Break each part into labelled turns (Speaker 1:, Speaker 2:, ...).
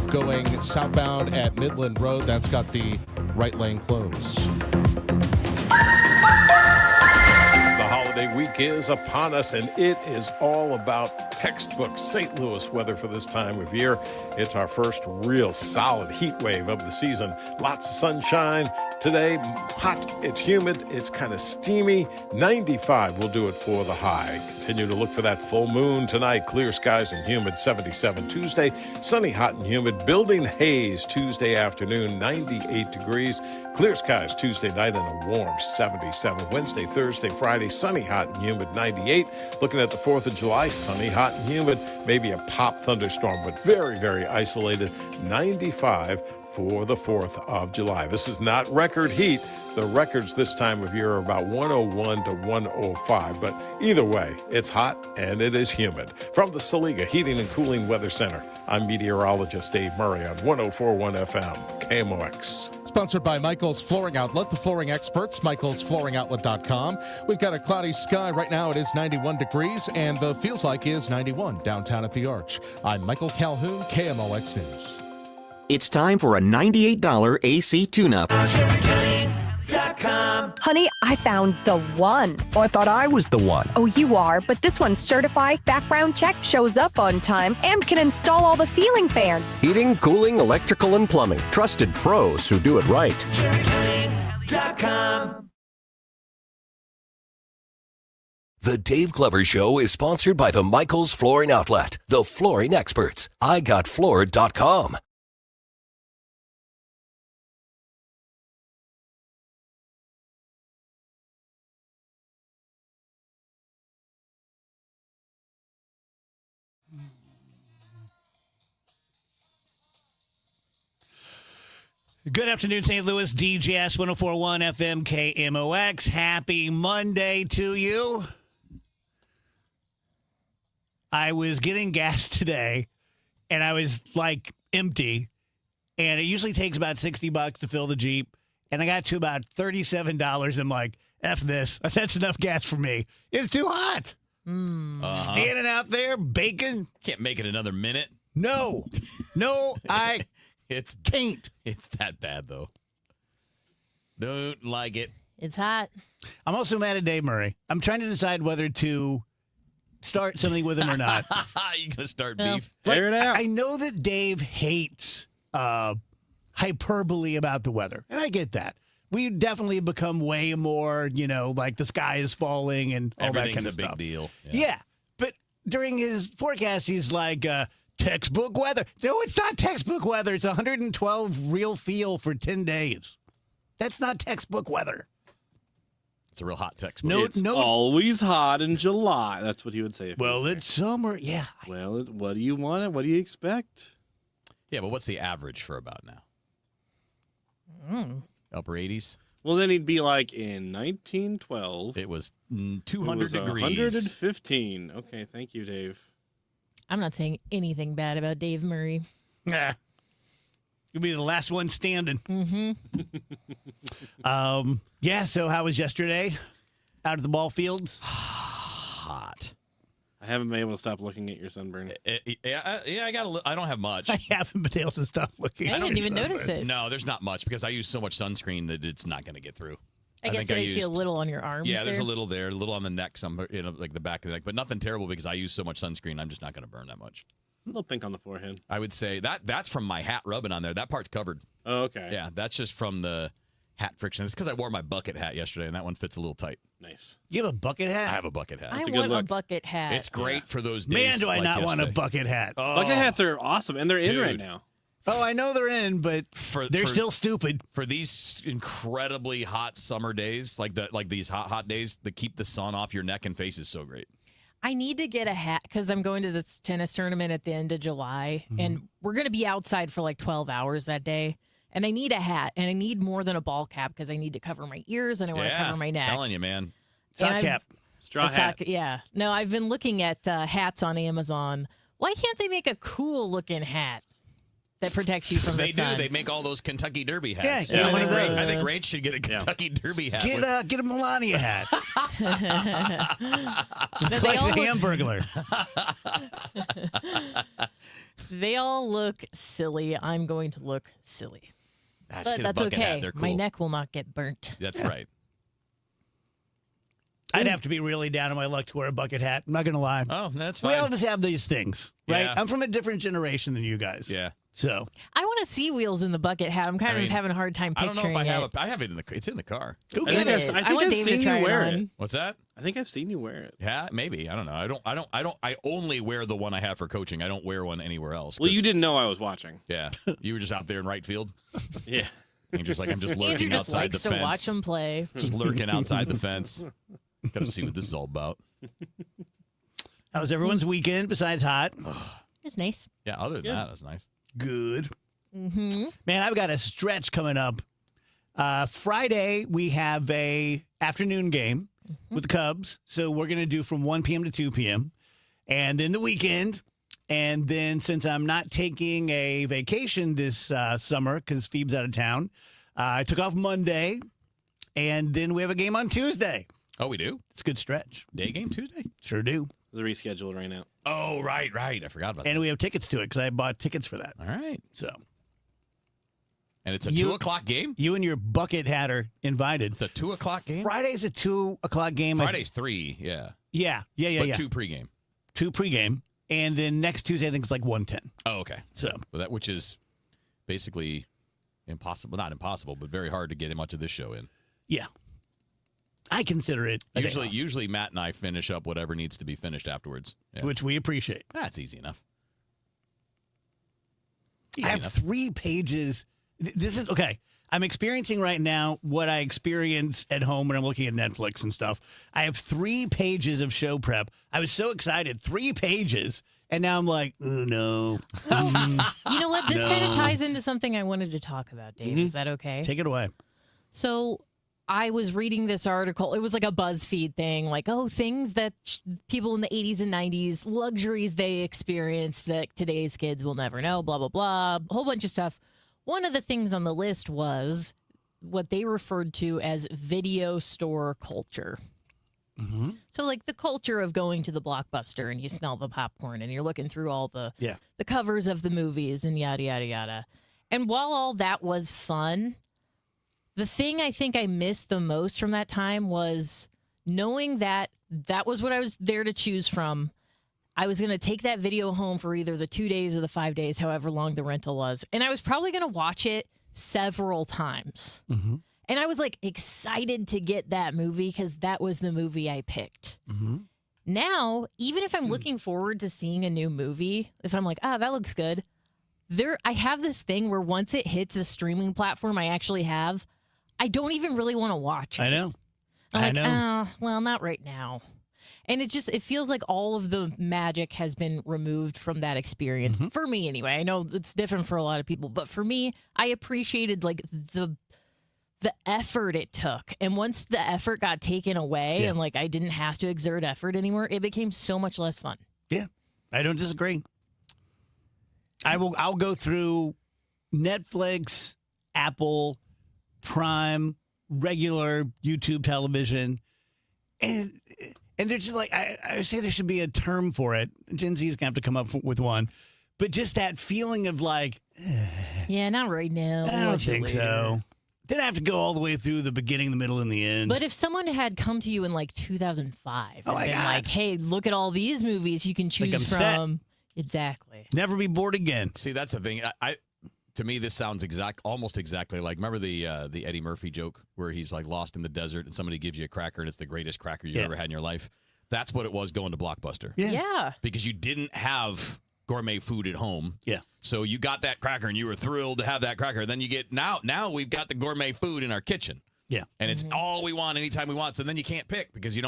Speaker 1: going southbound at Midland Road. That's got the right lane closed.
Speaker 2: The holiday week is upon us, and it is all about textbook St. Louis weather for this time of year. It's our first real solid heat wave of the season. Lots of sunshine. Today, hot, it's humid, it's kind of steamy. 95 will do it for the high. Continue to look for that full moon tonight. Clear skies and humid, 77 Tuesday. Sunny, hot, and humid. Building haze Tuesday afternoon, 98 degrees. Clear skies Tuesday night and a warm 77. Wednesday, Thursday, Friday, sunny, hot, and humid, 98. Looking at the 4th of July, sunny, hot, and humid. Maybe a pop thunderstorm, but very, very isolated, 95 for the 4th of July. This is not record heat. The records this time of year are about 101 to 105, but either way, it's hot and it is humid. From the Saliga Heating and Cooling Weather Center, I'm meteorologist Dave Murray on 104.1 FM, KMOX.
Speaker 1: Sponsored by Michael's Flooring Outlet, the flooring experts, michaelsflooringoutlet.com. We've got a cloudy sky. Right now it is 91 degrees, and the feels like is 91 downtown at the Arch. I'm Michael Calhoun, KMOX News.
Speaker 3: It's time for a $98 AC tune-up.
Speaker 4: Honey, I found the one.
Speaker 5: Oh, I thought I was the one.
Speaker 4: Oh, you are, but this one's certified, background check, shows up on time, and can install all the ceiling fans.
Speaker 5: Heating, cooling, electrical, and plumbing. Trusted pros who do it right.
Speaker 6: The Dave Glover Show is sponsored by the Michaels Flooring Outlet, the flooring experts. IGotFloored.com.
Speaker 7: Good afternoon, St. Louis. DGS 104.1 FM KMOX. Happy Monday to you. I was getting gas today, and I was, like, empty. And it usually takes about $60 to fill the Jeep. And I got to about $37. I'm like, F this. That's enough gas for me. It's too hot. Standing out there, baking.
Speaker 8: Can't make it another minute.
Speaker 7: No, I
Speaker 8: It's
Speaker 7: can't.
Speaker 8: It's that bad, though. Don't like it.
Speaker 9: It's hot.
Speaker 7: I'm also mad at Dave Murray. I'm trying to decide whether to start something with him or not.
Speaker 8: You gonna start beef?
Speaker 7: Figure it out. I know that Dave hates hyperbole about the weather, and I get that. We definitely become way more, like the sky is falling and all that kind of stuff.
Speaker 8: Everything's a big deal.
Speaker 7: Yeah, but during his forecast, he's like, textbook weather. No, it's not textbook weather. It's 112 real feel for 10 days. That's not textbook weather.
Speaker 8: It's a real hot textbook.
Speaker 10: It's always hot in July. That's what he would say.
Speaker 7: Well, it's summer. Yeah.
Speaker 10: Well, what do you want? What do you expect?
Speaker 8: Yeah, but what's the average for about now? Upper 80s?
Speaker 10: Well, then he'd be like in 1912.
Speaker 8: It was 200 degrees.
Speaker 10: 115. Okay, thank you, Dave.
Speaker 9: I'm not saying anything bad about Dave Murray.
Speaker 7: Nah. You'll be the last one standing. Yeah, so how was yesterday? Out at the ball fields?
Speaker 8: Hot.
Speaker 10: I haven't been able to stop looking at your sunburn.
Speaker 8: I don't have much.
Speaker 7: I haven't been able to stop looking.
Speaker 9: I didn't even notice it.
Speaker 8: No, there's not much because I use so much sunscreen that it's not going to get through.
Speaker 9: I guess I see a little on your arms.
Speaker 8: Yeah, there's a little there, a little on the neck, some like the back of the neck, but nothing terrible because I use so much sunscreen. I'm just not going to burn that much.
Speaker 10: A little pink on the forehead.
Speaker 8: I would say that's from my hat rubbing on there. That part's covered.
Speaker 10: Oh, okay.
Speaker 8: Yeah, that's just from the hat friction. It's because I wore my bucket hat yesterday, and that one fits a little tight.
Speaker 10: Nice.
Speaker 7: You have a bucket hat?
Speaker 8: I have a bucket hat.
Speaker 9: I want a bucket hat.
Speaker 8: It's great for those days.
Speaker 7: Man, do I not want a bucket hat.
Speaker 8: Oh.
Speaker 10: Bucket hats are awesome, and they're in right now.
Speaker 7: Oh, I know they're in, but they're still stupid.
Speaker 8: For these incredibly hot summer days, like these hot days, that keep the sun off your neck and face is so great.
Speaker 9: I need to get a hat because I'm going to this tennis tournament at the end of July, and we're going to be outside for like 12 hours that day. And I need a hat, and I need more than a ball cap because I need to cover my ears and I want to cover my neck.
Speaker 8: I'm telling you, man.
Speaker 7: Sock cap.
Speaker 10: Straw hat.
Speaker 9: Yeah. No, I've been looking at hats on Amazon. Why can't they make a cool-looking hat? that protects you from the
Speaker 8: They
Speaker 9: sun.
Speaker 8: do. They make all those Kentucky Derby hats.
Speaker 7: Yeah,
Speaker 9: one of
Speaker 8: I
Speaker 9: those.
Speaker 8: think Rach should get a Kentucky Derby hat.
Speaker 7: Get a Melania hat.
Speaker 9: But
Speaker 7: like the Hamburglar.
Speaker 9: They all look silly. I'm going to look silly.
Speaker 8: Just
Speaker 9: But
Speaker 8: get a
Speaker 9: that's
Speaker 8: bucket hat.
Speaker 9: okay.
Speaker 8: They're cool.
Speaker 9: My neck will not get burnt.
Speaker 8: That's right.
Speaker 7: I'd have to be really down on my luck to wear a bucket hat. I'm not going to lie.
Speaker 8: Oh, that's
Speaker 7: We
Speaker 8: fine.
Speaker 7: all just have these things, right?
Speaker 8: Yeah.
Speaker 7: I'm from a different generation than you guys.
Speaker 8: Yeah.
Speaker 7: So
Speaker 9: I want to see wheels in the bucket hat. I'm kind
Speaker 8: I
Speaker 9: of
Speaker 8: mean,
Speaker 9: having a hard time
Speaker 8: I don't
Speaker 9: picturing
Speaker 8: know if I have
Speaker 9: it.
Speaker 8: I have it in the. It's in the car.
Speaker 9: Go
Speaker 10: I
Speaker 9: get
Speaker 10: think
Speaker 9: it.
Speaker 10: I've- I
Speaker 9: I
Speaker 10: think
Speaker 9: want
Speaker 10: I've
Speaker 9: Dave
Speaker 10: seen
Speaker 9: to try
Speaker 10: you wear
Speaker 9: it
Speaker 10: it.
Speaker 9: on.
Speaker 8: What's that?
Speaker 10: I think I've seen you wear it.
Speaker 8: Yeah, maybe. I don't know. I only wear the one I have for coaching. I don't wear one anywhere else.
Speaker 10: Well,
Speaker 8: 'cause-
Speaker 10: you didn't know I was watching.
Speaker 8: Yeah. You were just out there in right field.
Speaker 10: Yeah.
Speaker 8: I'm just lurking
Speaker 9: Andrew just
Speaker 8: outside
Speaker 9: likes
Speaker 8: the
Speaker 9: to
Speaker 8: fence.
Speaker 9: watch them play.
Speaker 8: Just lurking outside the fence. Got to see what this is all about.
Speaker 7: how was everyone's weekend besides hot?
Speaker 9: It's nice.
Speaker 8: Yeah, other than that, it's nice.
Speaker 7: Good.
Speaker 9: Mm-hmm.
Speaker 7: Man, I've got a stretch coming up. Friday, we have a afternoon game with the Cubs. So we're going to do from 1 p.m. to 2 p.m. And then the weekend. And then since I'm not taking a vacation this summer because Phoebe's out of town, I took off Monday. And then we have a game on Tuesday.
Speaker 8: Oh, we do?
Speaker 7: It's a good stretch.
Speaker 8: Day game Tuesday?
Speaker 7: Sure do.
Speaker 10: It's rescheduled right now.
Speaker 8: Oh, right. I forgot about that.
Speaker 7: And we have tickets to it because I bought tickets for that.
Speaker 8: All right.
Speaker 7: So
Speaker 8: And it's a 2 o'clock game?
Speaker 7: you and your bucket hat are invited.
Speaker 8: It's a 2 o'clock game?
Speaker 7: Friday's a 2 o'clock game.
Speaker 8: Friday's 3, yeah.
Speaker 7: Yeah.
Speaker 8: But 2 pregame.
Speaker 7: 2 pregame. And then next Tuesday, I think it's like 1:10.
Speaker 8: Oh, okay.
Speaker 7: So
Speaker 8: Well, that which is basically impossible. Not impossible, but very hard to get much of this show in.
Speaker 7: yeah, I consider it a day off,
Speaker 8: Usually Matt and I finish up whatever needs to be finished afterwards. Yeah.
Speaker 7: which we appreciate.
Speaker 8: That's easy enough.
Speaker 7: I have 3 pages. This is okay. I'm experiencing right now what I experience at home when I'm looking at Netflix and stuff. I have 3 pages of show prep. I was so excited, 3 pages, and now I'm like, oh no.
Speaker 9: You know what? This kind
Speaker 7: No.
Speaker 9: of ties into something I wanted to talk about, Dave. Is that okay?
Speaker 7: Take it away.
Speaker 9: So I was reading this article. It was like a BuzzFeed thing, like, oh, things that people in the 80s and 90s, luxuries they experienced that today's kids will never know, blah, blah, blah, a whole bunch of stuff. One of the things on the list was what they referred to as video store culture.
Speaker 7: Mm-hmm.
Speaker 9: So, like the culture of going to the Blockbuster and you smell the popcorn and you're looking through all the covers of the movies and yada, yada, yada. And while all that was fun, the thing I think I missed the most from that time was knowing that that was what I was there to choose from. I was going to take that video home for either the 2 days or the 5 days, however long the rental was. And I was probably going to watch it several times.
Speaker 7: Mm-hmm.
Speaker 9: And I was like excited to get that movie because that was the movie I picked.
Speaker 7: Mm-hmm.
Speaker 9: Now, even if I'm looking forward to seeing a new movie, if I'm like, that looks good, I have this thing where once it hits a streaming platform I actually have, I don't even really want to watch it.
Speaker 7: I know.
Speaker 9: I'm like,
Speaker 7: know.
Speaker 9: well, not right now. And it feels like all of the magic has been removed from that experience. For me, anyway. I know it's different for a lot of people, but for me, I appreciated like the effort it took. And once the effort got taken away and like I didn't have to exert effort anymore, it became so much less fun.
Speaker 7: Yeah, I don't disagree. I'll go through Netflix, Apple, Prime, regular YouTube television, and they're just like I say there should be a term for it. Gen Z's gonna have to come up with one, but just that feeling of like,
Speaker 9: Yeah, not right now.
Speaker 7: I
Speaker 9: We'll
Speaker 7: don't
Speaker 9: watch it
Speaker 7: think
Speaker 9: later.
Speaker 7: so. Then I have to go all the way through the beginning, the middle, and the end.
Speaker 9: But if someone had come to you in like 2005 and
Speaker 7: my
Speaker 9: been
Speaker 7: God.
Speaker 9: like, hey, look at all these movies you can
Speaker 7: Like, I'm
Speaker 9: choose
Speaker 7: set.
Speaker 9: from. Exactly.
Speaker 7: Never be bored again.
Speaker 8: See, that's the thing. To me, this sounds almost exactly like, remember the Eddie Murphy joke where he's like lost in the desert and somebody gives you a cracker and it's the greatest cracker you ever had in your life? That's what it was going to Blockbuster.
Speaker 9: Yeah.
Speaker 8: Because you didn't have gourmet food at home.
Speaker 7: Yeah.
Speaker 8: So you got that cracker and you were thrilled to have that cracker. Then you get, now we've got the gourmet food in our kitchen.
Speaker 7: Yeah.
Speaker 8: And it's all we want anytime we want. So then you can't pick because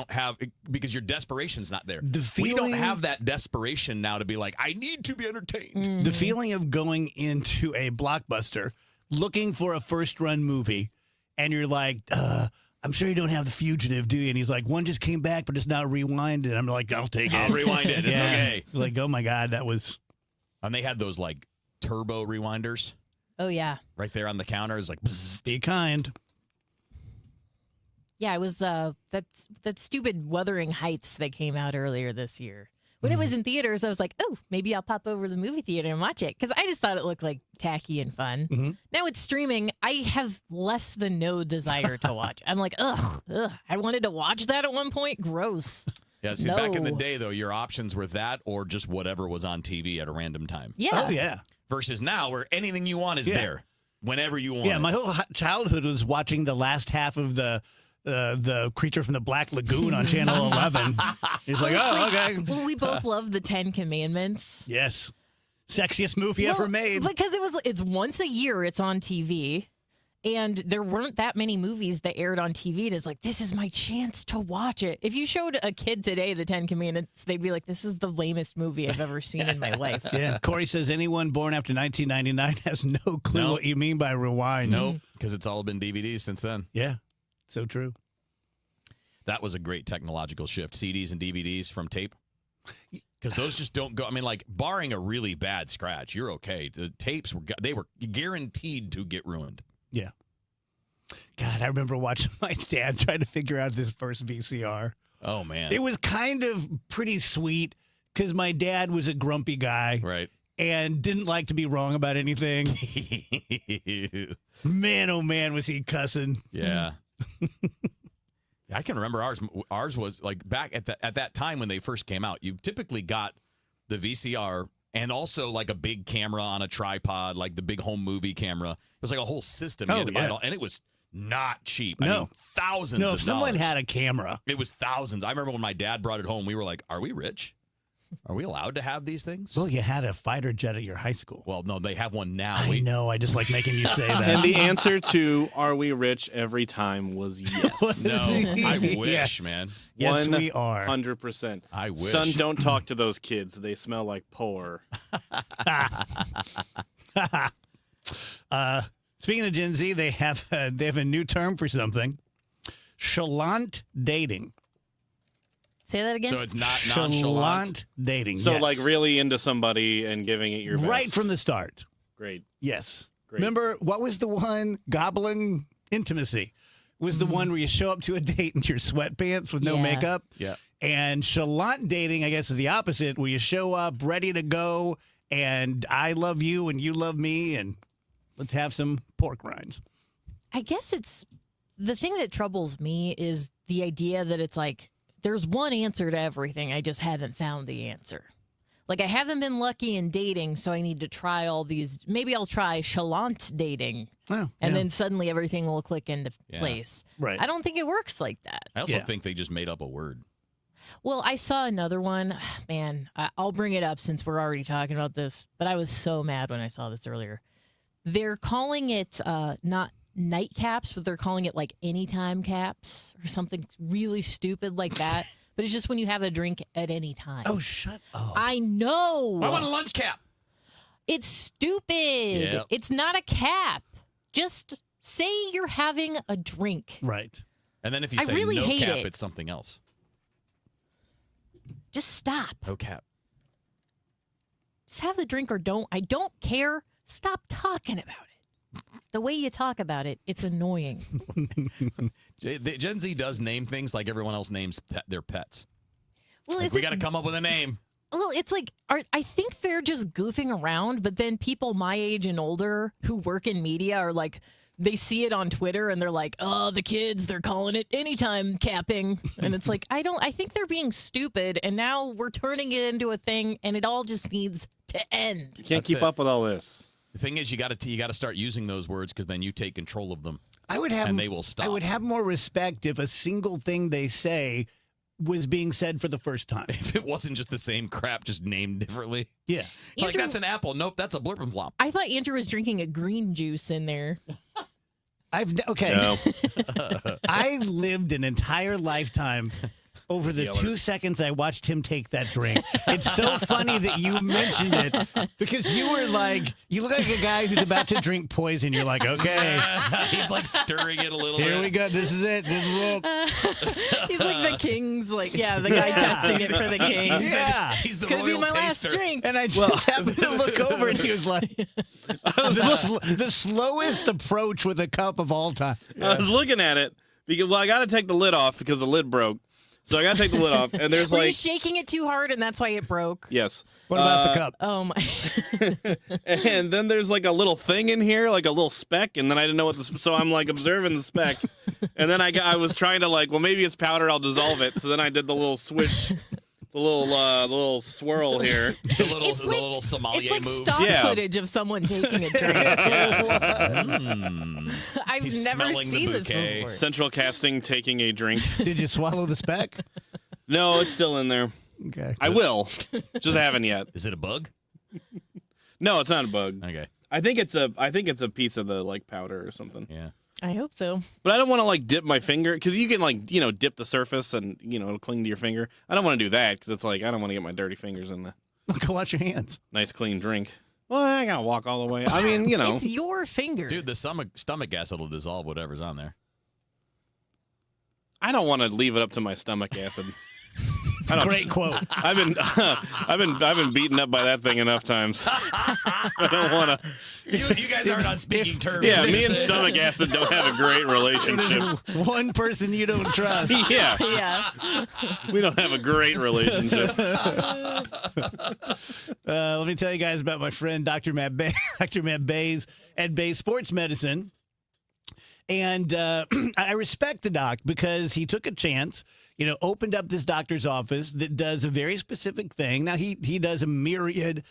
Speaker 8: because your desperation's not there. We don't have that desperation now to be like, I need to be entertained.
Speaker 7: The feeling of going into a Blockbuster, looking for a first-run movie, and you're like, I'm sure you don't have The Fugitive, do you? And he's like, one just came back, but it's now rewinded. I'm like, I'll take it.
Speaker 8: I'll rewind it. It's okay.
Speaker 7: Like, oh, my God, that was...
Speaker 8: And they had those like turbo rewinders
Speaker 9: Oh yeah.
Speaker 8: right there on the counter. It's like, bzzzt.
Speaker 7: Be kind.
Speaker 9: Yeah, it was that stupid Wuthering Heights that came out earlier this year. When it was in theaters, I was like, oh, maybe I'll pop over to the movie theater and watch it because I just thought it looked like tacky and fun. Now it's streaming. I have less than no desire to watch. I'm like, ugh, I wanted to watch that at one point. Gross.
Speaker 8: Yeah, see, back in the
Speaker 9: No.
Speaker 8: day, though, your options were that or just whatever was on TV at a random time.
Speaker 9: Yeah.
Speaker 7: Oh, yeah.
Speaker 8: Versus now, where anything you want is there whenever you want.
Speaker 7: Yeah,
Speaker 8: it.
Speaker 7: my whole childhood was watching the last half of the Creature from the Black Lagoon on Channel 11. He's like,
Speaker 9: Well,
Speaker 7: oh,
Speaker 9: it's like-
Speaker 7: okay.
Speaker 9: Well, we both love the 10 Commandments.
Speaker 7: Yes. Sexiest movie ever made.
Speaker 9: Because it's once a year it's on TV. And there weren't that many movies that aired on TV. And it's like, this is my chance to watch it. If you showed a kid today the 10 Commandments, they'd be like, this is the lamest movie I've ever seen in my life.
Speaker 7: Yeah, Corey says anyone born after 1999 has no clue
Speaker 8: Nope.
Speaker 7: what you mean by rewind.
Speaker 8: Nope, because it's all been DVDs since then.
Speaker 7: Yeah, so true.
Speaker 8: That was a great technological shift. CDs and DVDs from tape. Because those just don't go. I mean, like, barring a really bad scratch, you're okay. The tapes were guaranteed to get ruined.
Speaker 7: Yeah. God, I remember watching my dad try to figure out this first VCR.
Speaker 8: Oh, man.
Speaker 7: It was kind of pretty sweet because my dad was a grumpy guy.
Speaker 8: Right.
Speaker 7: And didn't like to be wrong about anything. Man, oh man, was he cussing.
Speaker 8: Yeah. I can remember ours. Ours was like back at that time when they first came out. You typically got the VCR and also like a big camera on a tripod, like the big home movie camera. It was like a whole system. You had to buy it all, and it was not cheap.
Speaker 7: No.
Speaker 8: I mean, thousands.
Speaker 7: No,
Speaker 8: of
Speaker 7: if someone
Speaker 8: dollars.
Speaker 7: had a camera.
Speaker 8: It was thousands. I remember when my dad brought it home. We were like, "Are we rich? Are we allowed to have these things?"
Speaker 7: Well, you had a fighter jet at your high school.
Speaker 8: Well, no, they have one now.
Speaker 7: I know. I just like making you say that.
Speaker 10: And the answer to "Are we rich?" every time was yes.
Speaker 8: No, I wish,
Speaker 7: Yes.
Speaker 8: man.
Speaker 7: Yes, we are.
Speaker 10: 100%.
Speaker 8: I wish.
Speaker 10: Son, don't talk to those kids. They smell like poor.
Speaker 7: Speaking of Gen Z, they have a new term for something: chalant dating.
Speaker 9: Say that again.
Speaker 8: So it's not nonchalant.
Speaker 7: Chalant dating.
Speaker 10: So,
Speaker 7: yes.
Speaker 10: like, really into somebody and giving it your best.
Speaker 7: right from the start.
Speaker 10: Great.
Speaker 7: Yes.
Speaker 10: Great.
Speaker 7: Remember, what was the one? Goblin Intimacy was the one where you show up to a date in your sweatpants with no
Speaker 9: Yeah.
Speaker 7: makeup.
Speaker 8: Yeah.
Speaker 7: And chalant dating, I guess, is the opposite, where you show up ready to go and I love you and you love me and let's have some pork rinds.
Speaker 9: I guess it's the thing that troubles me is the idea that it's like there's one answer to everything. I just haven't found the answer. Like I haven't been lucky in dating, so I need to try all these. Maybe I'll try chalant dating, and then suddenly everything will click into place.
Speaker 7: Right.
Speaker 9: I don't think it works like that.
Speaker 8: I also think they just made up a word.
Speaker 9: Well, I saw another one. Man, I'll bring it up since we're already talking about this, but I was so mad when I saw this earlier. They're calling it not nightcaps, but they're calling it like anytime caps or something really stupid like that. But it's just when you have a drink at any time.
Speaker 7: Oh, shut up.
Speaker 9: I know.
Speaker 8: I want a lunch cap.
Speaker 9: It's stupid.
Speaker 8: Yep.
Speaker 9: It's not a cap. Just say you're having a drink.
Speaker 7: Right.
Speaker 8: And then if you
Speaker 9: I
Speaker 8: say
Speaker 9: really
Speaker 8: no
Speaker 9: hate
Speaker 8: cap,
Speaker 9: it.
Speaker 8: it's something else.
Speaker 9: Just stop.
Speaker 8: No cap.
Speaker 9: Just have the drink or don't. I don't care. Stop talking about it. The way you talk about it, it's annoying.
Speaker 8: Gen Z does name things like everyone else names their pets.
Speaker 9: Well,
Speaker 8: Like,
Speaker 9: is
Speaker 8: we
Speaker 9: it
Speaker 8: got to come up with a name.
Speaker 9: Well, it's like, I think they're just goofing around, but then people my age and older who work in media are like, they see it on Twitter and they're like, oh, the kids, they're calling it anytime capping. And it's like, I think they're being stupid. And now we're turning it into a thing and it all just needs to end.
Speaker 10: You can't
Speaker 8: That's
Speaker 10: keep
Speaker 8: it.
Speaker 10: up with all this.
Speaker 8: The thing is, you got to start using those words because then you take control of them.
Speaker 7: And
Speaker 8: they will stop.
Speaker 7: I would have more respect if a single thing they say was being said for the first time.
Speaker 8: If it wasn't just the same crap, just named differently.
Speaker 7: Yeah.
Speaker 8: Like,
Speaker 9: Andrew-
Speaker 8: that's an apple. Nope, that's a blurp and flop.
Speaker 9: I thought Andrew was drinking a green juice in there.
Speaker 7: Okay.
Speaker 10: No.
Speaker 7: I lived an entire lifetime over the
Speaker 2: Yell at
Speaker 7: 2
Speaker 2: it.
Speaker 7: seconds I watched him take that drink. It's so funny that you mentioned it because you were like, you look like a guy who's about to drink poison. You're like, okay,
Speaker 8: He's like stirring it a little bit.
Speaker 7: here we go. This is it. This is it.
Speaker 9: He's like the King's, like, the guy testing it for the Kings.
Speaker 7: Yeah.
Speaker 8: He's the
Speaker 9: Could be
Speaker 8: royal
Speaker 9: my last
Speaker 8: taster.
Speaker 9: drink.
Speaker 7: And I just happened to look over and he was like, the slowest approach with a cup of all time.
Speaker 10: I was looking at it because I got to take the lid off because the lid broke. So I got to take the lid off, and there's
Speaker 9: Were you
Speaker 10: like
Speaker 9: shaking it too hard and that's why it broke?
Speaker 10: yes.
Speaker 7: What about the cup?
Speaker 9: Oh my!
Speaker 10: And then there's like a little thing in here, like a little speck, and then I didn't know what so I'm like observing the speck, and then I was trying to like, well, maybe it's powder, I'll dissolve it. So then I did the little swish, the little swirl here.
Speaker 8: The little sommelier
Speaker 9: It's like
Speaker 8: move.
Speaker 9: stock
Speaker 10: Yeah.
Speaker 9: footage of someone taking a drink. I've
Speaker 8: He's
Speaker 9: never
Speaker 8: smelling the
Speaker 9: seen this
Speaker 8: bouquet.
Speaker 9: before.
Speaker 10: Central casting taking a drink.
Speaker 7: Did you swallow the speck?
Speaker 10: No, it's still in there.
Speaker 7: Okay.
Speaker 10: I will, just haven't yet.
Speaker 8: Is it a bug?
Speaker 10: No, it's not a bug.
Speaker 8: Okay.
Speaker 10: I think it's a piece of the like powder or something.
Speaker 8: Yeah.
Speaker 9: I hope so.
Speaker 10: But I don't want to like dip my finger because you can like dip the surface and it'll cling to your finger. I don't want to do that because it's like I don't want to get my dirty fingers in the
Speaker 7: Go wash your hands.
Speaker 10: nice clean drink. Well, I gotta walk all the way. I mean,
Speaker 9: It's your finger.
Speaker 8: Dude, the stomach acid will dissolve whatever's on there.
Speaker 10: I don't want to leave it up to my stomach acid.
Speaker 7: It's a great quote.
Speaker 10: I've been beaten up by that thing enough times. I don't want to.
Speaker 8: You guys aren't on speaking terms.
Speaker 10: Yeah, me and stomach acid don't have a great relationship.
Speaker 7: There's one person you don't trust.
Speaker 10: Yeah,
Speaker 9: Yeah.
Speaker 10: we don't have a great relationship.
Speaker 7: Let me tell you guys about my friend Dr. Matt Bay, Dr. Matt Bays at Bay Sports Medicine. And I respect the doc because he took a chance, opened up this doctor's office that does a very specific thing. Now, he does a myriad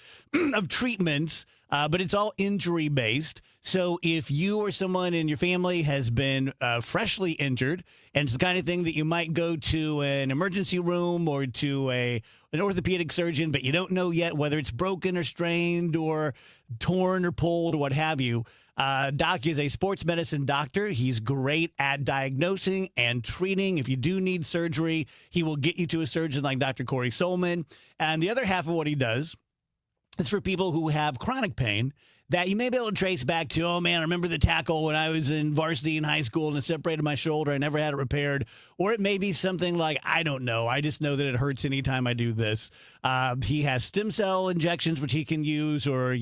Speaker 7: of treatments, but it's all injury-based. So if you or someone in your family has been freshly injured, and it's the kind of thing that you might go to an emergency room or to an orthopedic surgeon, but you don't know yet whether it's broken or strained or torn or pulled or what have you, Doc is a sports medicine doctor. He's great at diagnosing and treating. If you do need surgery, he will get you to a surgeon like Dr. Corey Solman. And the other half of what he does is for people who have chronic pain that you may be able to trace back to, oh, man, I remember the tackle when I was in varsity in high school and it separated my shoulder. I never had it repaired. Or it may be something like, I don't know. I just know that it hurts anytime I do this. He has stem cell injections, which he can use, or,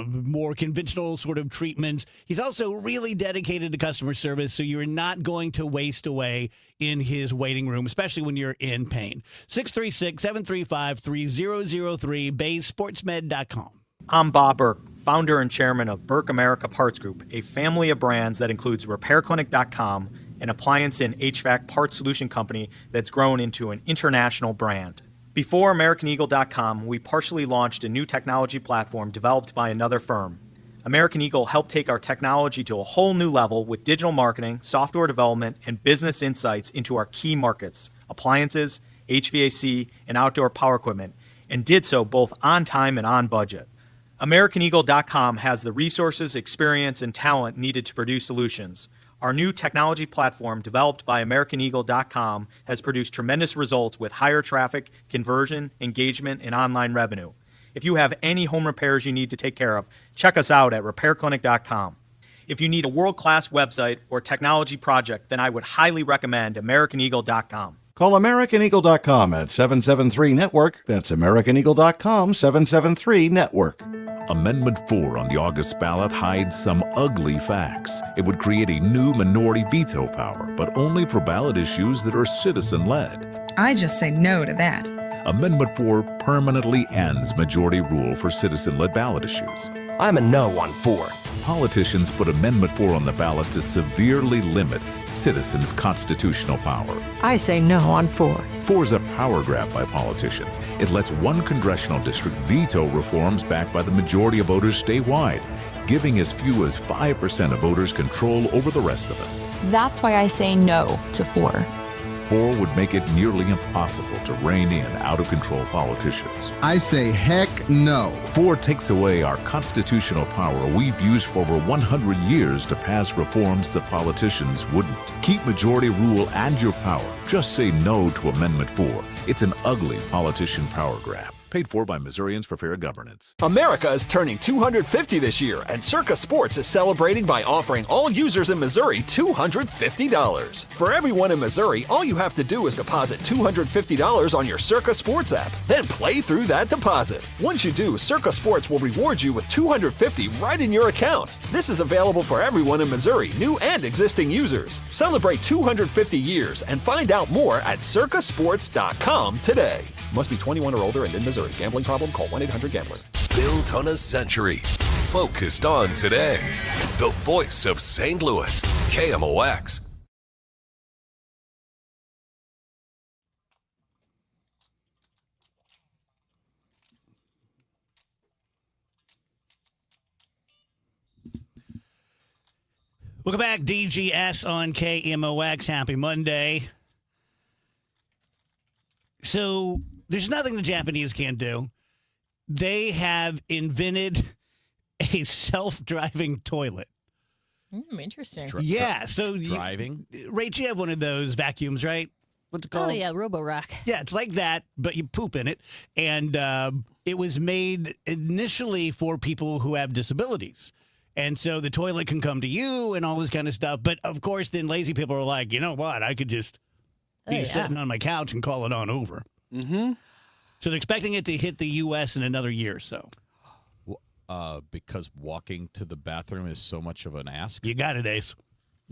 Speaker 7: more conventional sort of treatments. He's also really dedicated to customer service, so you're not going to waste away in his waiting room, especially when you're in pain. 636-735-3003, BaySportsMed.com.
Speaker 11: I'm Bob Burke, founder and chairman of Burke America Parts Group, a family of brands that includes RepairClinic.com, an appliance and HVAC parts solution company that's grown into an international brand. Before AmericanEagle.com, we partially launched a new technology platform developed by another firm. American Eagle helped take our technology to a whole new level with digital marketing, software development, and business insights into our key markets, appliances, HVAC, and outdoor power equipment, and did so both on time and on budget. AmericanEagle.com has the resources, experience, and talent needed to produce solutions. Our new technology platform, developed by AmericanEagle.com, has produced tremendous results with higher traffic, conversion, engagement, and online revenue. If you have any home repairs you need to take care of, check us out at RepairClinic.com. If you need a world-class website or technology project, then I would highly recommend AmericanEagle.com.
Speaker 12: Call AmericanEagle.com at 773-NETWORK. That's AmericanEagle.com, 773-NETWORK.
Speaker 13: Amendment 4 on the August ballot hides some ugly facts. It would create a new minority veto power, but only for ballot issues that are citizen-led.
Speaker 14: I just say no to that.
Speaker 13: Amendment 4 permanently ends majority rule for citizen-led ballot issues.
Speaker 5: I'm a no on 4.
Speaker 13: Politicians put Amendment 4 on the ballot to severely limit citizens' constitutional power.
Speaker 14: I say no on 4.
Speaker 13: 4 is a power grab by politicians. It lets one congressional district veto reforms backed by the majority of voters statewide, giving as few as 5% of voters control over the rest of us.
Speaker 15: That's why I say no to 4.
Speaker 13: 4 would make it nearly impossible to rein in out-of-control politicians.
Speaker 16: I say heck no.
Speaker 13: Ford takes away our constitutional power we've used for over 100 years to pass reforms that politicians wouldn't. Keep majority rule and your power. Just say no to Amendment 4. It's an ugly politician power grab. Paid for by Missourians for Fair Governance.
Speaker 17: America is turning 250 this year, and Circa Sports is celebrating by offering all users in Missouri $250. For everyone in Missouri, all you have to do is deposit $250 on your Circa Sports app, then play through that deposit. Once you do, Circa Sports will reward you with $250 right in your account. This is available for everyone in Missouri, new and existing users. Celebrate 250 years and find out more at circasports.com today. Must be 21 or older and in Missouri. Gambling problem? Call 1-800-GAMBLER.
Speaker 6: Built on a century. Focused on today. The voice of St. Louis. KMOX.
Speaker 7: Welcome back, DGS on KMOX. Happy Monday. So there's nothing the Japanese can't do. They have invented a self-driving toilet.
Speaker 9: Interesting.
Speaker 7: Yeah. So
Speaker 8: driving?
Speaker 7: Rach, you have one of those vacuums, right? What's it called?
Speaker 9: Oh, yeah, Roborock.
Speaker 7: Yeah, it's like that, but you poop in it. And it was made initially for people who have disabilities. And so the toilet can come to you and all this kind of stuff. But, of course, then lazy people are like, you know what? I could just be sitting on my couch and call it on over.
Speaker 10: Mm-hmm.
Speaker 7: So they're expecting it to hit the U.S. in another year or so.
Speaker 8: Because walking to the bathroom is so much of an ask.
Speaker 7: You got it, Ace.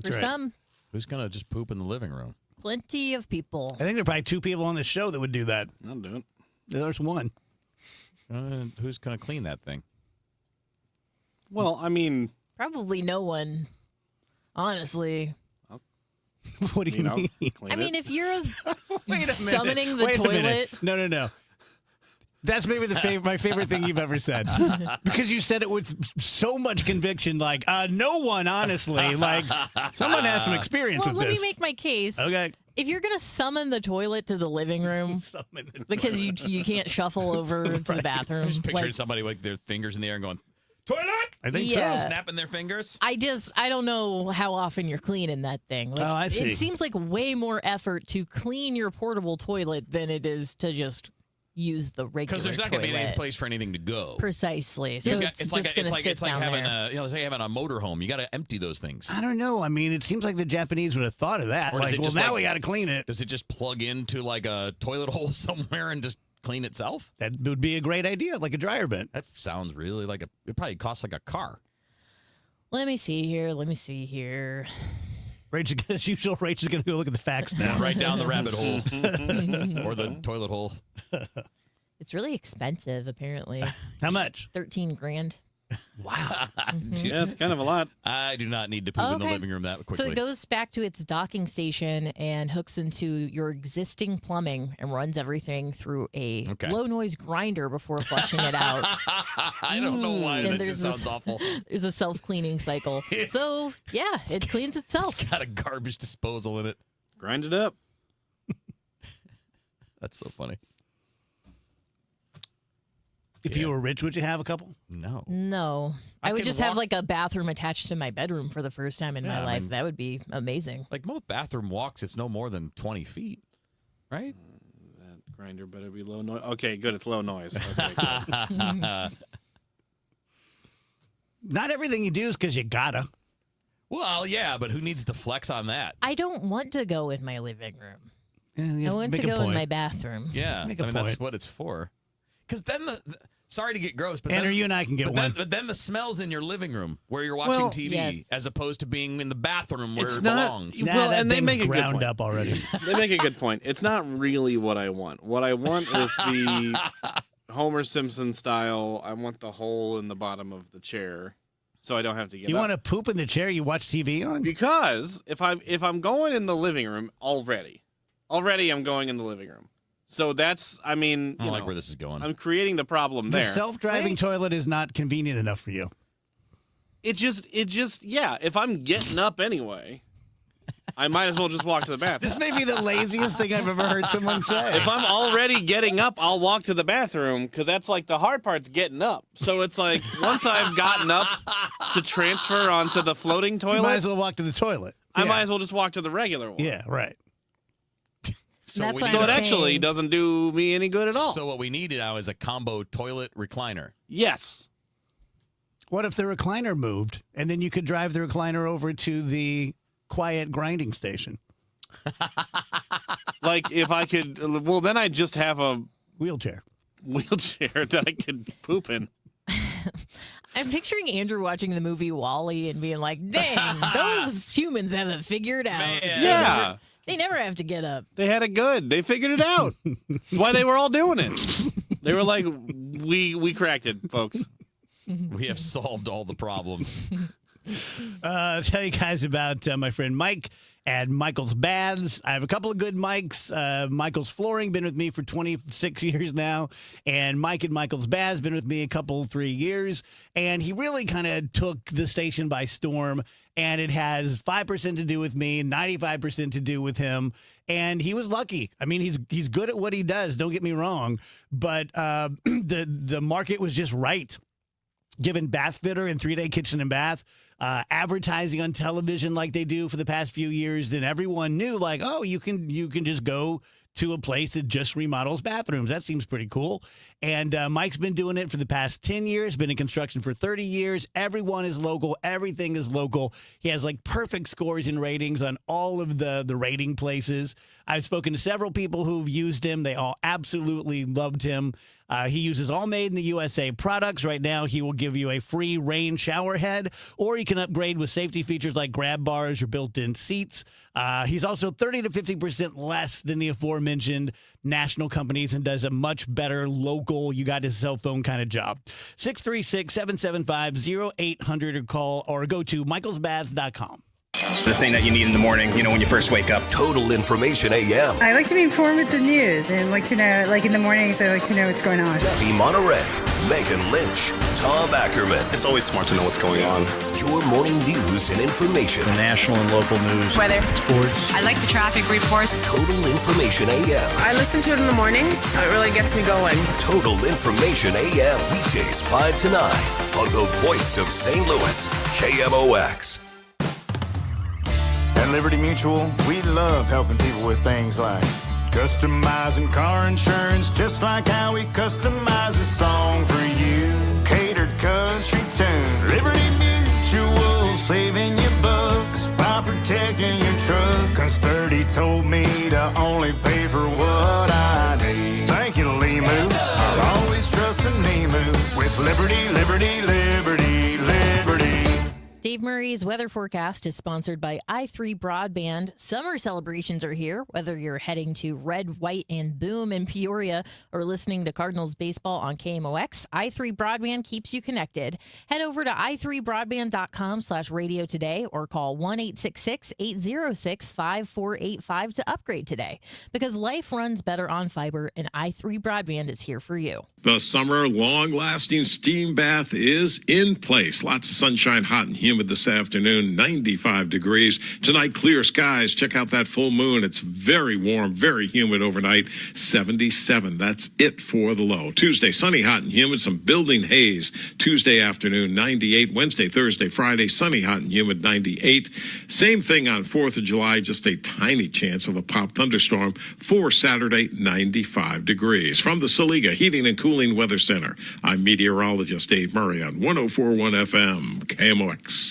Speaker 9: For some,
Speaker 8: Who's going to just poop in the living room?
Speaker 9: plenty of people.
Speaker 7: I think there are probably 2 people on this show that would do that.
Speaker 10: I'll do it.
Speaker 7: There's one.
Speaker 8: Who's going to clean that thing?
Speaker 10: Well, I mean,
Speaker 9: Probably no one, honestly.
Speaker 7: What do you mean?
Speaker 9: I mean, if you're
Speaker 7: Wait a
Speaker 9: summoning the
Speaker 7: minute. Wait a
Speaker 9: toilet.
Speaker 7: minute. No. That's maybe my favorite thing you've ever said. Because you said it with so much conviction, like, no one, honestly. Like, someone has some experience
Speaker 9: Well,
Speaker 7: with
Speaker 9: let
Speaker 7: this.
Speaker 9: me make my case.
Speaker 7: Okay.
Speaker 9: If you're going to summon the toilet to the living room because you can't shuffle over to the bathroom.
Speaker 8: I'm just picturing
Speaker 9: like,
Speaker 8: somebody with their fingers in the air and going, toilet!
Speaker 7: I think
Speaker 9: Yeah.
Speaker 7: so.
Speaker 8: Snapping their fingers.
Speaker 9: I don't know how often you're cleaning that thing. Like,
Speaker 7: Oh, I see.
Speaker 9: It seems like way more effort to clean your portable toilet than it is to just use the regular
Speaker 8: Because there's not going to be any
Speaker 9: toilet.
Speaker 8: place for anything to go.
Speaker 9: Precisely. So it's just going to sit
Speaker 8: it's like
Speaker 9: down
Speaker 8: having
Speaker 9: there.
Speaker 8: it's like having a motorhome. You got to empty those things.
Speaker 7: I don't know. I mean, it seems like the Japanese would have thought of that.
Speaker 8: Or does
Speaker 7: Like,
Speaker 8: it
Speaker 7: well,
Speaker 8: just
Speaker 7: now
Speaker 8: like-
Speaker 7: we got to clean it.
Speaker 8: Does it just plug into like a toilet hole somewhere and just clean itself?
Speaker 7: That would be a great idea, like a dryer vent.
Speaker 8: That sounds really like it probably costs like a car.
Speaker 9: Let me see here.
Speaker 7: Rach, as usual, Rach is going to go look at the facts now.
Speaker 8: Right down the rabbit hole or the toilet hole.
Speaker 9: It's really expensive, apparently.
Speaker 7: How much?
Speaker 9: 13 grand.
Speaker 7: Wow.
Speaker 10: Yeah, it's kind of a lot.
Speaker 8: I do not need to poop in the
Speaker 9: Okay.
Speaker 8: living room that quickly.
Speaker 9: So it goes back to its docking station and hooks into your existing plumbing and runs everything through a low noise grinder before flushing it out.
Speaker 8: I don't know why
Speaker 9: And
Speaker 8: that just sounds awful.
Speaker 9: There's a self-cleaning cycle. So, yeah, it cleans itself.
Speaker 8: It's got a garbage disposal in it.
Speaker 10: Grind it up.
Speaker 8: That's so funny.
Speaker 7: If you were rich, would you have a couple?
Speaker 8: No.
Speaker 9: No. I would
Speaker 8: can
Speaker 9: just have
Speaker 8: walk-
Speaker 9: like a bathroom attached to my bedroom for the first time in
Speaker 8: Yeah,
Speaker 9: my
Speaker 8: I
Speaker 9: life.
Speaker 8: mean-
Speaker 9: That would be amazing.
Speaker 8: Like most bathroom walks, it's no more than 20 feet, right?
Speaker 10: That grinder better be low noise. Okay, good. It's low noise. Okay, good.
Speaker 7: Not everything you do is because you gotta.
Speaker 8: Well, yeah, but who needs to flex on that?
Speaker 9: I don't want to go in my living room.
Speaker 7: Yeah,
Speaker 9: I want
Speaker 7: make
Speaker 9: to
Speaker 7: a
Speaker 9: go in
Speaker 7: point.
Speaker 9: my bathroom.
Speaker 8: Yeah,
Speaker 7: Make a
Speaker 8: I mean, that's
Speaker 7: point.
Speaker 8: what it's for. Because then sorry to get gross, but
Speaker 7: Andrew,
Speaker 8: then,
Speaker 7: you and I can get
Speaker 8: but
Speaker 7: one.
Speaker 8: But then the smell's in your living room where you're watching
Speaker 10: Well,
Speaker 8: TV,
Speaker 9: yes.
Speaker 8: as opposed to being in the bathroom where
Speaker 10: It's
Speaker 8: it
Speaker 10: not-
Speaker 8: belongs.
Speaker 7: Nah,
Speaker 10: Well,
Speaker 7: that
Speaker 10: and they
Speaker 7: thing's
Speaker 10: make a good
Speaker 7: ground
Speaker 10: point.
Speaker 7: up already.
Speaker 10: They make a good point. It's not really what I want. What I want is the Homer Simpson style. I want the hole in the bottom of the chair, so I don't have to get
Speaker 7: You
Speaker 10: up.
Speaker 7: want to poop in the chair you watch TV on?
Speaker 10: Because if I'm going in the living room already I'm going in the living room. So that's, I mean,
Speaker 8: I don't
Speaker 10: you
Speaker 8: like
Speaker 10: know,
Speaker 8: where this is going.
Speaker 10: I'm creating the problem
Speaker 7: The
Speaker 10: there.
Speaker 7: self-driving toilet is not convenient enough for you.
Speaker 10: It just, yeah. If I'm getting up anyway, I might as well just walk to the bathroom.
Speaker 7: This may be the laziest thing I've ever heard someone say.
Speaker 10: If I'm already getting up, I'll walk to the bathroom because that's like the hard part's getting up. So it's like once I've gotten up to transfer onto the floating toilet,
Speaker 7: You might as well walk to the toilet.
Speaker 10: I might as well just walk to the regular one.
Speaker 7: Yeah, right.
Speaker 10: So it actually doesn't do me any good at all.
Speaker 8: So what we need now is a combo toilet recliner.
Speaker 10: Yes.
Speaker 7: What if the recliner moved, and then you could drive the recliner over to the quiet grinding station?
Speaker 10: Like if I could, well, then I'd just have a
Speaker 7: wheelchair
Speaker 10: that I could poop in.
Speaker 9: I'm picturing Andrew watching the movie WALL-E and being like, dang, those humans have it figured out.
Speaker 10: Yeah.
Speaker 9: They never have to get up.
Speaker 10: They had it good. They figured it out. That's why they were all doing it. They were like, we cracked it, folks.
Speaker 8: We have solved all the problems.
Speaker 7: I'll tell you guys about my friend Mike at Michael's Baths. I have a couple of good Mikes. Michael's Flooring, been with me for 26 years now. And Mike at Michael's Baths, been with me 3 years. And he really kind of took the station by storm. And it has 5% to do with me, 95% to do with him. And he was lucky. I mean, he's good at what he does, don't get me wrong. But the market was just right. Given Bath Fitter and 3-Day Kitchen and Bath advertising on television like they do for the past few years, then everyone knew, like, oh, you can just go to a place that just remodels bathrooms. That seems pretty cool. And Mike's been doing it for the past 10 years, been in construction for 30 years. Everyone is local. Everything is local. He has like perfect scores and ratings on all of the rating places. I've spoken to several people who've used him. They all absolutely loved him. He uses all made in the USA products. Right now, he will give you a free rain shower head, or you can upgrade with safety features like grab bars or built-in seats. He's also 30 to 50% less than the aforementioned national companies and does a much better local, you got his cell phone kind of job. 636-775-0800 or call or go to michaelsbaths.com.
Speaker 16: The thing that you need in the morning, when you first wake up.
Speaker 6: Total Information AM.
Speaker 18: I like to be informed with the news and like to know, like in the mornings, I like to know what's going on.
Speaker 6: Debbie Monterey, Megan Lynch, Tom Ackerman.
Speaker 16: It's always smart to know what's going on.
Speaker 6: Your morning news and information.
Speaker 11: The national and local news.
Speaker 19: Weather.
Speaker 11: Sports.
Speaker 19: I like the traffic reports.
Speaker 6: Total Information AM.
Speaker 19: I listen to it in the mornings, so it really gets me going.
Speaker 6: Total Information AM. Weekdays 5 to 9 on the voice of St. Louis, KMOX.
Speaker 20: At Liberty Mutual, we love helping people with things like customizing car insurance, just like how we customize a song for you. Catered country tune. Liberty Mutual, saving you bucks by protecting your truck. 'Cause 30 told me to only pay for what I need. Thank you, Limu. I'll always trust in Limu with Liberty, Liberty, Liberty, Liberty.
Speaker 9: Dave Murray's weather forecast is sponsored by i3 Broadband. Summer celebrations are here, whether you're heading to Red, White, and Boom in Peoria or listening to Cardinals baseball on KMOX. i3 Broadband keeps you connected. Head over to i3broadband.com/radio today or call 1-866-806-5485 to upgrade today, because life runs better on fiber, and i3 Broadband is here for you.
Speaker 2: The summer long-lasting steam bath is in place. Lots of sunshine, hot and humid this afternoon, 95 degrees. Tonight, clear skies. Check out that full moon. It's very warm, very humid overnight, 77. That's it for the low. Tuesday, sunny, hot and humid, some building haze. Tuesday afternoon, 98. Wednesday, Thursday, Friday, sunny, hot and humid, 98. Same thing on 4th of July, just a tiny chance of a pop thunderstorm. For Saturday, 95 degrees. From the Saliga Heating and Cooling Weather Center, I'm meteorologist Dave Murray on 104.1 FM, KMOX.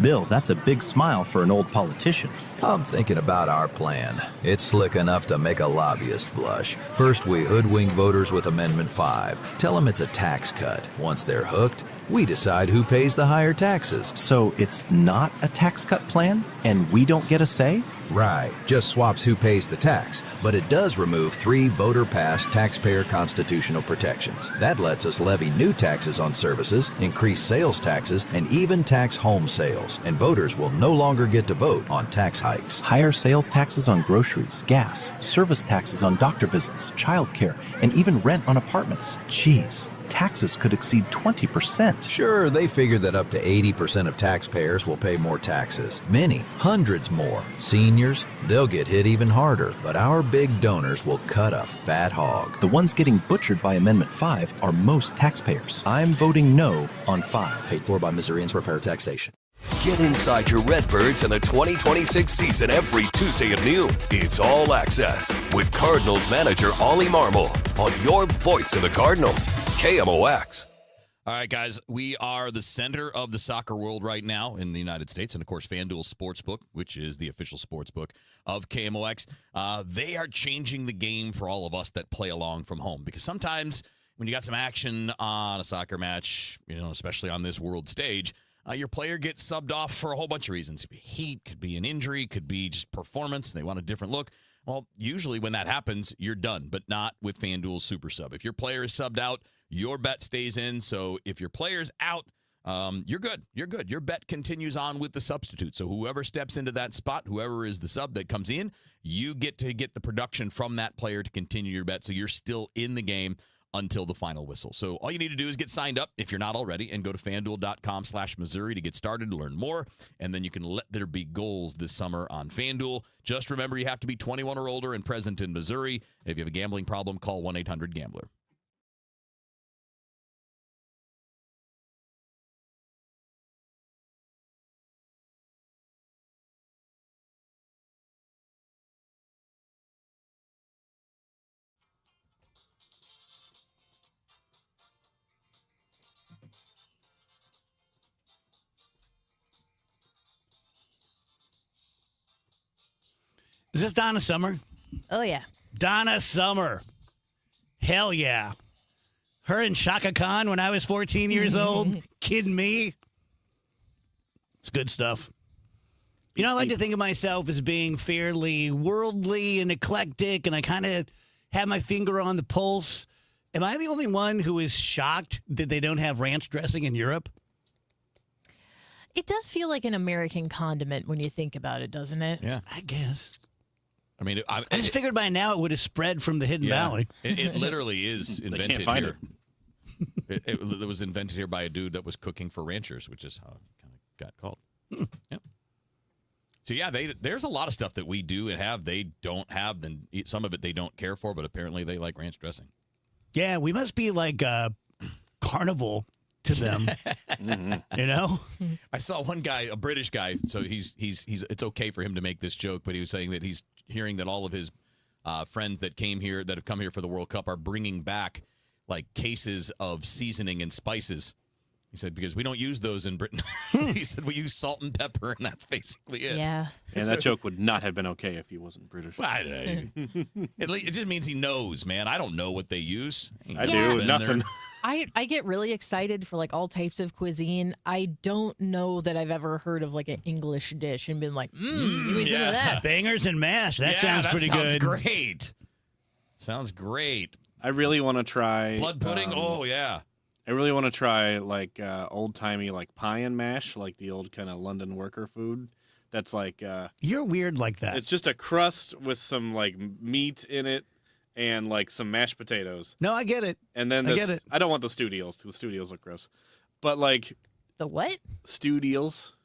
Speaker 21: Bill, that's a big smile for an old politician.
Speaker 22: I'm thinking about our plan. It's slick enough to make a lobbyist blush. First, we hoodwink voters with Amendment 5. Tell them it's a tax cut. Once they're hooked, we decide who pays the higher taxes.
Speaker 21: So it's not a tax cut plan, and we don't get a say?
Speaker 22: Right, just swaps who pays the tax, but it does remove 3 voter-passed taxpayer constitutional protections. That lets us levy new taxes on services, increase sales taxes, and even tax home sales. And voters will no longer get to vote on tax hikes.
Speaker 21: Higher sales taxes on groceries, gas, service taxes on doctor visits, childcare, and even rent on apartments. Geez. taxes could exceed 20%.
Speaker 22: Sure, they figure that up to 80% of taxpayers will pay more taxes. Many, hundreds more. Seniors, they'll get hit even harder. But our big donors will cut a fat hog.
Speaker 21: The ones getting butchered by Amendment 5 are most taxpayers. I'm voting no on 5.
Speaker 22: Paid for by Missourians for Fair Taxation.
Speaker 6: Get inside your Redbirds in the 2026 season every Tuesday at noon. It's All Access with Cardinals manager Ollie Marmol on your voice of the Cardinals, KMOX.
Speaker 8: All right, guys, we are the center of the soccer world right now in the United States. And, of course, FanDuel Sportsbook, which is the official sportsbook of KMOX, they are changing the game for all of us that play along from home. Because sometimes when you got some action on a soccer match, especially on this world stage, your player gets subbed off for a whole bunch of reasons. It could be heat, could be an injury, could be just performance. They want a different look. Well, usually when that happens, you're done, but not with FanDuel Super Sub. If your player is subbed out, your bet stays in. So if your player's out, you're good. You're good. Your bet continues on with the substitute. So whoever steps into that spot, whoever is the sub that comes in, you get to get the production from that player to continue your bet. So you're still in the game until the final whistle. So all you need to do is get signed up if you're not already and go to FanDuel.com/Missouri to get started to learn more. And then you can let there be goals this summer on FanDuel. Just remember, you have to be 21 or older and present in Missouri. If you have a gambling problem, call 1-800-GAMBLER.
Speaker 7: Is this Donna Summer?
Speaker 9: Oh, yeah.
Speaker 7: Donna Summer. Hell yeah. Her and Shaka Khan when I was 14 years old. Kidding me? It's good stuff. I like to think of myself as being fairly worldly and eclectic, and I kind of have my finger on the pulse. Am I the only one who is shocked that they don't have ranch dressing in Europe?
Speaker 9: It does feel like an American condiment when you think about it, doesn't it?
Speaker 8: Yeah.
Speaker 7: I guess.
Speaker 8: I mean,
Speaker 7: I just figured by now it would have spread from the Hidden Valley.
Speaker 8: It literally is
Speaker 10: They
Speaker 8: invented
Speaker 10: can't find
Speaker 8: here. It was invented here by a dude that was cooking for ranchers, which is how it kind of got called. Yep. So, yeah, there's a lot of stuff that we do and have they don't have. Then some of it they don't care for, but apparently they like ranch dressing.
Speaker 7: Yeah, we must be like carnival to them.
Speaker 8: I saw one guy, a British guy, so he's it's okay for him to make this joke, but he was saying that he's hearing that all of his friends that have come here for the World Cup are bringing back like cases of seasoning and spices. He said, because we don't use those in Britain. He said, we use salt and pepper, and that's basically it.
Speaker 9: Yeah.
Speaker 10: And that joke would not have been okay if he wasn't British.
Speaker 8: Well, it just means he knows, man. I don't know what they use.
Speaker 10: I do. Nothing.
Speaker 9: I get really excited for like all types of cuisine. I don't know that I've ever heard of like an English dish and been like, give me some of that.
Speaker 7: Bangers and mash. That sounds pretty good.
Speaker 8: Sounds great. Sounds great.
Speaker 10: I really want to try
Speaker 8: blood pudding. Oh yeah.
Speaker 10: I really want to try like old timey like pie and mash, like the old kind of London worker food. That's like
Speaker 7: you're weird like that.
Speaker 10: It's just a crust with some like meat in it and like some mashed potatoes.
Speaker 7: No, I get it.
Speaker 10: And then
Speaker 7: I get it.
Speaker 10: I don't want the stewed eels because the stewed eels look gross. But like
Speaker 9: the what?
Speaker 10: Stewed eels.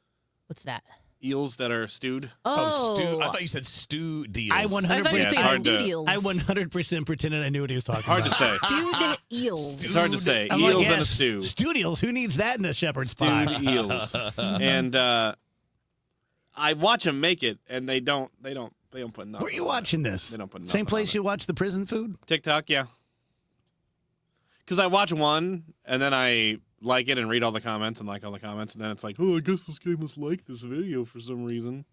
Speaker 9: What's that?
Speaker 10: Eels that are stewed.
Speaker 9: Oh,
Speaker 8: stew. I thought you said stew deals.
Speaker 7: I 100%.
Speaker 10: I
Speaker 7: 100% pretended I knew what he was talking
Speaker 10: hard
Speaker 7: about.
Speaker 10: to say.
Speaker 9: Stewed eels.
Speaker 10: It's hard to say.
Speaker 7: I'm
Speaker 10: Eels
Speaker 7: like,
Speaker 10: and a stew.
Speaker 7: Stewed eels. Who needs that in a shepherd's pie?
Speaker 10: Stewed eels. And I watch them make it, and they don't put nothing.
Speaker 7: Where are you watching this?
Speaker 10: They don't put nothing.
Speaker 7: Same place you watch the prison food?
Speaker 10: TikTok, yeah. Because I watch one, and then I like it and read all the comments and like all the comments, and then it's like, oh, I guess this guy must like this video for some reason.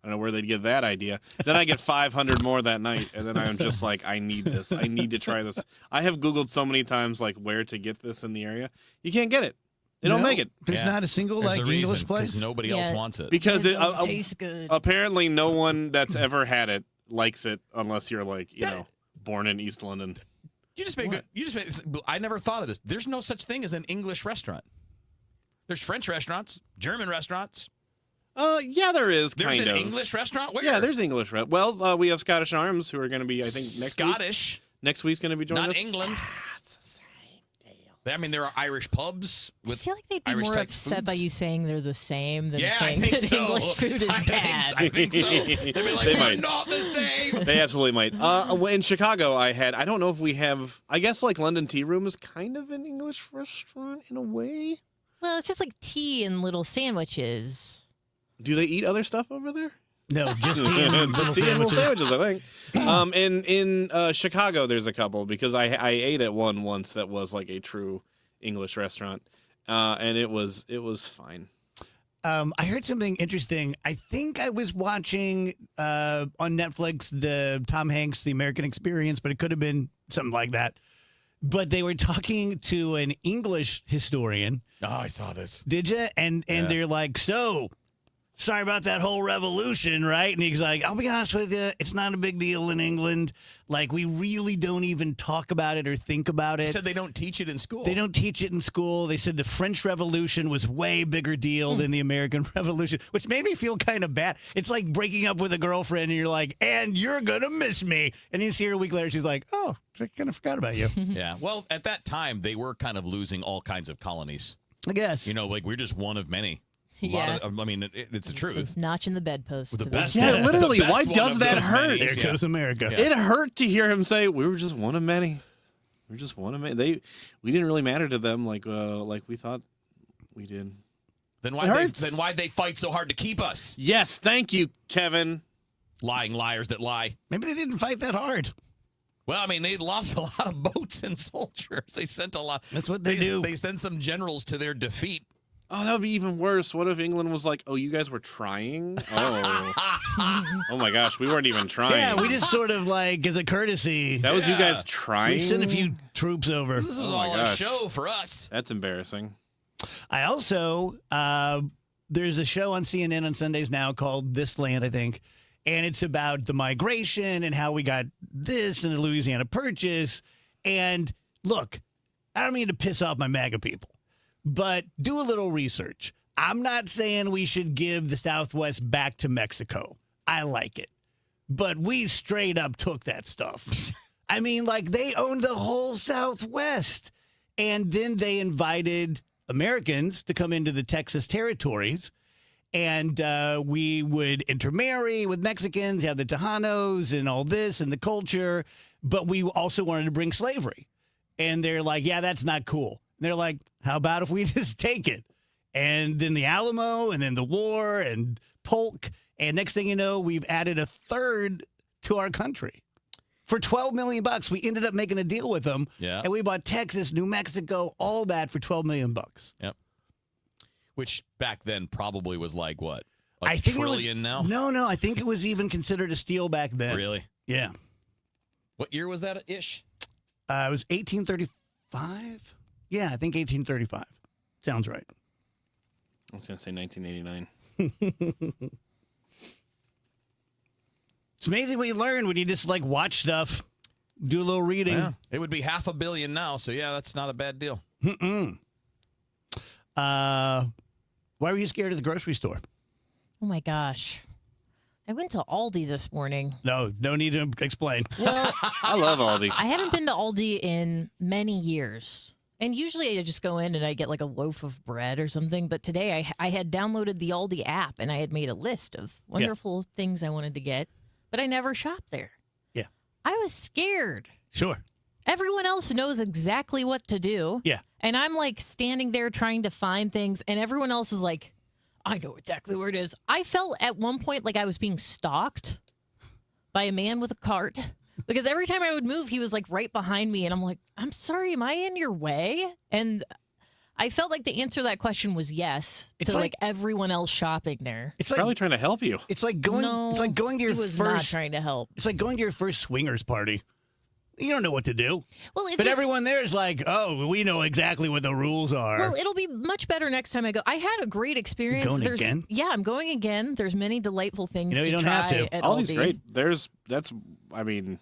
Speaker 10: I don't know where they'd get that idea. Then I get 500 more that night, and then I'm just like, I need this. I need to try this. I have Googled so many times like where to get this in the area. You can't get it. They don't make it.
Speaker 7: There's not a single
Speaker 8: There's
Speaker 7: like
Speaker 8: a reason,
Speaker 7: English place.
Speaker 8: 'cause nobody else wants it.
Speaker 10: Because it
Speaker 9: tastes good.
Speaker 10: Apparently, no one that's ever had it likes it unless you're like born in East London.
Speaker 8: You just made good. I never thought of this. There's no such thing as an English restaurant. There's French restaurants, German restaurants.
Speaker 10: Yeah, there is.
Speaker 8: There's
Speaker 10: kind
Speaker 8: an
Speaker 10: of
Speaker 8: English restaurant. Where?
Speaker 10: Yeah, there's English. Well, we have Scottish Arms who are going to be, I think, next
Speaker 8: Scottish.
Speaker 10: week. Next week's going to be joining us.
Speaker 8: Not England.
Speaker 10: It's the same deal.
Speaker 8: I mean, there are Irish pubs with
Speaker 9: I feel like they'd be
Speaker 8: Irish
Speaker 9: more
Speaker 8: type
Speaker 9: upset
Speaker 8: foods.
Speaker 9: by you saying they're the same than
Speaker 8: Yeah,
Speaker 9: saying
Speaker 8: I think
Speaker 9: that
Speaker 8: so.
Speaker 9: English food is bad.
Speaker 8: I think so. They'd be like,
Speaker 10: They
Speaker 8: we're
Speaker 10: might.
Speaker 8: not the same.
Speaker 10: They absolutely might. In Chicago, I don't know if we have, I guess like London Tea Room is kind of an English restaurant in a way.
Speaker 9: Well, it's just like tea and little sandwiches.
Speaker 10: Do they eat other stuff over there?
Speaker 7: No, just tea and little
Speaker 10: Just tea and little
Speaker 7: sandwiches.
Speaker 10: sandwiches, I think. In Chicago, there's a couple because I ate at one once that was like a true English restaurant, and it was fine.
Speaker 7: I heard something interesting. I think I was watching on Netflix the Tom Hanks, The American Experience, but it could have been something like that. But they were talking to an English historian.
Speaker 8: Oh, I saw this.
Speaker 7: Did you? And they're like, so, sorry about that whole revolution, right? And he's like, I'll be honest with you, it's not a big deal in England. Like, we really don't even talk about it or think about it.
Speaker 8: They said they don't teach it in school.
Speaker 7: They don't teach it in school. They said the French Revolution was way bigger deal than the American Revolution, which made me feel kind of bad. It's like breaking up with a girlfriend and you're like, and you're going to miss me. And you see her a week later, she's like, oh, I kind of forgot about you.
Speaker 8: Yeah. Well, at that time, they were kind of losing all kinds of colonies.
Speaker 7: I guess.
Speaker 8: You know, like we're just one of many.
Speaker 9: Yeah.
Speaker 8: I mean, it's the truth.
Speaker 9: Just a notch in the bedpost.
Speaker 8: The
Speaker 9: to
Speaker 8: best.
Speaker 10: Yeah,
Speaker 8: one-
Speaker 10: literally.
Speaker 8: the best
Speaker 10: Why
Speaker 8: one
Speaker 10: does
Speaker 8: of
Speaker 10: that
Speaker 8: those
Speaker 10: hurt?
Speaker 8: many.
Speaker 7: There goes America.
Speaker 8: Yeah.
Speaker 10: It hurt to hear him say, "We were just one of many. We're just one of many." We didn't really matter to them like we thought we did.
Speaker 8: Then
Speaker 10: It hurts.
Speaker 8: why'd they fight so hard to keep us?
Speaker 10: Yes, thank you, Kevin.
Speaker 8: Lying liars that lie.
Speaker 7: Maybe they didn't fight that hard.
Speaker 8: Well, I mean, they lost a lot of boats and soldiers. They sent a lot.
Speaker 7: That's what they do.
Speaker 8: They sent some generals to their defeat.
Speaker 10: Oh, that would be even worse. What if England was like, "Oh, you guys were trying"? Oh, oh my gosh, we weren't even trying.
Speaker 7: Yeah, we just sort of like, as a courtesy.
Speaker 10: That was you guys trying.
Speaker 7: We sent a few troops over.
Speaker 8: This was
Speaker 10: Oh my
Speaker 8: all a
Speaker 10: gosh.
Speaker 8: show for us.
Speaker 10: That's embarrassing.
Speaker 7: I also, there's a show on CNN on Sundays now called This Land, I think. And it's about the migration and how we got this and the Louisiana Purchase. And look, I don't mean to piss off my MAGA people, but do a little research. I'm not saying we should give the Southwest back to Mexico. I like it. But we straight up took that stuff. I mean, like, they owned the whole Southwest. And then they invited Americans to come into the Texas territories. And we would intermarry with Mexicans, have the Tejanos and all this and the culture. But we also wanted to bring slavery. And they're like, yeah, that's not cool. And they're like, how about if we just take it? And then the Alamo and then the war and Polk. And next thing you know, we've added a third to our country. For $12 million, we ended up making a deal with them.
Speaker 8: Yeah.
Speaker 7: And we bought Texas, New Mexico, all that for $12 million.
Speaker 8: Yep. Which back then probably was like what?
Speaker 7: I
Speaker 8: A
Speaker 7: think
Speaker 8: trillion
Speaker 7: it
Speaker 8: now?
Speaker 7: was, No, I think it was even considered a steal back then.
Speaker 8: Really?
Speaker 7: Yeah.
Speaker 8: What year was that ish?
Speaker 7: It was 1835. Yeah, I think 1835. Sounds right.
Speaker 10: I was going to say 1989.
Speaker 7: It's amazing what you learn when you just like watch stuff, do a little reading.
Speaker 8: Yeah. It would be $500 million now, so yeah, that's not a bad deal.
Speaker 7: Why were you scared of the grocery store?
Speaker 9: Oh my gosh. I went to Aldi this morning.
Speaker 7: No need to explain.
Speaker 9: Well,
Speaker 10: I love Aldi.
Speaker 9: I haven't been to Aldi in many years. And usually I just go in and I get like a loaf of bread or something. But today I had downloaded the Aldi app and I had made a list of wonderful things I wanted to get. But I never shop there.
Speaker 7: Yeah.
Speaker 9: I was scared.
Speaker 7: Sure.
Speaker 9: Everyone else knows exactly what to do.
Speaker 7: Yeah.
Speaker 9: And I'm like standing there trying to find things. And everyone else is like, I know exactly where it is. I felt at one point like I was being stalked by a man with a cart. Because every time I would move, he was like right behind me. And I'm like, I'm sorry, am I in your way? And I felt like the answer to that question was yes.
Speaker 7: It's
Speaker 9: to
Speaker 7: like
Speaker 9: everyone else shopping there.
Speaker 7: It's like
Speaker 10: Probably trying to help you.
Speaker 7: it's like going.
Speaker 9: No,
Speaker 7: it's like going to your
Speaker 9: he was
Speaker 7: first.
Speaker 9: not trying to help.
Speaker 7: It's like going to your first swingers party. You don't know what to do.
Speaker 9: Well, it's
Speaker 7: But
Speaker 9: just,
Speaker 7: everyone there is like, oh, we know exactly what the rules are.
Speaker 9: Well, it'll be much better next time I go. I had a great experience.
Speaker 7: Going again?
Speaker 9: Yeah, I'm going again. There's many delightful things
Speaker 7: You
Speaker 9: to
Speaker 7: don't
Speaker 9: try
Speaker 7: have to.
Speaker 9: at
Speaker 10: Aldi's
Speaker 9: Aldi.
Speaker 10: great. I mean,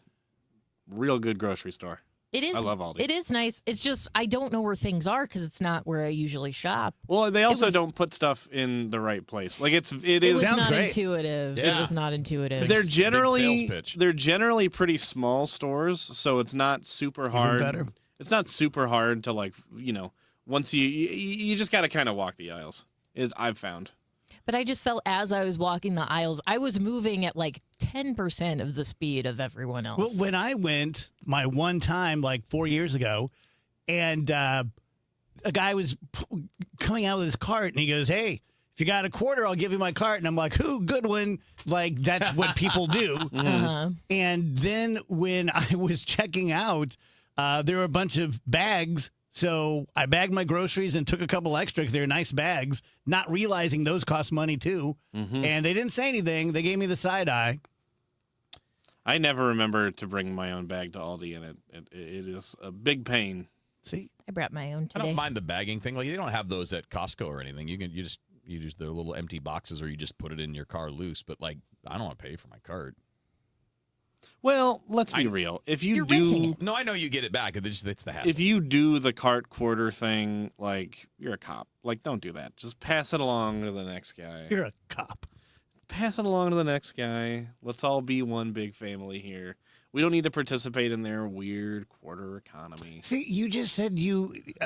Speaker 10: real good grocery store.
Speaker 9: It is.
Speaker 10: I love Aldi.
Speaker 9: It is nice. It's just I don't know where things are because it's not where I usually shop.
Speaker 10: Well, they also
Speaker 9: was-
Speaker 10: don't put stuff in the right place. Like it
Speaker 9: It
Speaker 10: is.
Speaker 9: was
Speaker 7: Sounds
Speaker 9: not
Speaker 7: great.
Speaker 9: intuitive. It
Speaker 8: Yeah.
Speaker 9: was not intuitive.
Speaker 10: They're
Speaker 8: sales
Speaker 10: generally
Speaker 8: pitch.
Speaker 10: they're generally pretty small stores, so it's not super hard.
Speaker 7: better.
Speaker 10: It's not super hard to like, once you just got to kind of walk the aisles. I've found.
Speaker 9: But I just felt as I was walking the aisles, I was moving at like 10% of the speed of everyone else.
Speaker 7: Well, when I went my one time, like 4 years ago, and a guy was coming out with his cart, and he goes, "Hey, if you got a quarter, I'll give you my cart." And I'm like, "Ooh, good one." Like, that's what people do. And then when I was checking out, there were a bunch of bags. So I bagged my groceries and took a couple extra because they're nice bags, not realizing those cost money too. And they didn't say anything. They gave me the side eye.
Speaker 10: I never remember to bring my own bag to Aldi, and it is a big pain.
Speaker 7: See,
Speaker 9: I brought my own today.
Speaker 8: I don't mind the bagging thing. Like, they don't have those at Costco or anything. You just use their little empty boxes, or you just put it in your car loose. But like, I don't want to pay for my cart.
Speaker 10: Well, let's be real. If you
Speaker 8: no, I know you get it back. It's the hassle.
Speaker 10: If you do the cart quarter thing, like, you're a cop. Like, don't do that. Just pass it along to the next guy.
Speaker 7: You're a cop.
Speaker 10: Pass it along to the next guy. Let's all be one big family here. We don't need to participate in their weird quarter economy.
Speaker 7: See, you just said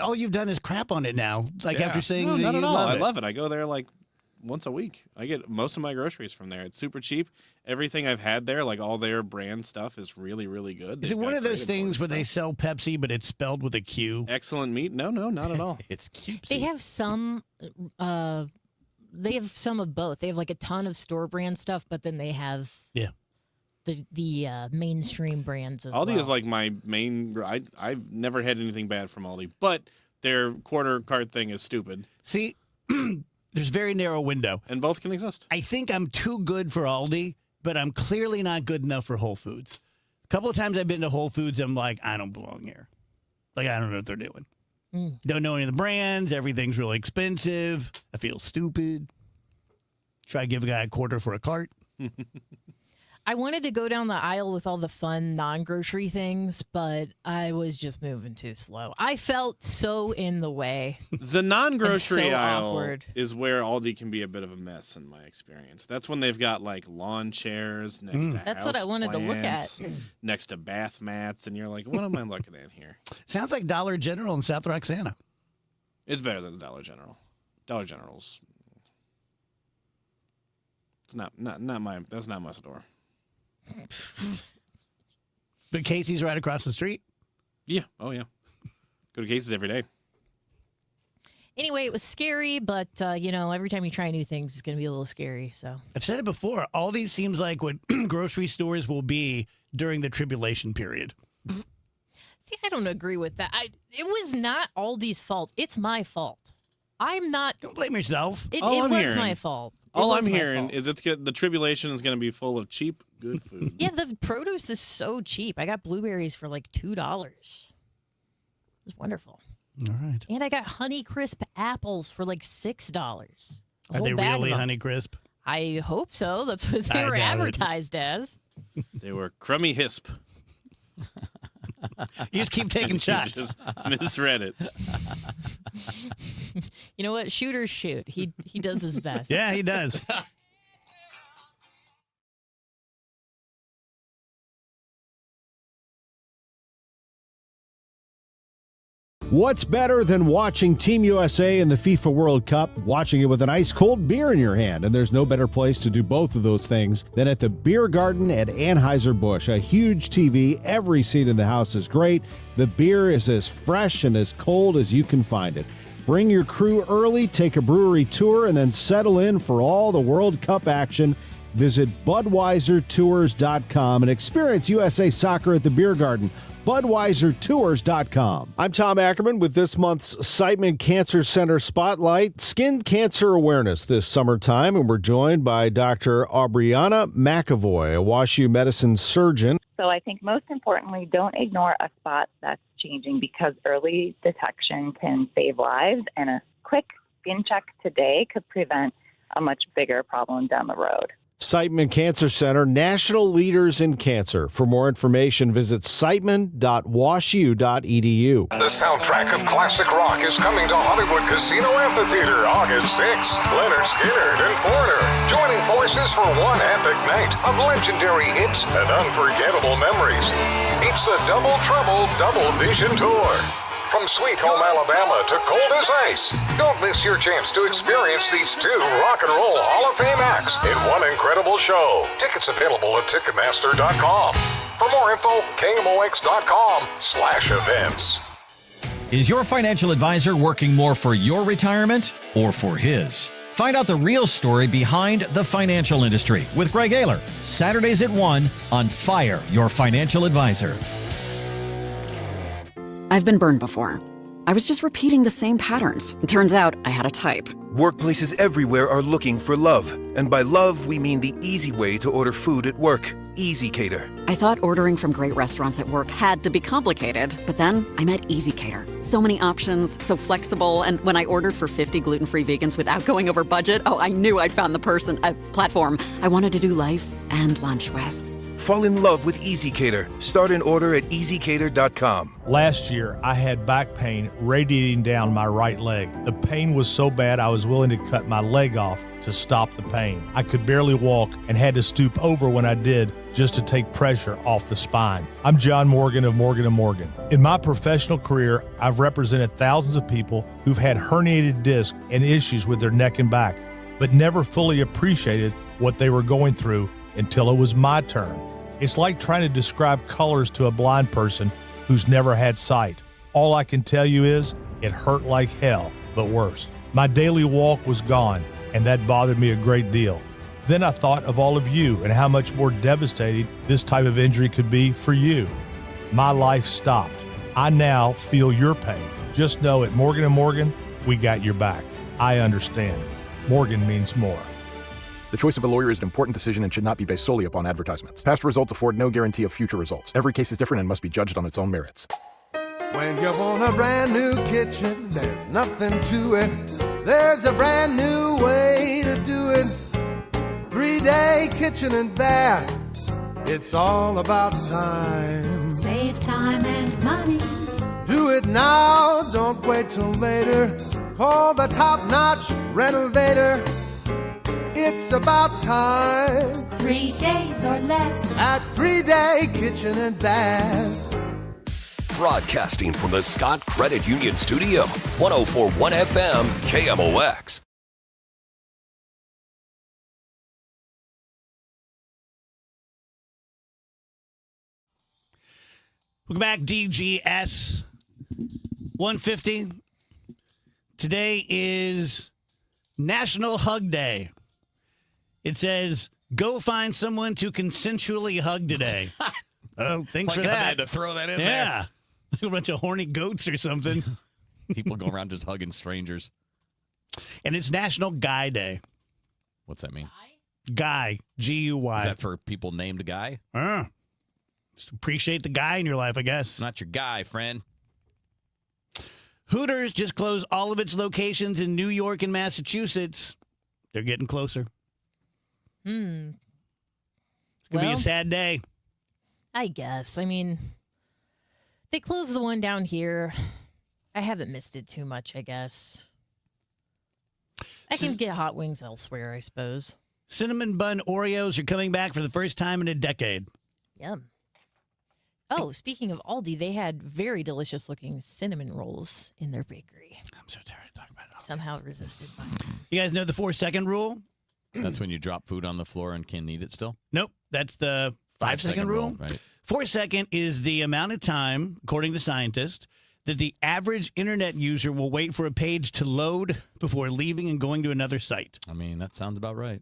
Speaker 7: all you've done is crap on it now. Like, after saying
Speaker 10: no,
Speaker 7: that
Speaker 10: not
Speaker 7: you
Speaker 10: at all.
Speaker 7: love
Speaker 10: I
Speaker 7: it.
Speaker 10: love it. I go there like once a week. I get most of my groceries from there. It's super cheap. Everything I've had there, like all their brand stuff, is really, really good.
Speaker 7: Is it one of those things where they sell Pepsi, but it's spelled with a Q?
Speaker 10: Excellent meat? No, not at all.
Speaker 8: It's cute.
Speaker 9: They have some. They have some of both. They have like a ton of store brand stuff, but then they have the mainstream brands.
Speaker 10: Aldi is like my main. I've never had anything bad from Aldi, but their quarter cart thing is stupid.
Speaker 7: See, there's a very narrow window,
Speaker 10: and both can exist.
Speaker 7: I think I'm too good for Aldi, but I'm clearly not good enough for Whole Foods. A couple of times I've been to Whole Foods, I'm like, I don't belong here. Like, I don't know what they're doing. Don't know any of the brands. Everything's really expensive. I feel stupid. Try to give a guy a quarter for a cart.
Speaker 9: I wanted to go down the aisle with all the fun non-grocery things, but I was just moving too slow. I felt so in the way.
Speaker 10: The non-grocery
Speaker 9: so
Speaker 10: aisle
Speaker 9: awkward.
Speaker 10: is where Aldi can be a bit of a mess in my experience. That's when they've got like lawn chairs next to
Speaker 9: That's what I wanted to look at.
Speaker 10: houseplants, next to bath mats, and you're like, what am I looking at here?
Speaker 7: Sounds like Dollar General in South Roxana.
Speaker 10: It's better than Dollar General. Dollar General's it's not my that's not my store.
Speaker 7: But Casey's right across the street.
Speaker 10: Yeah. Oh yeah. Go to Casey's every day.
Speaker 9: Anyway, it was scary, but every time you try new things, it's going to be a little scary. So
Speaker 7: I've said it before. Aldi seems like what grocery stores will be during the tribulation period.
Speaker 9: see, I don't agree with that. It was not Aldi's fault. It's my fault. I'm not.
Speaker 7: Don't blame yourself.
Speaker 9: It was my fault.
Speaker 10: All I'm hearing is the tribulation is going to be full of cheap, good food.
Speaker 9: Yeah, the produce is so cheap. I got blueberries for like $2. It was wonderful.
Speaker 7: All right.
Speaker 9: And I got Honeycrisp apples for like $6.
Speaker 7: Are they really Honeycrisp?
Speaker 9: I hope so. That's what they were advertised as.
Speaker 10: They were crummy hisp.
Speaker 7: You just keep taking shots.
Speaker 10: Just misread it.
Speaker 9: You know what? Shooters shoot. He does his best.
Speaker 7: Yeah, he does.
Speaker 1: What's better than watching Team USA in the FIFA World Cup, watching it with an ice-cold beer in your hand? And there's no better place to do both of those things than at the Beer Garden at Anheuser-Busch. A huge TV, every seat in the house is great. The beer is as fresh and as cold as you can find it. Bring your crew early, take a brewery tour, and then settle in for all the World Cup action. Visit BudweiserTours.com and experience USA Soccer at the Beer Garden. BudweiserTours.com. I'm Tom Ackerman with this month's Siteman Cancer Center Spotlight, Skin Cancer Awareness this summertime, and we're joined by Dr. Aubriana McAvoy, a WashU medicine surgeon.
Speaker 3: So I think most importantly, don't ignore a spot that's changing because early detection can save lives, and a quick skin check today could prevent a much bigger problem down the road.
Speaker 1: Siteman Cancer Center, national leaders in cancer. For more information, visit siteman.washu.edu.
Speaker 4: The soundtrack of classic rock is coming to Hollywood Casino Amphitheater August 6th. Leonard Skinner and Foreigner joining forces for one epic night of legendary hits and unforgettable memories. It's the Double Trouble Double Vision Tour. From Sweet Home Alabama to Cold as Ice. Don't miss your chance to experience these two rock and roll Hall of Fame acts in one incredible show. Tickets available at Ticketmaster.com. For more info, KMOX.com/events.
Speaker 12: Is your financial advisor working more for your retirement or for his? Find out the real story behind the financial industry with Greg Ayler. Saturdays at 1 on Fire Your Financial Advisor.
Speaker 23: I've been burned before. I was just repeating the same patterns. It turns out I had a type.
Speaker 24: Workplaces everywhere are looking for love. And by love, we mean the easy way to order food at work. Easy Cater.
Speaker 23: I thought ordering from great restaurants at work had to be complicated, but then I met Easy Cater. So many options, so flexible, and when I ordered for 50 gluten-free vegans without going over budget, I knew I'd found the platform I wanted to do life and lunch with.
Speaker 24: Fall in love with Easy Cater. Start an order at easycater.com.
Speaker 25: Last year, I had back pain radiating down my right leg. The pain was so bad I was willing to cut my leg off to stop the pain. I could barely walk and had to stoop over when I did just to take pressure off the spine. I'm John Morgan of Morgan & Morgan. In my professional career, I've represented thousands of people who've had herniated discs and issues with their neck and back, but never fully appreciated what they were going through until it was my turn. It's like trying to describe colors to a blind person who's never had sight. All I can tell you is it hurt like hell, but worse. My daily walk was gone, and that bothered me a great deal. Then I thought of all of you and how much more devastating this type of injury could be for you. My life stopped. I now feel your pain. Just know at Morgan & Morgan, we got your back. I understand. Morgan means more.
Speaker 26: The choice of a lawyer is an important decision and should not be based solely upon advertisements. Past results afford no guarantee of future results. Every case is different and must be judged on its own merits.
Speaker 27: When you want a brand new kitchen, there's nothing to it. There's a brand new way to do it. 3-day kitchen and bath. It's all about time.
Speaker 28: Save time and money.
Speaker 27: Do it now, don't wait till later. Call the top-notch renovator. It's about time.
Speaker 28: 3 days or less.
Speaker 27: At 3-day kitchen and bath.
Speaker 6: Broadcasting from the Scott Credit Union Studio, 104.1 FM, KMOX.
Speaker 7: Welcome back, DGS 150. Today is National Hug Day. It says, go find someone to consensually hug today. Oh, thanks for
Speaker 8: I
Speaker 7: that.
Speaker 8: had to throw that in there.
Speaker 7: Yeah. A bunch of horny goats or something.
Speaker 8: People go around just hugging strangers.
Speaker 7: And it's National Guy Day.
Speaker 8: What's that mean?
Speaker 7: Guy, G-U-Y.
Speaker 8: Is that for people named Guy?
Speaker 7: Just appreciate the guy in your life, I guess.
Speaker 8: Not your guy, friend.
Speaker 7: Hooters just closed all of its locations in New York and Massachusetts. They're getting closer. It's going to be a sad day.
Speaker 9: I guess. I mean, they closed the one down here. I haven't missed it too much, I guess. I can get hot wings elsewhere, I suppose.
Speaker 7: Cinnamon Bun Oreos are coming back for the first time in a decade.
Speaker 9: Yum. Oh, speaking of Aldi, they had very delicious looking cinnamon rolls in their bakery.
Speaker 7: I'm so tired of talking about it.
Speaker 9: Somehow resisted mine.
Speaker 7: You guys know the 4-second rule?
Speaker 8: That's when you drop food on the floor and can eat it still?
Speaker 7: Nope. That's the 5-second rule.
Speaker 8: Right.
Speaker 7: 4-second is the amount of time, according to scientists, that the average internet user will wait for a page to load before leaving and going to another site.
Speaker 8: I mean, that sounds about right.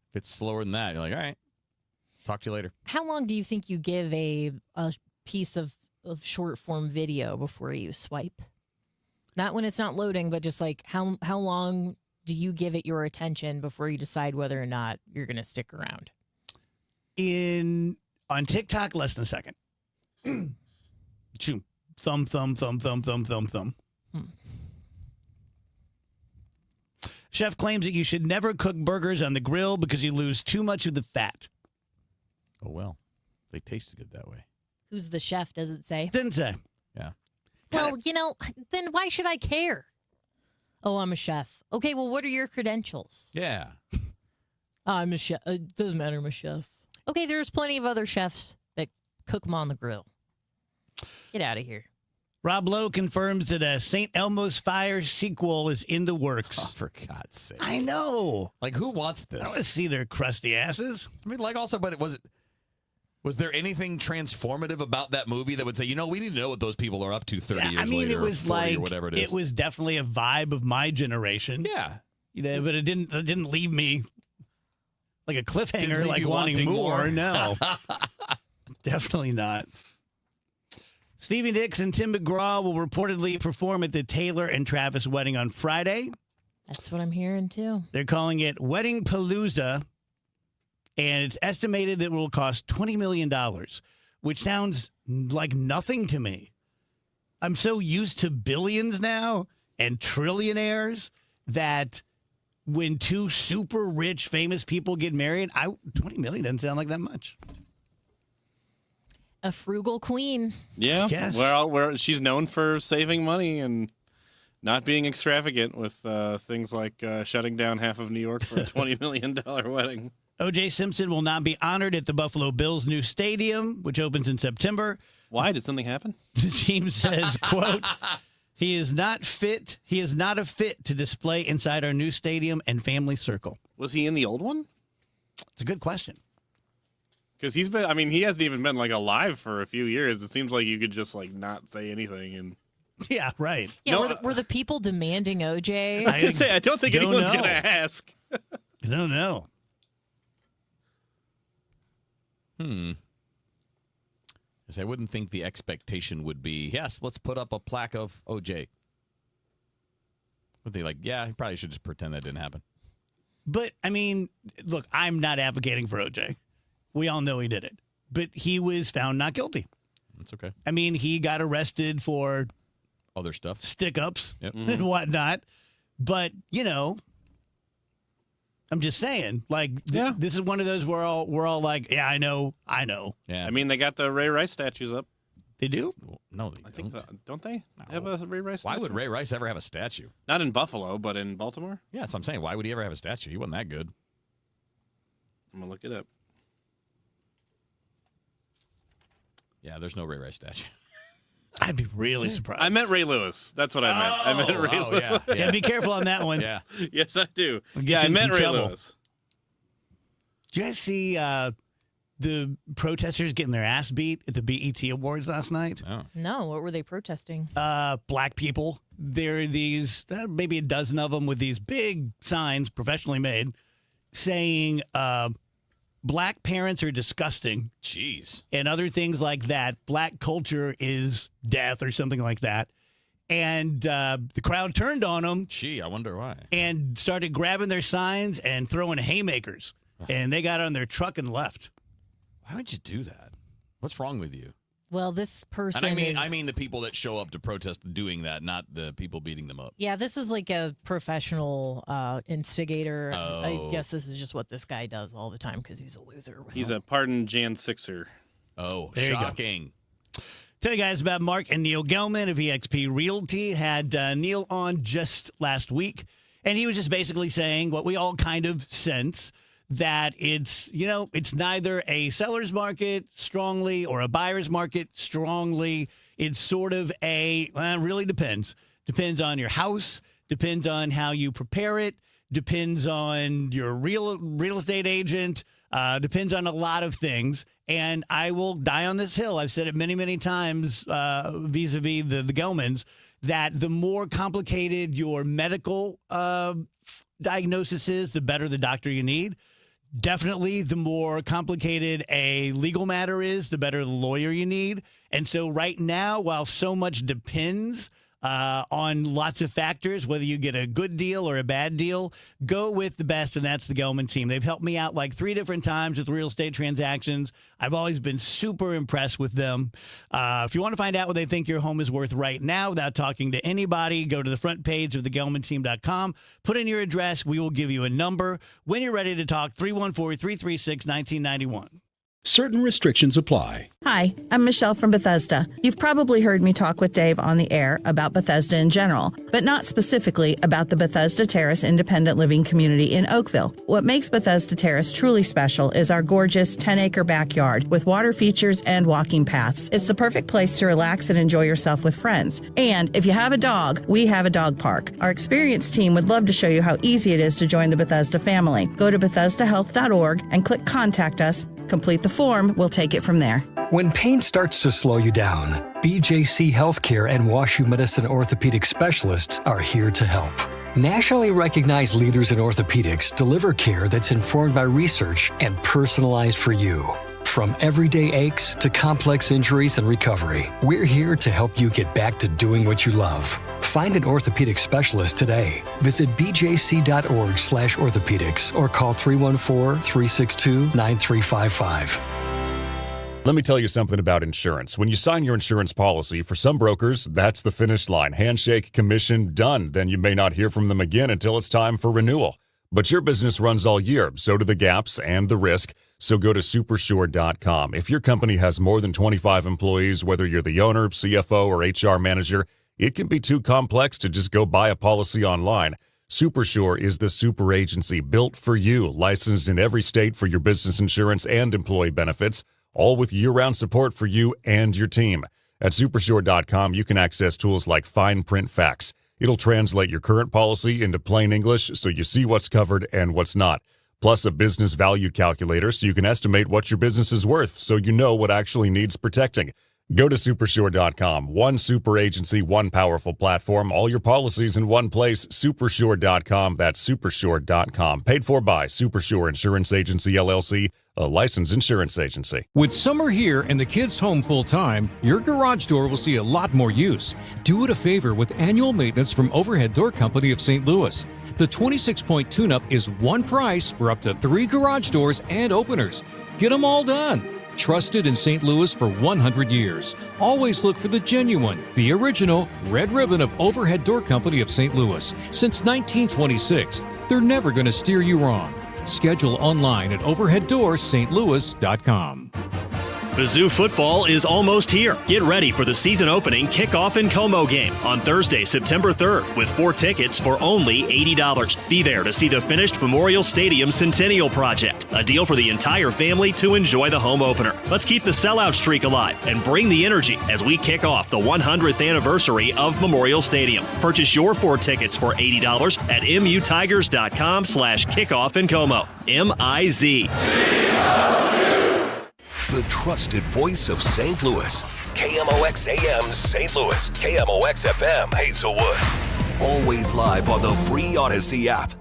Speaker 8: If it's slower than that, you're like, all right, talk to you later.
Speaker 9: How long do you think you give a piece of short form video before you swipe? Not when it's not loading, but just like how long do you give it your attention before you decide whether or not you're going to stick around?
Speaker 7: On TikTok, less than a second. Choom. Thumb. Chef claims that you should never cook burgers on the grill because you lose too much of the fat.
Speaker 8: Oh, well. They tasted good that way.
Speaker 9: Who's the chef, does it say?
Speaker 7: Didn't say.
Speaker 8: Yeah.
Speaker 9: Well, then why should I care? Oh, I'm a chef. Okay, well, what are your credentials?
Speaker 8: Yeah.
Speaker 9: I'm a chef. It doesn't matter, I'm a chef. Okay, there's plenty of other chefs that cook them on the grill. Get out of here.
Speaker 7: Rob Lowe confirms that a St. Elmo's Fire sequel is in the works.
Speaker 8: Oh, for God's sake.
Speaker 7: I know.
Speaker 8: Like, who wants
Speaker 7: I
Speaker 8: this?
Speaker 7: want to see their crusty asses.
Speaker 8: I mean, like, also, but was there anything transformative about that movie that would say, we need to know what those people are up to 30 years later,
Speaker 7: it was
Speaker 8: or 40
Speaker 7: like
Speaker 8: or whatever it is?
Speaker 7: It was definitely a vibe of my generation.
Speaker 8: Yeah.
Speaker 7: But it didn't leave me like a
Speaker 8: Didn't
Speaker 7: cliffhanger,
Speaker 8: leave
Speaker 7: like
Speaker 8: you
Speaker 7: wanting
Speaker 8: wanting
Speaker 7: more.
Speaker 8: more?
Speaker 7: No, definitely not. Stevie Nicks and Tim McGraw will reportedly perform at the Taylor and Travis wedding on Friday.
Speaker 9: That's what I'm hearing, too.
Speaker 7: They're calling it Wedding Palooza, and it's estimated that it will cost $20 million, which sounds like nothing to me. I'm so used to billions now and trillionaires that when two super rich, famous people get married, $20 million doesn't sound like that much.
Speaker 9: A frugal queen.
Speaker 10: Yeah.
Speaker 7: Yes.
Speaker 10: Well, she's known for saving money and not being extravagant with things like shutting down half of New York for a $20 million wedding.
Speaker 7: O.J. Simpson will not be honored at the Buffalo Bills' new stadium, which opens in September.
Speaker 10: Why? Did something happen?
Speaker 7: The team says, quote, he is not a fit to display inside our new stadium and family circle.
Speaker 10: Was he in the old one?
Speaker 7: It's a good question.
Speaker 10: Because he hasn't even been like alive for a few years. It seems like you could just like not say anything and.
Speaker 7: Yeah, right.
Speaker 9: Yeah, were the people demanding OJ?
Speaker 10: I was gonna say, I don't think anyone's going to ask.
Speaker 7: I don't know.
Speaker 8: Because I wouldn't think the expectation would be, yes, let's put up a plaque of OJ. Would they he probably should just pretend that didn't happen.
Speaker 7: But, look, I'm not advocating for OJ. We all know he did it. But he was found not guilty.
Speaker 8: That's okay.
Speaker 7: He got arrested for
Speaker 8: other stuff,
Speaker 7: stick-ups
Speaker 8: Yep.
Speaker 7: and whatnot. But, I'm just saying, this is one of those where we're all like, yeah, I know.
Speaker 8: Yeah.
Speaker 10: They got the Ray Rice statues up.
Speaker 7: They do?
Speaker 8: Well, no, they
Speaker 10: don't they have a Ray Rice statue?
Speaker 8: Why would Ray Rice ever have a statue?
Speaker 10: Not in Buffalo, but in Baltimore?
Speaker 8: Yeah, that's what I'm saying. Why would he ever have a statue? He wasn't that good.
Speaker 10: I'm going to look it up.
Speaker 8: Yeah, there's no Ray Rice statue.
Speaker 7: I'd be really surprised.
Speaker 10: I meant Ray Lewis. That's what I meant. I meant Ray Lewis.
Speaker 7: Yeah, be careful on that one.
Speaker 8: Yeah.
Speaker 10: Yes, I do.
Speaker 7: Yeah,
Speaker 10: I meant Ray
Speaker 7: trouble.
Speaker 10: Lewis.
Speaker 7: Did you guys see the protesters getting their ass beat at the BET Awards last night?
Speaker 9: No, what were they protesting?
Speaker 7: Black people. There are these, maybe a dozen of them with these big signs, professionally made, saying black parents are disgusting.
Speaker 8: Jeez.
Speaker 7: And other things like that. Black culture is death or something like that. And the crowd turned on them.
Speaker 8: Gee, I wonder why.
Speaker 7: And started grabbing their signs and throwing haymakers. And they got on their truck and left.
Speaker 8: Why would you do that? What's wrong with you?
Speaker 9: Well, this person
Speaker 8: And I mean the people that show up to protest doing that, not the people beating them up.
Speaker 9: Yeah, this is like a professional instigator.
Speaker 8: Oh.
Speaker 9: I guess this is just what this guy does all the time because he's a loser.
Speaker 10: He's a pardoned Jan Sixer.
Speaker 8: Oh,
Speaker 7: There you go.
Speaker 8: shocking.
Speaker 7: Tell you guys about Mark and Neil Gelman of eXp Realty. Had Neil on just last week, and he was just basically saying what we all kind of sense, that it's neither a seller's market strongly or a buyer's market strongly. It's sort of really depends. Depends on your house, depends on how you prepare it, depends on your real estate agent, depends on a lot of things. And I will die on this hill. I've said it many, many times vis-a-vis the Gelmans, that the more complicated your medical diagnosis is, the better the doctor you need. Definitely, the more complicated a legal matter is, the better the lawyer you need. And so right now, while so much depends on lots of factors, whether you get a good deal or a bad deal. Go with the best, and that's the Gelman team. They've helped me out like 3 different times with real estate transactions. I've always been super impressed with them. If you want to find out what they think your home is worth right now without talking to anybody, go to the front page of thegelmanteam.com. Put in your address. We will give you a number. When you're ready to talk, 314-336-1991.
Speaker 5: Certain restrictions apply.
Speaker 11: Hi, I'm Michelle from Bethesda. You've probably heard me talk with Dave on the air about Bethesda in general, but not specifically about the Bethesda Terrace Independent Living Community in Oakville. What makes Bethesda Terrace truly special is our gorgeous 10-acre backyard with water features and walking paths. It's the perfect place to relax and enjoy yourself with friends. And if you have a dog, we have a dog park. Our experienced team would love to show you how easy it is to join the Bethesda family. Go to BethesdaHealth.org and click Contact Us. Complete the form. We'll take it from there.
Speaker 13: When pain starts to slow you down, BJC Healthcare and WashU Medicine orthopedic specialists are here to help. Nationally recognized leaders in orthopedics deliver care that's informed by research and personalized for you. From everyday aches to complex injuries and recovery, we're here to help you get back to doing what you love. Find an orthopedic specialist today. Visit bjc.org/orthopedics or call 314-362-9355.
Speaker 14: Let me tell you something about insurance. When you sign your insurance policy, for some brokers, that's the finish line. Handshake, commission, done. Then you may not hear from them again until it's time for renewal. But your business runs all year, so do the gaps and the risk. So go to supersure.com. If your company has more than 25 employees, whether you're the owner, CFO, or HR manager, it can be too complex to just go buy a policy online. Supersure is the super agency built for you, licensed in every state for your business insurance and employee benefits, all with year-round support for you and your team. At supersure.com, you can access tools like fine print facts. It'll translate your current policy into plain English so you see what's covered and what's not. Plus a business value calculator so you can estimate what your business is worth so you know what actually needs protecting. Go to supersure.com. One super agency, one powerful platform, all your policies in one place. Supersure.com. That's supersure.com. Paid for by Supersure Insurance Agency, LLC, a licensed insurance agency.
Speaker 15: With summer here and the kids home full time, your garage door will see a lot more use. Do it a favor with annual maintenance from Overhead Door Company of St. Louis. The 26-point tune-up is one price for up to 3 garage doors and openers. Get them all done. Trusted in St. Louis for 100 years. Always look for the genuine, the original red ribbon of Overhead Door Company of St. Louis. Since 1926, they're never going to steer you wrong. Schedule online at overheaddoorsstlouis.com.
Speaker 16: Mizzou football is almost here. Get ready for the season opening kickoff and Como game on Thursday, September 3rd, with 4 tickets for only $80. Be there to see the finished Memorial Stadium Centennial Project, a deal for the entire family to enjoy the home opener. Let's keep the sellout streak alive and bring the energy as we kick off the 100th anniversary of Memorial Stadium. Purchase your 4 tickets for $80 at mutigers.com/kickoff in Como. MIZ.
Speaker 6: The trusted voice of St. Louis. KMOX AM St. Louis. KMOX FM Hazelwood. Always live on the free Odyssey app.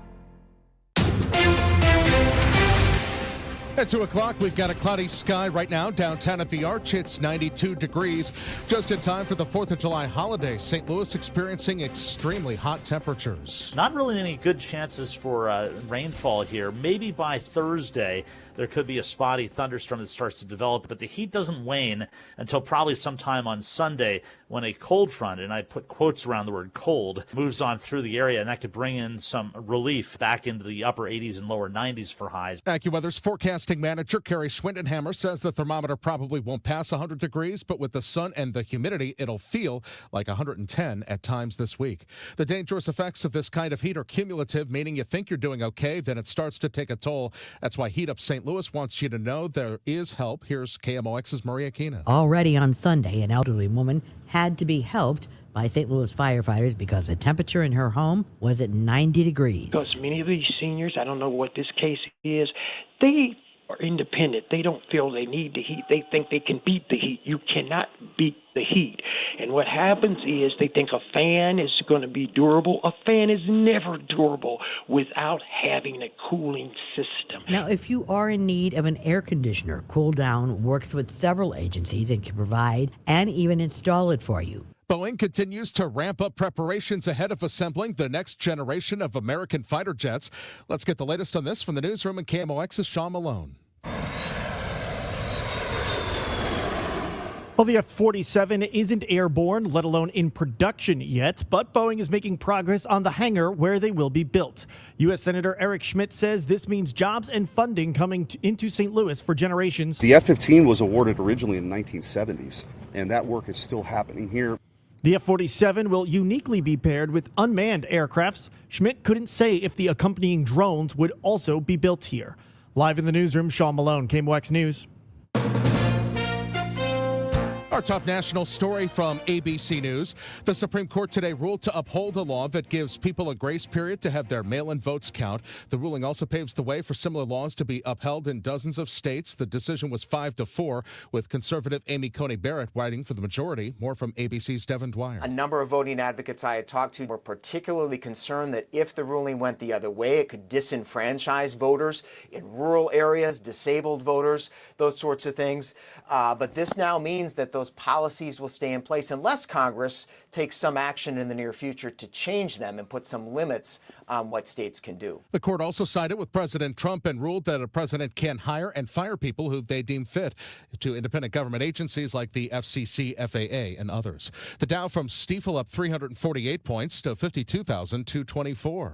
Speaker 17: At 2 o'clock, we've got a cloudy sky right now downtown at the Arch. It's 92 degrees. Just in time for the 4th of July holiday. St. Louis experiencing extremely hot temperatures.
Speaker 18: Not really any good chances for rainfall here. Maybe by Thursday, there could be a spotty thunderstorm that starts to develop, but the heat doesn't wane until probably sometime on Sunday when a cold front, and I put quotes around the word cold, moves on through the area, and that could bring in some relief back into the upper 80s and lower 90s for highs.
Speaker 17: AccuWeather's forecasting manager, Carrie Schwindenhammer, says the thermometer probably won't pass 100 degrees, but with the sun and the humidity, it'll feel like 110 at times this week. The dangerous effects of this kind of heat are cumulative, meaning you think you're doing okay, then it starts to take a toll. That's why Heat Up St. Louis wants you to know there is help. Here's KMOX's Maria Kina.
Speaker 29: Already on Sunday, an elderly woman had to be helped by St. Louis firefighters because the temperature in her home was at 90 degrees.
Speaker 30: Because many of these seniors, I don't know what this case is, they are independent. They don't feel they need the heat. They think they can beat the heat. You cannot beat the heat. And what happens is they think a fan is going to be durable. A fan is never durable without having a cooling system.
Speaker 29: Now, if you are in need of an air conditioner, Cool Down works with several agencies and can provide and even install it for you.
Speaker 17: Boeing continues to ramp up preparations ahead of assembling the next generation of American fighter jets. Let's get the latest on this from the newsroom in KMOX's Sean Malone.
Speaker 1: Well, the F-47 isn't airborne, let alone in production yet, but Boeing is making progress on the hangar where they will be built. U.S. Senator Eric Schmidt says this means jobs and funding coming into St. Louis for generations.
Speaker 2: The F-15 was awarded originally in the 1970s, and that work is still happening here.
Speaker 1: The F-47 will uniquely be paired with unmanned aircrafts. Schmidt couldn't say if the accompanying drones would also be built here. Live in the newsroom, Sean Malone, KMOX News.
Speaker 17: Our top national story from ABC News. The Supreme Court today ruled to uphold a law that gives people a grace period to have their mail-in votes count. The ruling also paves the way for similar laws to be upheld in dozens of states. The decision was 5-4, with conservative Amy Coney Barrett writing for the majority. More from ABC's Devin Dwyer.
Speaker 3: A number of voting advocates I had talked to were particularly concerned that if the ruling went the other way, it could disenfranchise voters in rural areas, disabled voters, those sorts of things. But this now means that those policies will stay in place unless Congress takes some action in the near future to change them and put some limits on what states can do.
Speaker 17: The court also sided with President Trump and ruled that a president can hire and fire people who they deem fit to independent government agencies like the FCC, FAA, and others. The Dow from Stifel up 348 points to 52,224.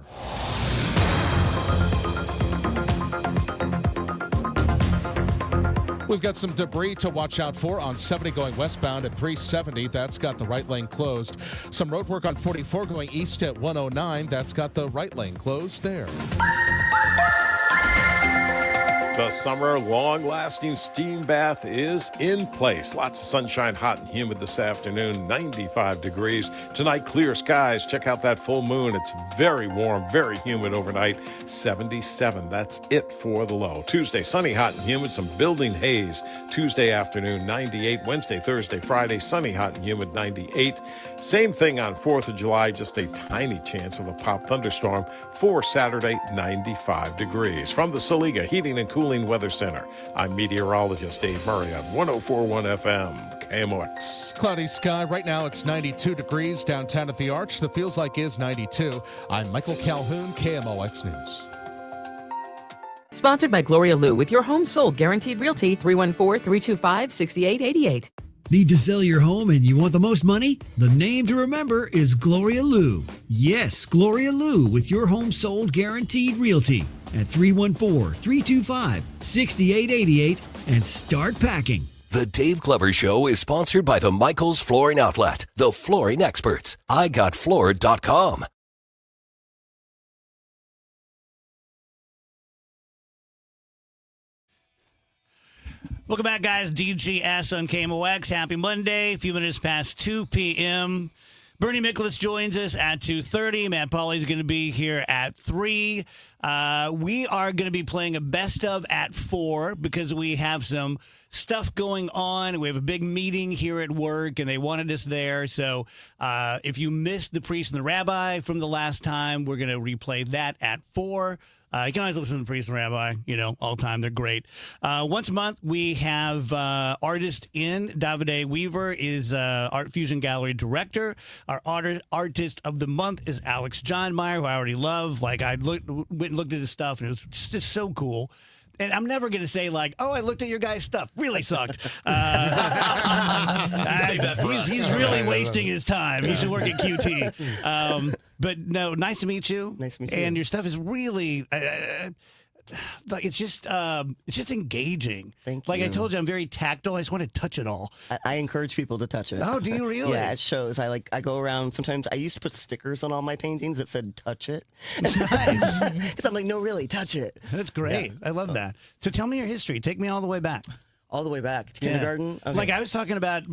Speaker 17: We've got some debris to watch out for on 70 going westbound at 370. That's got the right lane closed. Some road work on 44 going east at 109. That's got the right lane closed there.
Speaker 4: The summer long-lasting steam bath is in place. Lots of sunshine, hot and humid this afternoon, 95 degrees. Tonight, clear skies. Check out that full moon. It's very warm, very humid overnight, 77. That's it for the low. Tuesday, sunny, hot and humid, some building haze. Tuesday afternoon, 98. Wednesday, Thursday, Friday, sunny, hot and humid, 98. Same thing on 4th of July, just a tiny chance of a pop thunderstorm. For Saturday, 95 degrees. From the Saliga Heating and Cooling Weather Center, I'm meteorologist Dave Murray on 104.1 FM, KMOX.
Speaker 17: Cloudy sky. Right now it's 92 degrees downtown at the Arch. The feels like is 92. I'm Michael Calhoun, KMOX News.
Speaker 12: Sponsored by Gloria Lou with your home sold guaranteed realty 314-325-6888.
Speaker 19: Need to sell your home and you want the most money? The name to remember is Gloria Lou. Yes, Gloria Lou with your home sold guaranteed realty at 314-325-6888 and start packing.
Speaker 6: The Dave Glover Show is sponsored by the Michaels Flooring Outlet, the flooring experts. IGotFloored.com.
Speaker 7: Welcome back, guys. DGS on KMOX. Happy Monday. A few minutes past 2 p.m. Bernie Miklasz joins us at 2:30. Matt Pauley's going to be here at 3. We are going to be playing a best of at 4 because we have some stuff going on. We have a big meeting here at work, and they wanted us there. So if you missed the priest and the rabbi from the last time, we're going to replay that at 4. You can always listen to the Priest and Rabbi, all the time. They're great. Once a month, we have artist in. Davide Weaver is Art Fusion Gallery director. Our artist of the month is Alex John Meyer, who I already love. Like, I went and looked at his stuff, and it was just so cool. And I'm never going to say, like, oh, I looked at your guy's stuff. Really sucked. Save
Speaker 8: that for us.
Speaker 7: He's really wasting his time. He should work at QT. But no, nice to meet you.
Speaker 20: Nice to meet you.
Speaker 7: And your stuff is really... it's just engaging.
Speaker 20: Thank
Speaker 7: Like
Speaker 20: you.
Speaker 7: I told you, I'm very tactile. I just want to touch it all.
Speaker 20: I encourage people to touch it.
Speaker 7: Oh, do you really?
Speaker 20: Yeah, it shows. I go around. Sometimes I used to put stickers on all my paintings that said "touch it."
Speaker 7: Nice.
Speaker 20: Because I'm like, no, really, touch it.
Speaker 7: That's great.
Speaker 20: Yeah.
Speaker 7: I love that. So tell me your history. Take me all the way back.
Speaker 20: All the way back to kindergarten. Okay.
Speaker 7: Like I was talking about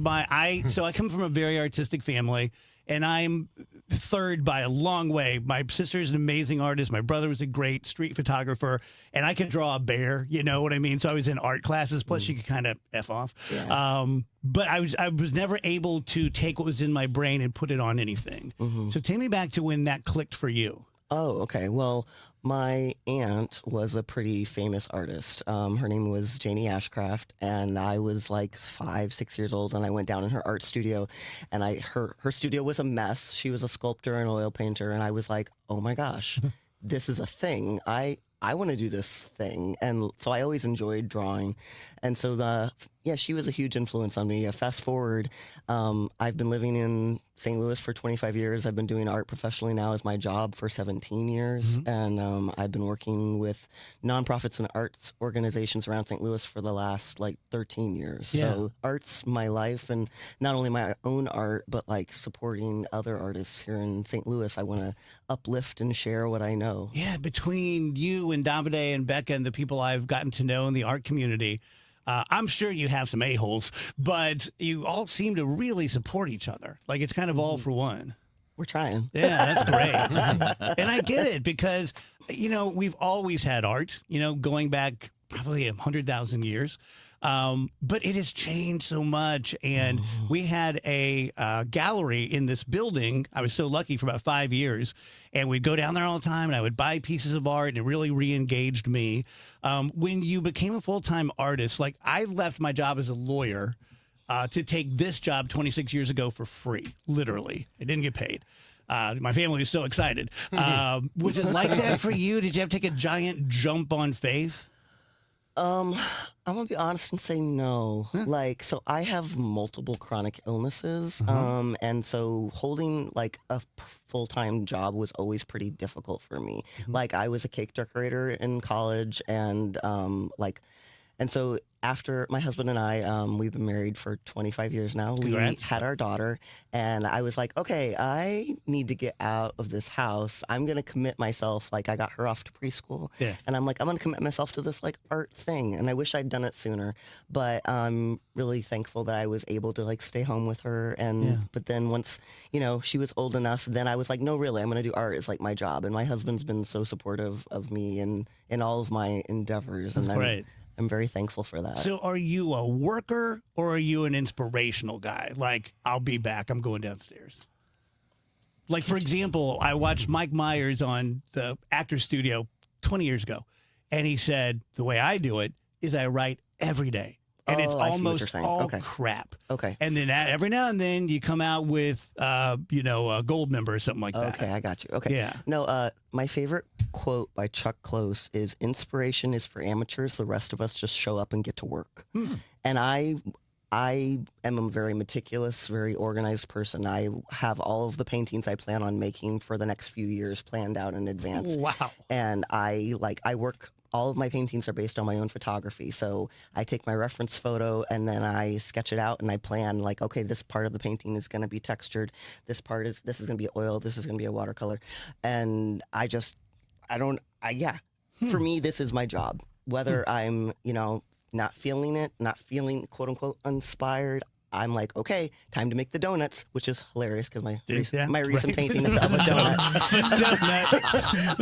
Speaker 7: so I come from a very artistic family, and I'm third by a long way. My sister's an amazing artist. My brother was a great street photographer, and I could draw a bear. You know what I mean? So I was in art classes. Plus, you could kind of F off.
Speaker 20: Yeah.
Speaker 7: But I was never able to take what was in my brain and put it on anything.
Speaker 20: Mm-hmm.
Speaker 7: So take me back to when that clicked for you.
Speaker 20: Oh, okay. Well, my aunt was a pretty famous artist. Her name was Janie Ashcraft, and I was like 5, 6 years old, and I went down in her art studio, and her studio was a mess. She was a sculptor and oil painter, and I was like, oh my gosh, this is a thing. I want to do this thing. And so I always enjoyed drawing. And so she was a huge influence on me. Fast forward, I've been living in St. Louis for 25 years. I've been doing art professionally now as my job for 17 years. And I've been working with nonprofits and arts organizations around St. Louis for the last like 13 years.
Speaker 7: Yeah.
Speaker 20: So art's my life, and not only my own art, but like supporting other artists here in St. Louis. I want to uplift and share what I know.
Speaker 7: Yeah, between you and Davide and Becca and the people I've gotten to know in the art community, I'm sure you have some a-holes, but you all seem to really support each other. Like it's kind of all for one.
Speaker 20: We're trying.
Speaker 7: Yeah, that's great. And I get it because, we've always had art, going back probably 100,000 years. But it has changed so much. And we had a gallery in this building. I was so lucky for about 5 years. And we'd go down there all the time, and I would buy pieces of art, and it really re-engaged me. When you became a full-time artist, like I left my job as a lawyer to take this job 26 years ago for free, literally. I didn't get paid. My family was so excited. Was it like that for you? Did you have to take a giant jump on faith?
Speaker 20: I'm gonna be honest and say no. Like, so I have multiple chronic illnesses, and so holding like a full-time job was always pretty difficult for me. Like, I was a cake decorator in college, and and so after my husband and I, we've been married for 25 years now.
Speaker 7: Congrats.
Speaker 20: We had our daughter, and I was like, okay, I need to get out of this house. I'm going to commit myself. Like, I got her off to preschool, and I'm like, I'm going to commit myself to this like art thing. And I wish I'd done it sooner, but I'm really thankful that I was able to like stay home with her. And but then once, she was old enough, then I was like, no, really, I'm going to do art. It's like my job. And my husband's been so supportive of me and in all of my endeavors.
Speaker 7: That's great.
Speaker 20: I'm very thankful for that.
Speaker 7: So are you a worker or are you an inspirational guy? Like, I'll be back. I'm going downstairs. Like, for example, I watched Mike Myers on the Actors Studio 20 years ago, and he said, the way I do it is I write every day. And it's almost all crap.
Speaker 20: Okay.
Speaker 7: And then every now and then you come out with, a gold member or something like that.
Speaker 20: Okay, I got you. Okay.
Speaker 7: Yeah.
Speaker 20: No, my favorite quote by Chuck Close is, inspiration is for amateurs. The rest of us just show up and get to work. And I am a very meticulous, very organized person. I have all of the paintings I plan on making for the next few years planned out in advance.
Speaker 7: Wow.
Speaker 20: And I work. All of my paintings are based on my own photography. So I take my reference photo and then I sketch it out and I plan like, okay, this part of the painting is going to be textured. This is going to be oil. This is going to be a watercolor. And for me, this is my job. Whether I'm, not feeling it, not feeling quote unquote inspired, I'm like, okay, time to make the donuts, which is hilarious because my recent painting is of a donut.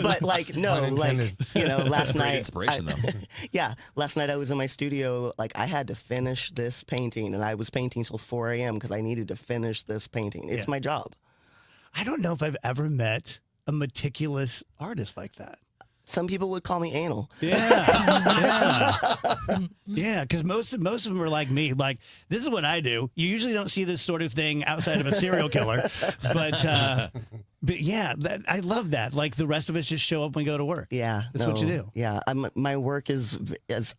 Speaker 20: But like, no, like, last night.
Speaker 8: Inspiration, though.
Speaker 20: Last night I was in my studio. Like, I had to finish this painting, and I was painting till 4 a.m. because I needed to finish this painting. It's my job.
Speaker 7: I don't know if I've ever met a meticulous artist like that.
Speaker 20: Some people would call me anal.
Speaker 7: Yeah, because most of them are like me. Like, this is what I do. You usually don't see this sort of thing outside of a serial killer, but yeah, I love that. Like, the rest of us just show up when we go to work.
Speaker 20: Yeah,
Speaker 7: that's what you do.
Speaker 20: Yeah, my work is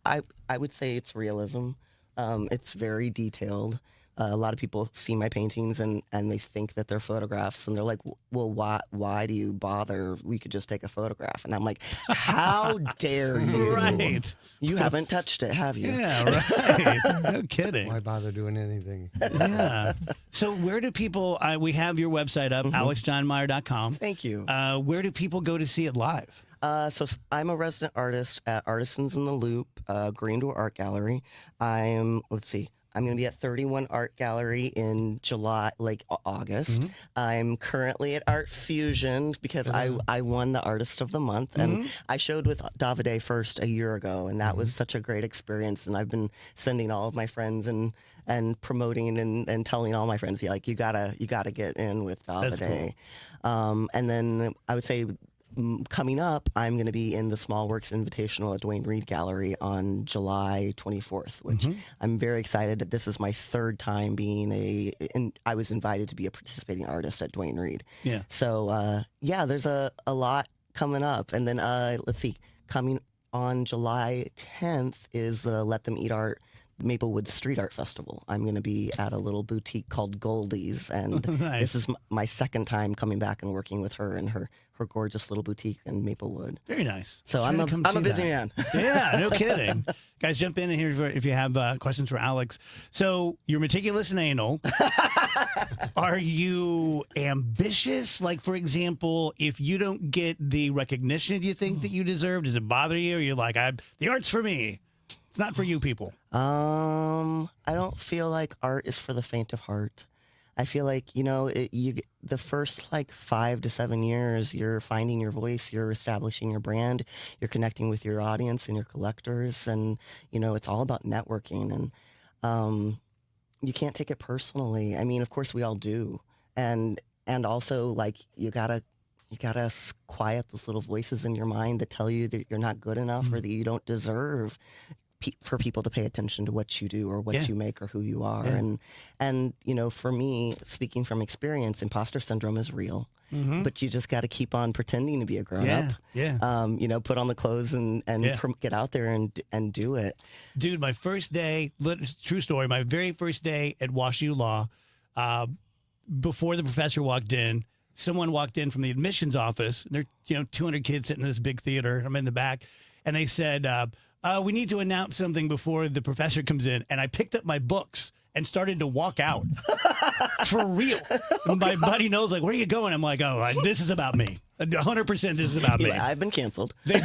Speaker 20: I would say it's realism. It's very detailed. A lot of people see my paintings and they think that they're photographs, and they're like, well, why do you bother? We could just take a photograph. And I'm like, how dare you?
Speaker 7: Right.
Speaker 20: You haven't touched it, have you?
Speaker 7: Yeah, right. No kidding.
Speaker 9: Why bother doing anything?
Speaker 7: Yeah. So where do people, we have your website up, alexjohnmeyer.com.
Speaker 20: Thank you.
Speaker 7: Where do people go to see it live?
Speaker 20: So I'm a resident artist at Artisans in the Loop, Green Door Art Gallery. I'm going to be at 31 Art Gallery in August. I'm currently at Art Fusion because I won the Artist of the Month. And I showed with Davide first a year ago, and that was such a great experience. And I've been sending all of my friends and promoting and telling all my friends, like, you gotta get in with Davide.
Speaker 7: That's cool.
Speaker 20: And then I would say coming up, I'm going to be in the Small Works Invitational at Duane Reade Gallery on July 24th, which I'm very excited that this is my third time being I was invited to be a participating artist at Duane Reade.
Speaker 7: Yeah.
Speaker 20: So, there's a lot coming up. And then, let's see, coming on July 10th is the Let Them Eat Art Maplewood Street Art Festival. I'm going to be at a little boutique called Goldie's, and
Speaker 7: Nice.
Speaker 20: this is my second time coming back and working with her in her gorgeous little boutique in Maplewood.
Speaker 7: Very nice.
Speaker 20: So
Speaker 7: Try
Speaker 20: I'm
Speaker 7: to
Speaker 20: a
Speaker 7: come see
Speaker 20: busy
Speaker 7: that.
Speaker 20: man.
Speaker 7: Yeah, no kidding. Guys, jump in here if you have questions for Alex. So you're meticulous and anal. Are you ambitious? Like, for example, if you don't get the recognition you think that you deserve, does it bother you? Or you're like, the art's for me. It's not for you people.
Speaker 20: I don't feel like art is for the faint of heart. I feel like, the first 5 to 7 years, you're finding your voice, you're establishing your brand, you're connecting with your audience and your collectors, and, it's all about networking, and you can't take it personally. I mean, of course we all do. And also, you gotta quiet those little voices in your mind that tell you that you're not good enough or that you don't deserve for people to pay attention to what you do or what you make or who you are. And for me, speaking from experience, imposter syndrome is real, but you just got to keep on pretending to be a grown up. Put on the clothes and get out there and do it.
Speaker 7: Dude, my first day, true story, my very first day at WashU Law, before the professor walked in, someone walked in from the admissions office. And there 200 kids sitting in this big theater. I'm in the back. And they said, we need to announce something before the professor comes in. And I picked up my books and started to walk out. For real. My buddy knows, where are you going? I'm like, this is about me. 100% this is about me.
Speaker 20: I've been canceled.
Speaker 7: They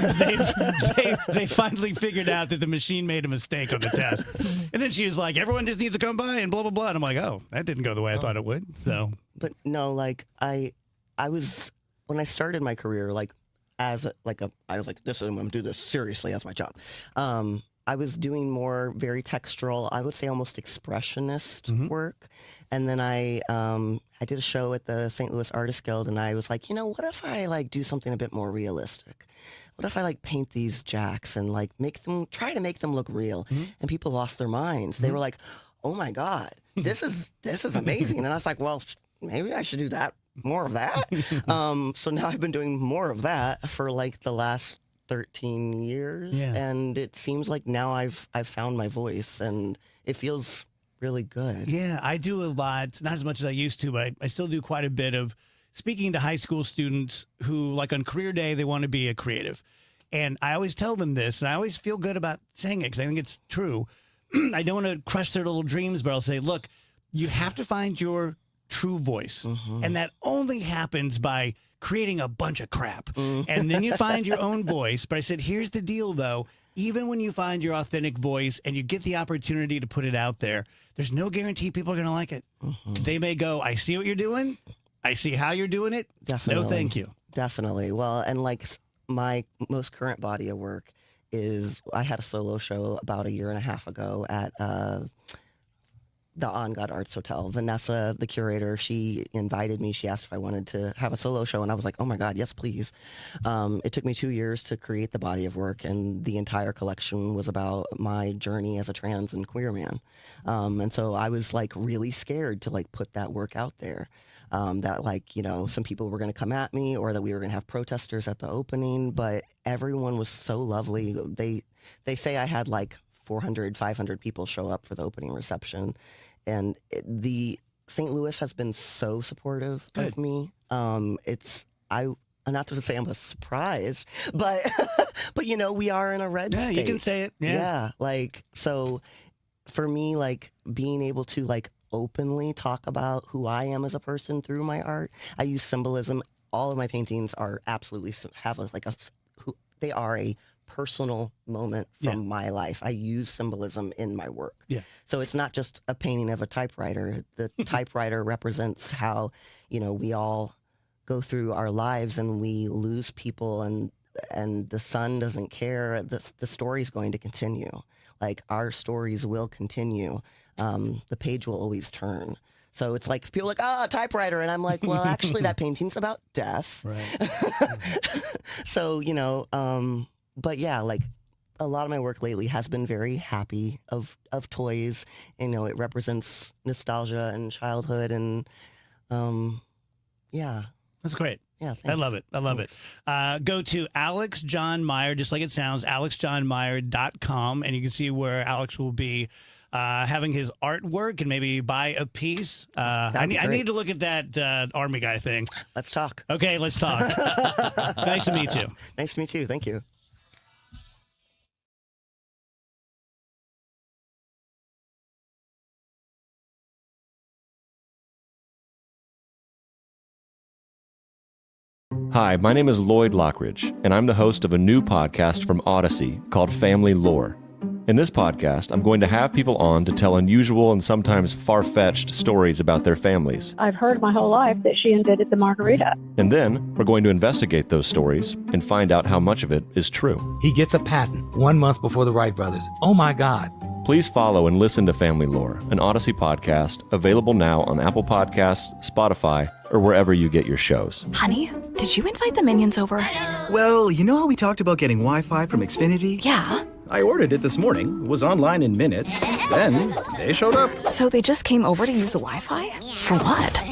Speaker 7: finally figured out that the machine made a mistake on the test. And then she was like, everyone just needs to come by and blah, blah, blah. And I'm like, that didn't go the way I thought it would. So,
Speaker 20: but no, I was, when I started my career, I was like, I'm going to do this seriously as my job. I was doing more very textural, I would say almost expressionist work. And then I did a show at the St. Louis Artists Guild, and I was like, what if I do something a bit more realistic? What if I paint these jacks and try to make them look real? And people lost their minds. They were like, oh my God, this is amazing. And I was like, well, maybe I should do that. More of that. So now I've been doing more of that for the last 13 years.
Speaker 7: Yeah.
Speaker 20: And it seems like now I've found my voice, and it feels really good.
Speaker 7: Yeah, I do a lot, not as much as I used to, but I still do quite a bit of speaking to high school students who, on career day, they want to be a creative. And I always tell them this, and I always feel good about saying it because I think it's true. I don't want to crush their little dreams, but I'll say, look, you have to find your true voice. And that only happens by creating a bunch of crap. And then you find your own voice. But I said, here's the deal, though. Even when you find your authentic voice and you get the opportunity to put it out there, there's no guarantee people are going to like it. They may go, I see what you're doing. I see how you're doing it.
Speaker 20: Definitely.
Speaker 7: No, thank you.
Speaker 20: Definitely. Well, and my most current body of work is I had a solo show about a year and a half ago at the On God Arts Hotel. Vanessa, the curator, she invited me. She asked if I wanted to have a solo show, and I was like, oh my God, yes, please. It took me 2 years to create the body of work, and the entire collection was about my journey as a trans and queer man. And so I was really scared to put that work out there. That some people were going to come at me, or that we were going to have protesters at the opening, but everyone was so lovely. They say I had 400, 500 people show up for the opening reception. And the St. Louis has been so supportive of me. Not to say I'm a surprise, but we are in a red state.
Speaker 7: Yeah, you can say it. Yeah.
Speaker 20: So for me, being able to openly talk about who I am as a person through my art. I use symbolism. All of my paintings are absolutely they are a personal moment from my life. I use symbolism in my work.
Speaker 7: Yeah.
Speaker 20: So it's not just a painting of a typewriter. The typewriter represents how, we all go through our lives and we lose people, and the sun doesn't care. The story's going to continue. Our stories will continue. The page will always turn. So it's like people are like, oh, typewriter. And I'm like, well, actually that painting's about death.
Speaker 7: Right.
Speaker 20: So, but yeah, like a lot of my work lately has been very happy of toys. It represents nostalgia and childhood and yeah.
Speaker 7: That's great.
Speaker 20: Yeah,
Speaker 7: I love it. I love it. Go to Alex John Meyer, just like it sounds, alexjohnmeyer.com, and you can see where Alex will be having his artwork and maybe buy a piece. I need to look at that Army guy thing.
Speaker 20: Let's talk.
Speaker 7: Okay, let's talk. Nice to meet you.
Speaker 20: Nice to meet you. Thank you.
Speaker 9: Hi, my name is Lloyd Lockridge, and I'm the host of a new podcast from Odyssey called Family Lore. In this podcast, I'm going to have people on to tell unusual and sometimes far-fetched stories about their families.
Speaker 10: I've heard my whole life that she invented the margarita.
Speaker 9: And then, we're going to investigate those stories and find out how much of it is true.
Speaker 21: He gets a patent 1 month before the Wright brothers. Oh my God.
Speaker 9: Please follow and listen to Family Lore, an Odyssey podcast, available now on Apple Podcasts, Spotify, or wherever you get your shows.
Speaker 22: Honey, did you invite the minions over?
Speaker 23: Well, you know how we talked about getting Wi-Fi from Xfinity?
Speaker 22: Yeah.
Speaker 23: I ordered it this morning, was online in minutes, then they showed up.
Speaker 22: So they just came over to use the Wi-Fi? For what?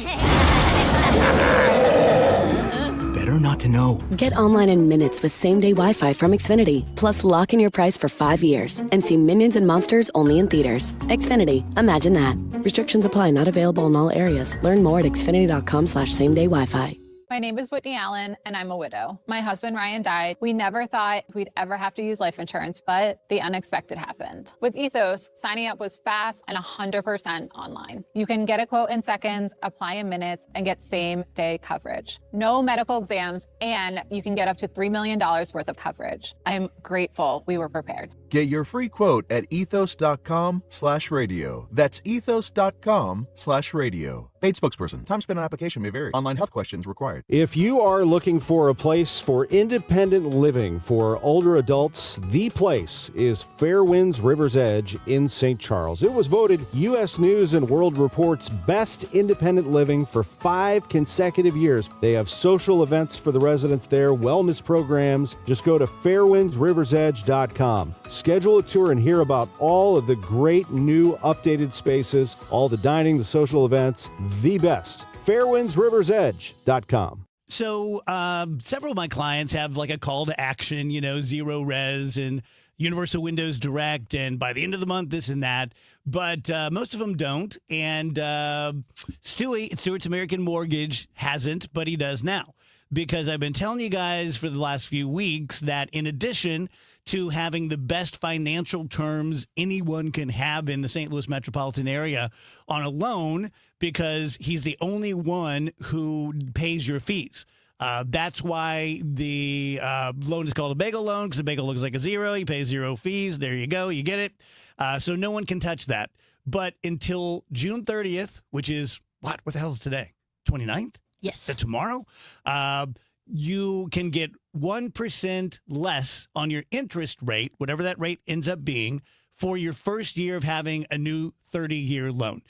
Speaker 23: Better not to know.
Speaker 24: Get online in minutes with same-day Wi-Fi from Xfinity. Plus, lock in your price for 5 years and see Minions and Monsters only in theaters. Xfinity. Imagine that. Restrictions apply. Not available in all areas. Learn more at xfinity.com/same-day Wi-Fi.
Speaker 25: My name is Whitney Allen, and I'm a widow. My husband, Ryan, died. We never thought we'd ever have to use life insurance, but the unexpected happened. With Ethos, signing up was fast and 100% online. You can get a quote in seconds, apply in minutes, and get same-day coverage. No medical exams, and you can get up to $3 million worth of coverage. I'm grateful we were prepared.
Speaker 26: Get your free quote at ethos.com/radio. That's ethos.com/radio. Paid spokesperson. Time spent on application may vary. Online health questions required.
Speaker 27: If you are looking for a place for independent living for older adults, the place is Fairwinds River's Edge in St. Charles. It was voted U.S. News and World Report's best independent living for 5 consecutive years. They have social events for the residents there, wellness programs. Just go to fairwindsriversedge.com. Schedule a tour and hear about all of the great new updated spaces, all the dining, the social events, the best. fairwindsriversedge.com.
Speaker 7: So several of my clients have like a call to action, zero res and Universal Windows Direct, and by the end of the month, this and that. But most of them don't. And Stewart's American Mortgage hasn't, but he does now. Because I've been telling you guys for the last few weeks that in addition to having the best financial terms anyone can have in the St. Louis metropolitan area on a loan, because he's the only one who pays your fees. That's why the loan is called a bagel loan, because the bagel looks like a zero. You pay 0 fees. There you go. You get it. So no one can touch that. But until June 30th, which is what the hell is today? 29th?
Speaker 28: Yes.
Speaker 7: Tomorrow, you can get 1% less on your interest rate, whatever that rate ends up being, for your first year of having a new 30-year loan.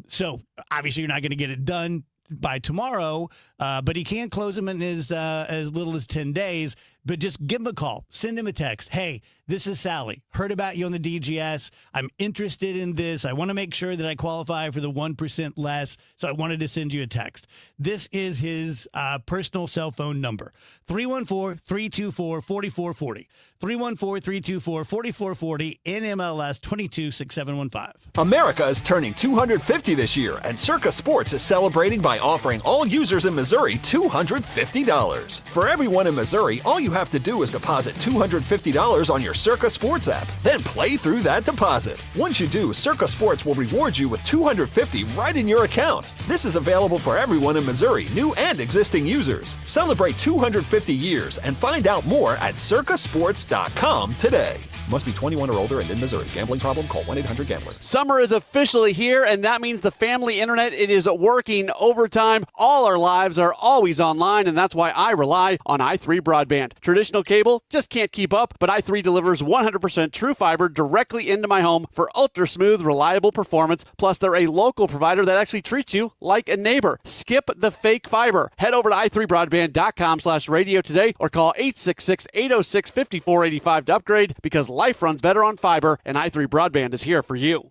Speaker 7: So obviously you're not going to get it done by tomorrow, but he can close them in as little as 10 days. But just give him a call. Send him a text. Hey, this is Sally. Heard about you on the DGS. I'm interested in this. I want to make sure that I qualify for the 1% less, so I wanted to send you a text. This is his personal cell phone number, 314-324-4440. 314-324-4440, NMLS 226715.
Speaker 31: America is turning 250 this year, and Circa Sports is celebrating by offering all users in Missouri $250. For everyone in Missouri, all you have to do is deposit $250 on your Circa Sports app, then play through that deposit. Once you do, Circa Sports will reward you with $250 right in your account. This is available for everyone in Missouri, new and existing users. Celebrate 250 years and find out more at circasports.com today. Must be 21 or older and in Missouri. Gambling problem? Call 1-800-GAMBLER.
Speaker 2: Summer is officially here, and that means the family internet, it is working overtime. All our lives are always online, and that's why I rely on i3 broadband. Traditional cable just can't keep up, but i3 delivers 100% true fiber directly into my home for ultra smooth, reliable performance. Plus, they're a local provider that actually treats you like a neighbor. Skip the fake fiber. Head over to i3broadband.com/radio today or call 866-806-5485 to upgrade, because life runs better on fiber, and i3 broadband is here for you.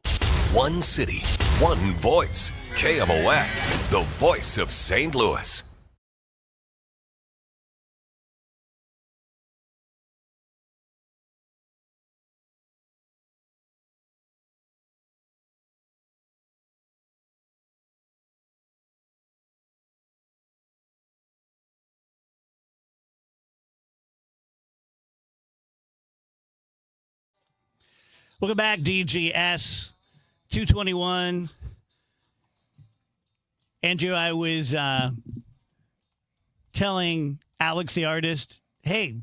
Speaker 6: One city, one voice. KMOX, the voice of St. Louis.
Speaker 7: Welcome back, DGS 221. Andrew, I was telling Alex, the artist, hey,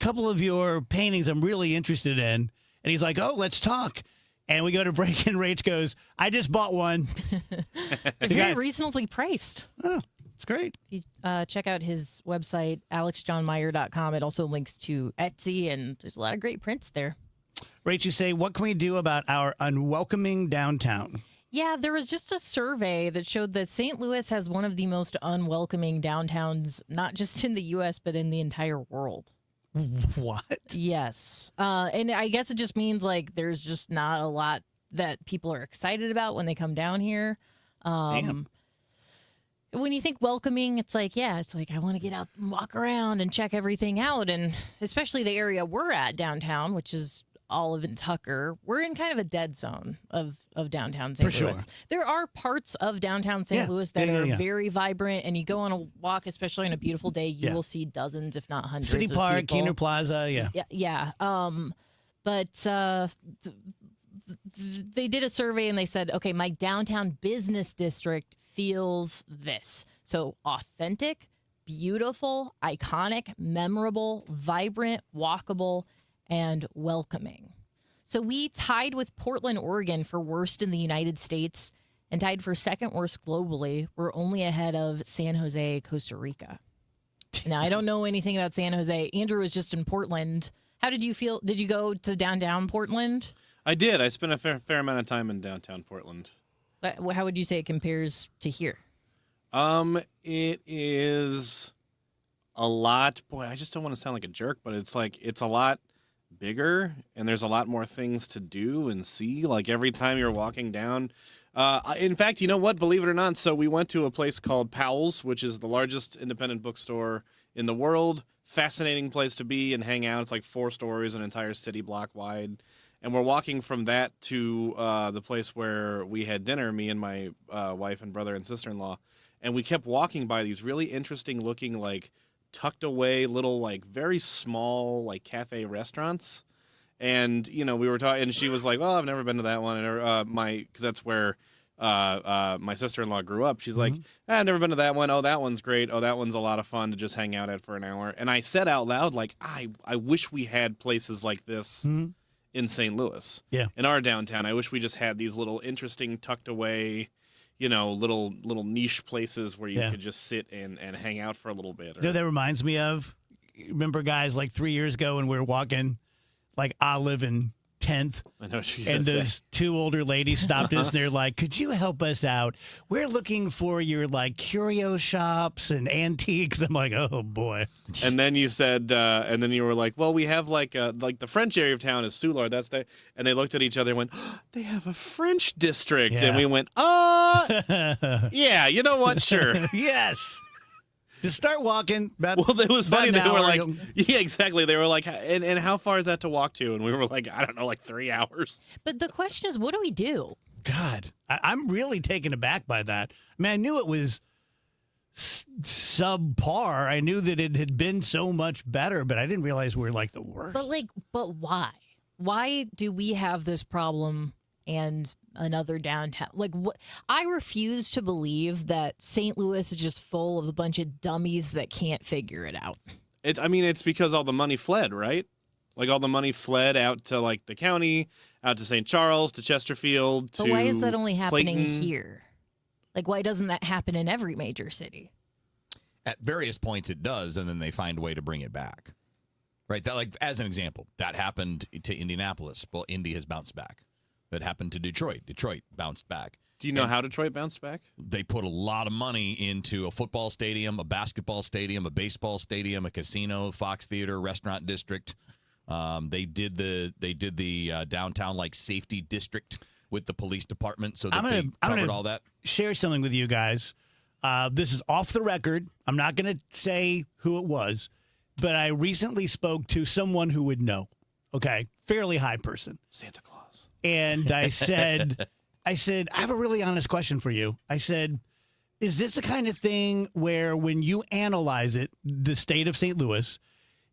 Speaker 7: a couple of your paintings I'm really interested in. And he's like, oh, let's talk. And we go to break, and Rach goes, I just bought one.
Speaker 5: They're very reasonably priced.
Speaker 7: Oh, it's great.
Speaker 5: If you check out his website, alexjohnmeyer.com. It also links to Etsy, and there's a lot of great prints there.
Speaker 7: Rach, you say, what can we do about our unwelcoming downtown?
Speaker 5: Yeah, there was just a survey that showed that St. Louis has one of the most unwelcoming downtowns, not just in the U.S., but in the entire world.
Speaker 7: What?
Speaker 5: Yes. And I guess it just means, like, there's just not a lot that people are excited about when they come down here.
Speaker 7: Damn.
Speaker 5: When you think welcoming, it's like, I want to get out and walk around and check everything out. And especially the area we're at downtown, which is Olive and Tucker, we're in kind of a dead zone of downtown St.
Speaker 7: For
Speaker 5: Louis.
Speaker 7: sure.
Speaker 5: There are parts of downtown St. Louis that are very vibrant, and you go on a walk, especially on a beautiful day, you will see dozens, if not hundreds,
Speaker 7: City
Speaker 5: of
Speaker 7: Park,
Speaker 5: people.
Speaker 7: Keener Plaza,
Speaker 5: But they did a survey, and they said, okay, my downtown business district feels this. So authentic, beautiful, iconic, memorable, vibrant, walkable, and welcoming. So we tied with Portland, Oregon for worst in the United States and tied for second worst globally. We're only ahead of San Jose, Costa Rica. Now, I don't know anything about San Jose. Andrew was just in Portland. How did you feel? Did you go to downtown Portland?
Speaker 11: I did. I spent a fair amount of time in downtown Portland.
Speaker 5: How would you say it compares to here?
Speaker 11: It is a lot. Boy, I just don't want to sound like a jerk, but it's a lot bigger, and there's a lot more things to do and see. Like every time you're walking down. In fact, you know what? Believe it or not, so we went to a place called Powell's, which is the largest independent bookstore in the world. Fascinating place to be and hang out. It's like 4 stories, an entire city block wide. And we're walking from that to the place where we had dinner, me and my wife and brother and sister-in-law. And we kept walking by these really interesting looking, like, tucked away little, like, very small, like, cafe restaurants. And, you know, we were talking, and she was like, well, I've never been to that one. And because that's where my sister-in-law grew up. She's like, I've never been to that one. Oh, that one's great. Oh, that one's a lot of fun to just hang out at for an hour. And I said out loud, like, I wish we had places like this in St. Louis.
Speaker 7: Yeah.
Speaker 11: In our downtown. I wish we just had these little interesting tucked away, you know, little niche places where you could just sit and hang out for a little bit.
Speaker 7: You know, that reminds me of, remember guys like 3 years ago when we were walking like Olive and 10th,
Speaker 11: I know what you're
Speaker 7: and
Speaker 11: gonna
Speaker 7: those 2 older ladies stopped us and they're like, could you help us out? We're looking for your like curio shops and antiques. I'm like, oh boy.
Speaker 11: And then you said, and then you were like, well, we have like the French area of town is Soulard. That's the, and they looked at each other and went, oh, they have a French district.
Speaker 7: Yeah.
Speaker 11: And we went, yeah, you know what? Sure.
Speaker 7: Yes. Just start walking.
Speaker 11: Well, it was funny. They were like,
Speaker 7: you'll...
Speaker 11: yeah, exactly. They were like, and how far is that to walk to? And we were like, I don't know, like 3 hours.
Speaker 5: But the question is, what do we do?
Speaker 7: God, I'm really taken aback by that. I mean, I knew it was subpar. I knew that it had been so much better, but I didn't realize we were like the worst.
Speaker 5: But why? Why do we have this problem and another downtown? Like, what? I refuse to believe that St. Louis is just full of a bunch of dummies that can't figure it out.
Speaker 11: I mean, it's because all the money fled, right? Like all the money fled out to like the county, out to St. Charles, to Chesterfield,
Speaker 5: But
Speaker 11: to
Speaker 5: why is that only happening
Speaker 11: Clayton.
Speaker 5: here? Like, why doesn't that happen in every major city?
Speaker 8: At various points it does, and then they find a way to bring it back. Right? That, like, as an example, that happened to Indianapolis. Well, Indy has bounced back. That happened to Detroit. Detroit bounced back.
Speaker 11: Do you know how Detroit bounced back?
Speaker 8: They put a lot of money into a football stadium, a basketball stadium, a baseball stadium, a casino, Fox Theater, restaurant district. They did the downtown like safety district with the police department, so that they covered all that.
Speaker 7: Share something with you guys. This is off the record. I'm not going to say who it was, but I recently spoke to someone who would know. Okay, fairly high person.
Speaker 11: Santa Claus.
Speaker 7: And I said, I have a really honest question for you. I said, is this the kind of thing where when you analyze it, the state of St. Louis,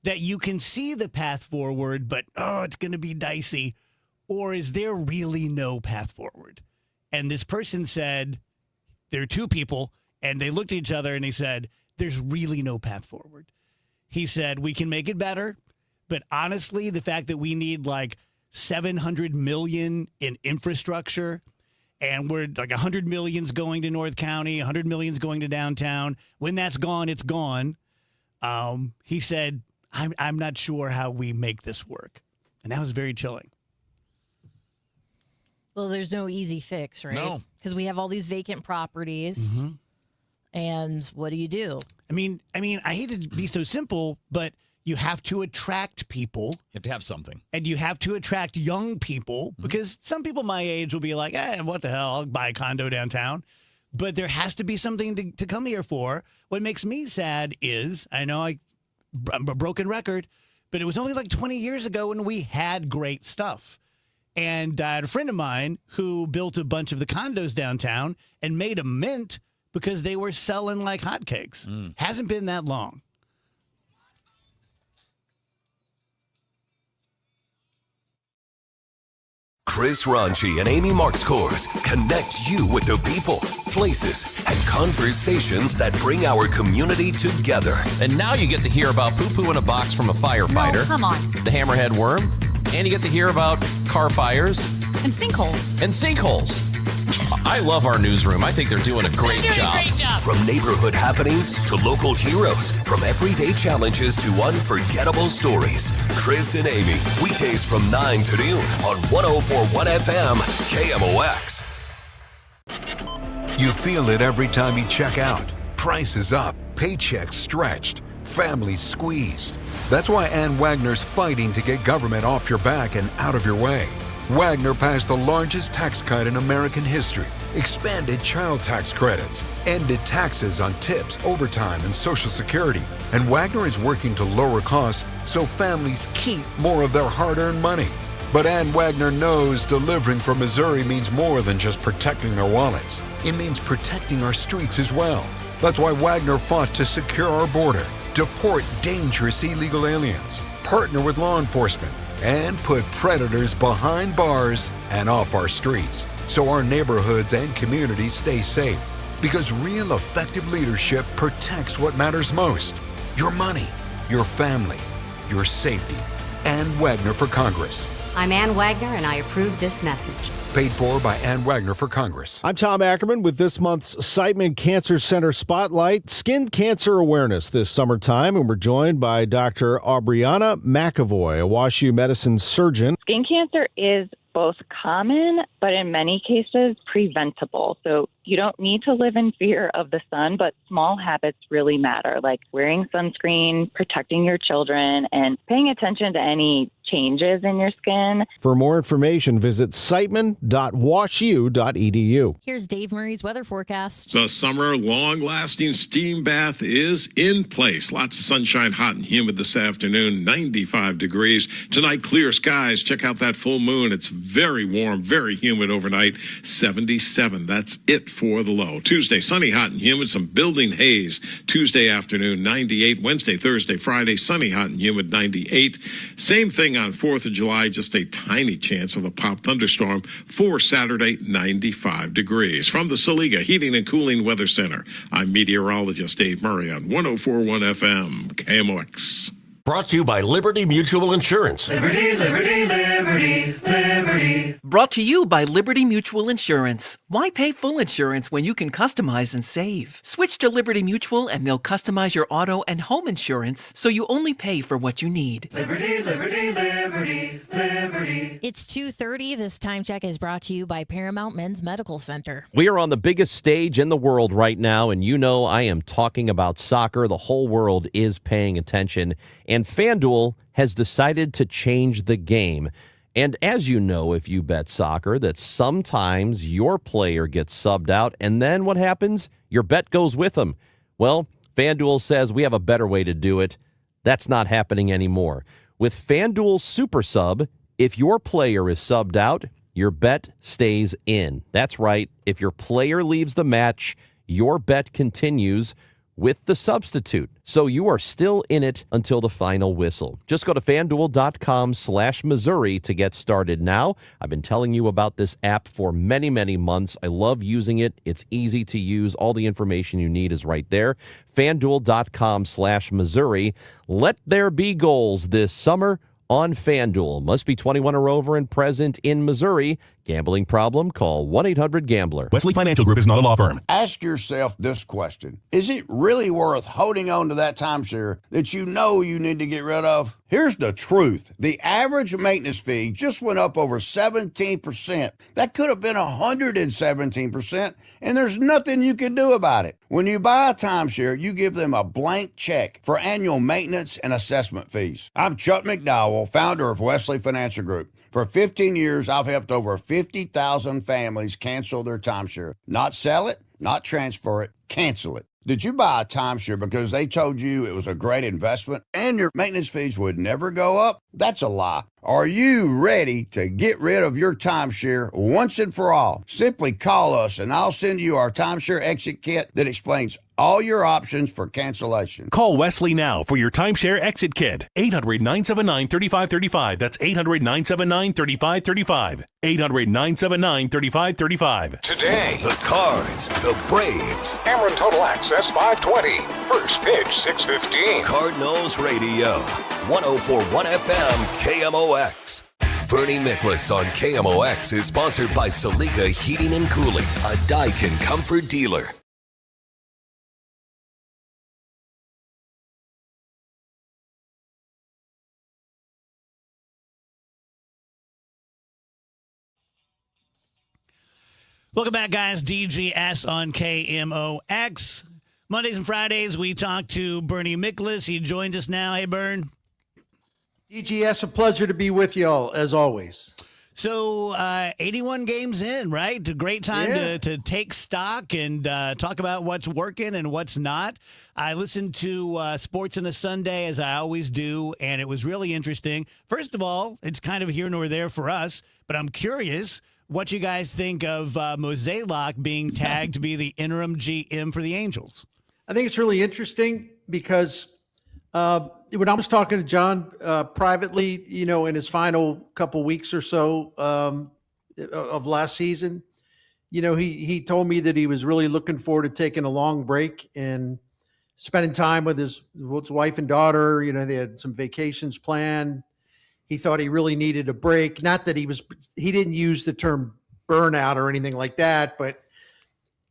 Speaker 7: that you can see the path forward, but, it's going to be dicey? Or is there really no path forward? And this person said, there are two people, and they looked at each other and they said, there's really no path forward. He said, we can make it better, but honestly, the fact that we need like $700 million in infrastructure, and we're like $100 million's going to North County, $100 million's going to downtown. When that's gone, it's gone. He said, I'm not sure how we make this work. And that was very chilling.
Speaker 5: Well, there's no easy fix, right?
Speaker 8: No.
Speaker 5: Because we have all these vacant properties.
Speaker 7: Mm-hmm.
Speaker 5: And what do you do?
Speaker 7: I mean, I hate to be so simple, but you have to attract people.
Speaker 8: You have to have something.
Speaker 7: And you have to attract young people, because some people my age will be like, what the hell, I'll buy a condo downtown. But there has to be something to come here for. What makes me sad is, I know I'm a broken record, but it was only like 20 years ago when we had great stuff. And I had a friend of mine who built a bunch of the condos downtown and made a mint because they were selling like hotcakes. Hasn't been that long.
Speaker 6: Chris Ranchi and Amy Markscours connect you with the people, places, and conversations that bring our community together.
Speaker 1: And now you get to hear about poo-poo in a box from a firefighter.
Speaker 3: No, come on.
Speaker 1: The hammerhead worm. And you get to hear about car fires.
Speaker 3: And sinkholes.
Speaker 1: And sinkholes. I love our newsroom. I think they're doing a great job.
Speaker 6: From neighborhood happenings to local heroes, from everyday challenges to unforgettable stories. Chris and Amy, weekdays from 9 to noon on 104.1 FM, KMOX.
Speaker 4: You feel it every time you check out. Prices up, paychecks stretched, families squeezed. That's why Ann Wagner's fighting to get government off your back and out of your way. Wagner passed the largest tax cut in American history, expanded child tax credits, ended taxes on tips, overtime, and Social Security. And Wagner is working to lower costs so families keep more of their hard-earned money. But Ann Wagner knows delivering for Missouri means more than just protecting their wallets. It means protecting our streets as well. That's why Wagner fought to secure our border, deport dangerous illegal aliens, partner with law enforcement, and put predators behind bars and off our streets so our neighborhoods and communities stay safe. Because real effective leadership protects what matters most: your money, your family, your safety. Ann Wagner for Congress.
Speaker 13: I'm Ann Wagner, and I approve this message.
Speaker 4: Paid for by Ann Wagner for Congress.
Speaker 27: I'm Tom Ackerman with this month's Siteman Cancer Center Spotlight, Skin Cancer Awareness this summertime, and we're joined by Dr. Aubriana McAvoy, a WashU medicine surgeon.
Speaker 14: Skin cancer is both common, but in many cases preventable. So you don't need to live in fear of the sun, but small habits really matter, like wearing sunscreen, protecting your children, and paying attention to any changes in your skin.
Speaker 27: For more information, visit siteman.washu.edu.
Speaker 5: Here's Dave Murray's weather forecast.
Speaker 15: The summer long-lasting steam bath is in place. Lots of sunshine, hot and humid this afternoon, 95 degrees. Tonight, clear skies. Check out that full moon. It's very warm, very humid overnight, 77. That's it for the low. Tuesday, sunny, hot and humid, some building haze. Tuesday afternoon, 98. Wednesday, Thursday, Friday, sunny, hot and humid, 98. Same thing on 4th of July, just a tiny chance of a pop thunderstorm. For Saturday, 95 degrees. From the Saliga Heating and Cooling Weather Center, I'm meteorologist Dave Murray on 104.1 FM, KMOX.
Speaker 3: Brought to you by Liberty Mutual Insurance.
Speaker 10: Liberty, liberty, liberty, liberty.
Speaker 12: Brought to you by Liberty Mutual Insurance. Why pay full insurance when you can customize and save? Switch to Liberty Mutual and they'll customize your auto and home insurance so you only pay for what you need.
Speaker 10: Liberty, liberty, liberty, liberty.
Speaker 5: It's 2:30. This time check is brought to you by Paramount Men's Medical Center.
Speaker 16: We are on the biggest stage in the world right now, and you know I am talking about soccer. The whole world is paying attention, and FanDuel has decided to change the game. And as you know, if you bet soccer, that sometimes your player gets subbed out, and then what happens? Your bet goes with them. Well, FanDuel says we have a better way to do it. That's not happening anymore. With FanDuel Super Sub, if your player is subbed out, your bet stays in. That's right. If your player leaves the match, your bet continues with the substitute. So you are still in it until the final whistle. Just go to FanDuel.com/Missouri to get started now. I've been telling you about this app for many, many months. I love using it. It's easy to use. All the information you need is right there. FanDuel.com/Missouri. Let there be goals this summer on FanDuel. Must be 21 or over and present in Missouri. Gambling problem? Call 1-800-GAMBLER.
Speaker 31: Wesley Financial Group is not a law firm.
Speaker 17: Ask yourself this question. Is it really worth holding on to that timeshare that you know you need to get rid of? Here's the truth. The average maintenance fee just went up over 17%. That could have been 117%, and there's nothing you can do about it. When you buy a timeshare, you give them a blank check for annual maintenance and assessment fees. I'm Chuck McDowell, founder of Wesley Financial Group. For 15 years, I've helped over 50,000 families cancel their timeshare. Not sell it, not transfer it, cancel it. Did you buy a timeshare because they told you it was a great investment and your maintenance fees would never go up? That's a lie. Are you ready to get rid of your timeshare once and for all? Simply call us and I'll send you our timeshare exit kit that explains all your options for cancellation.
Speaker 31: Call Wesley now for your timeshare exit kit. 800-979-3535. That's 800-979-3535. 800-979-3535. Today, the Cards, the Braves. Cameron Total Access 520. First pitch 6:15.
Speaker 6: Cardinals Radio, 104.1 FM, KMOX. Bernie Miklasz on KMOX is sponsored by Salika Heating and Cooling, a Daikin comfort dealer.
Speaker 7: Welcome back, guys. DGS on KMOX. Mondays and Fridays, we talk to Bernie Miklasz. He joins us now. Hey, Bern.
Speaker 18: DGS, a pleasure to be with y'all, as always.
Speaker 7: So, 81 games in, right? A great time to take stock and talk about what's working and what's not. I listened to Sports on a Sunday, as I always do, and it was really interesting. First of all, it's kind of here nor there for us, but I'm curious what you guys think of Mozeliak being tagged to be the interim GM for the Angels.
Speaker 18: I think it's really interesting because when I was talking to John privately, you know, in his final couple weeks or so of last season, you know, he told me that he was really looking forward to taking a long break and spending time with his wife and daughter. You know, they had some vacations planned. He thought he really needed a break. Not that he didn't use the term burnout or anything like that, but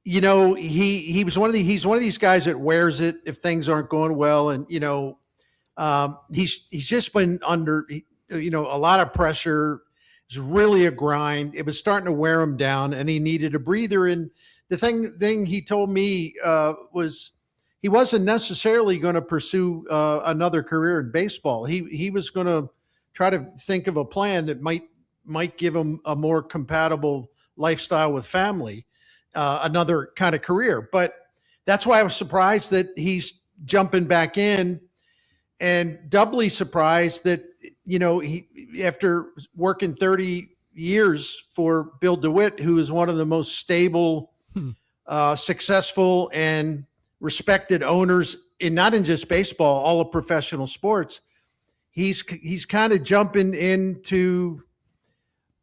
Speaker 18: you know, he's one of these guys that wears it if things aren't going well. And, you know, he's just been under, you know, a lot of pressure. It was really a grind. It was starting to wear him down and he needed a breather. And the thing he told me was he wasn't necessarily going to pursue another career in baseball. He was going to try to think of a plan that might give him a more compatible lifestyle with family, another kind of career. But that's why I was surprised that he's jumping back in, and doubly surprised that, you know, he, after working 30 years for Bill DeWitt, who is one of the most stable, successful and respected owners not in just baseball, all of professional sports. He's kind of jumping into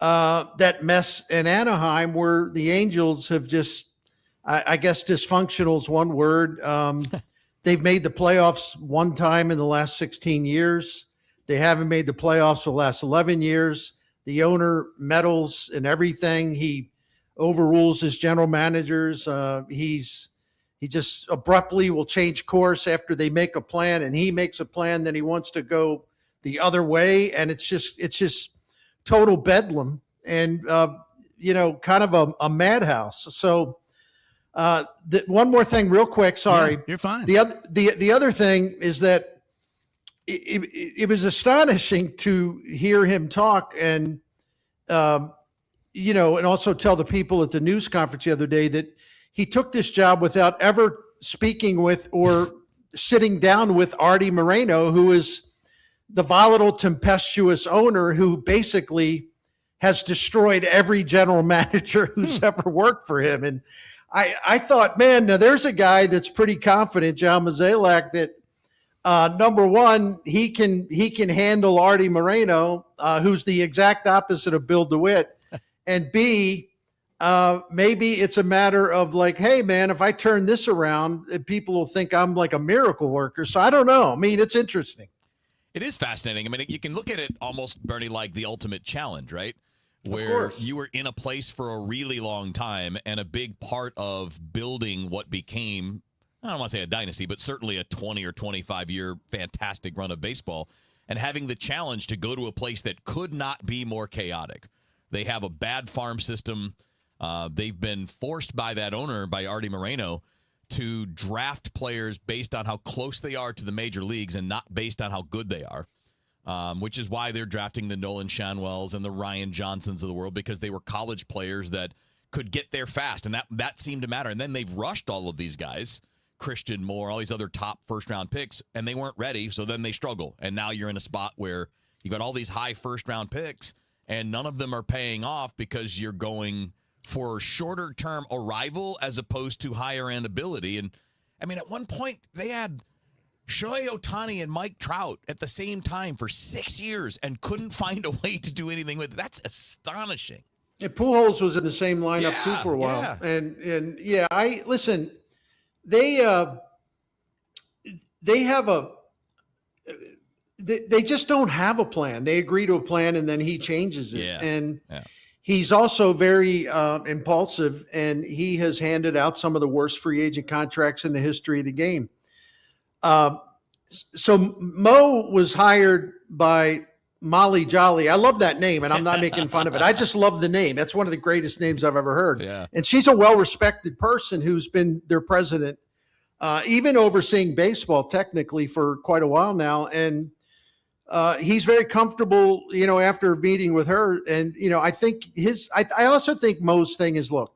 Speaker 18: that mess in Anaheim where the Angels have just, I guess dysfunctional is one word. They've made the playoffs one time in the last 16 years. They haven't made the playoffs for the last 11 years. The owner meddles in everything. He overrules his general managers. He just abruptly will change course after they make a plan, and he makes a plan. Then he wants to go the other way, and it's just total bedlam and kind of a madhouse. So one more thing, real quick. Sorry,
Speaker 7: Yeah, you're fine.
Speaker 18: The other thing is that it was astonishing to hear him talk and and also tell the people at the news conference the other day that he took this job without ever speaking with or sitting down with Artie Moreno, who is the volatile, tempestuous owner who basically has destroyed every general manager who's ever worked for him. And I thought, man, now there's a guy that's pretty confident, John Mozeliak, that number one, he can handle Artie Moreno, who's the exact opposite of Bill DeWitt, and B, maybe it's a matter of like, hey, man, if I turn this around, people will think I'm like a miracle worker. So I don't know. I mean, it's interesting.
Speaker 8: It is fascinating. I mean, you can look at it almost, Bernie, like the ultimate challenge, right? Where you were in a place for a really long time, and a big part of building what became, I don't want to say a dynasty, but certainly a 20 or 25-year fantastic run of baseball, and having the challenge to go to a place that could not be more chaotic. They have a bad farm system. They've been forced by that owner, by Artie Moreno, to draft players based on how close they are to the major leagues and not based on how good they are, which is why they're drafting the Nolan Shanwells and the Ryan Johnsons of the world, because they were college players that could get there fast, and that seemed to matter. And then they've rushed all of these guys, Christian Moore, all these other top first-round picks, and they weren't ready, so then they struggle. And now you're in a spot where you got all these high first-round picks, and none of them are paying off because you're going for shorter-term arrival as opposed to higher-end ability. And, I mean, at one point, they had Shohei Ohtani and Mike Trout at the same time for 6 years and couldn't find a way to do anything with it. That's astonishing.
Speaker 18: And Pujols was in the same lineup, too, for a while.
Speaker 8: Yeah.
Speaker 18: And listen, they have they just don't have a plan. They agree to a plan, and then he changes it.
Speaker 8: Yeah.
Speaker 18: And he's also very impulsive, and he has handed out some of the worst free agent contracts in the history of the game. So Mo was hired by Molly Jolly. I love that name, and I'm not making fun of it. I just love the name. That's one of the greatest names I've ever heard.
Speaker 8: Yeah.
Speaker 18: And she's a well-respected person who's been their president, even overseeing baseball technically for quite a while now. And he's very comfortable, after meeting with her. And, I think I also think Mo's thing is, look,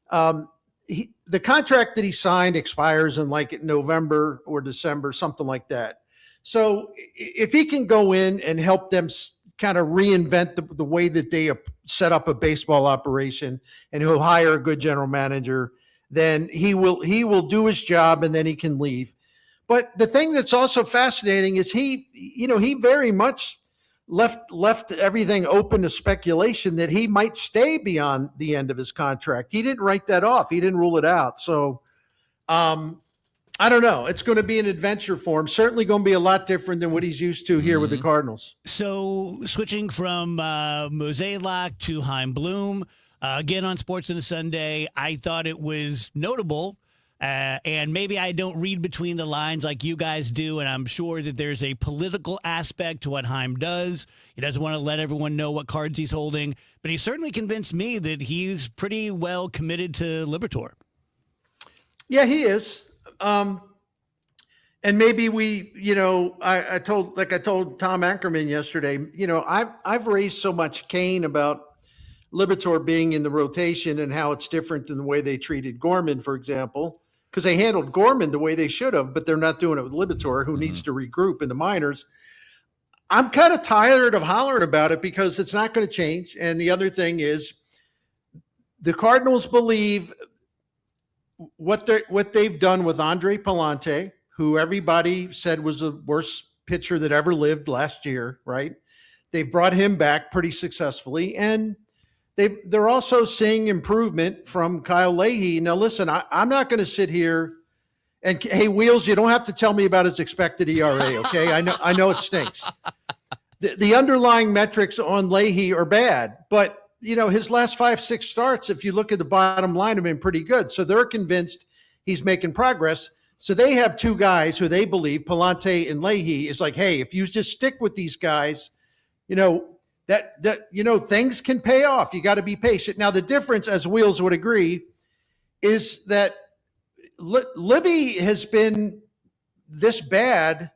Speaker 18: the contract that he signed expires in like November or December, something like that. So if he can go in and help them kind of reinvent the way that they set up a baseball operation, and he'll hire a good general manager, then he will do his job, and then he can leave. But the thing that's also fascinating is he very much left everything open to speculation that he might stay beyond the end of his contract. He didn't write that off. He didn't rule it out. So I don't know. It's going to be an adventure for him. Certainly going to be a lot different than what he's used to here with the Cardinals.
Speaker 7: So switching from Mozeliak to Chaim Bloom, again on Sports on a Sunday, I thought it was notable. And maybe I don't read between the lines like you guys do, and I'm sure that there's a political aspect to what Chaim does. He doesn't want to let everyone know what cards he's holding, but he certainly convinced me that he's pretty well committed to Liberatore.
Speaker 18: Yeah, he is. And maybe I told Tom Ankerman yesterday, I've raised so much cane about Liberatore being in the rotation and how it's different than the way they treated Gorman, for example, because they handled Gorman the way they should have, but they're not doing it with Liberatore, who needs to regroup in the minors. I'm kind of tired of hollering about it because it's not going to change. And the other thing is the Cardinals believe what they've done with Andre Palante, who everybody said was the worst pitcher that ever lived last year, right? They've brought him back pretty successfully, and they're also seeing improvement from Kyle Leahy. Now, listen, I'm not going to sit here And hey, Wheels, you don't have to tell me about his expected ERA, okay? I know it stinks. The underlying metrics on Leahy are bad, but his last 5-6 starts, if you look at the bottom line, have been pretty good. So they're convinced he's making progress. So they have two guys who they believe, Palante and Leahy, is like, hey, if you just stick with these guys, things can pay off. You got to be patient. Now, the difference, as Wheels would agree, is that Libby has been this bad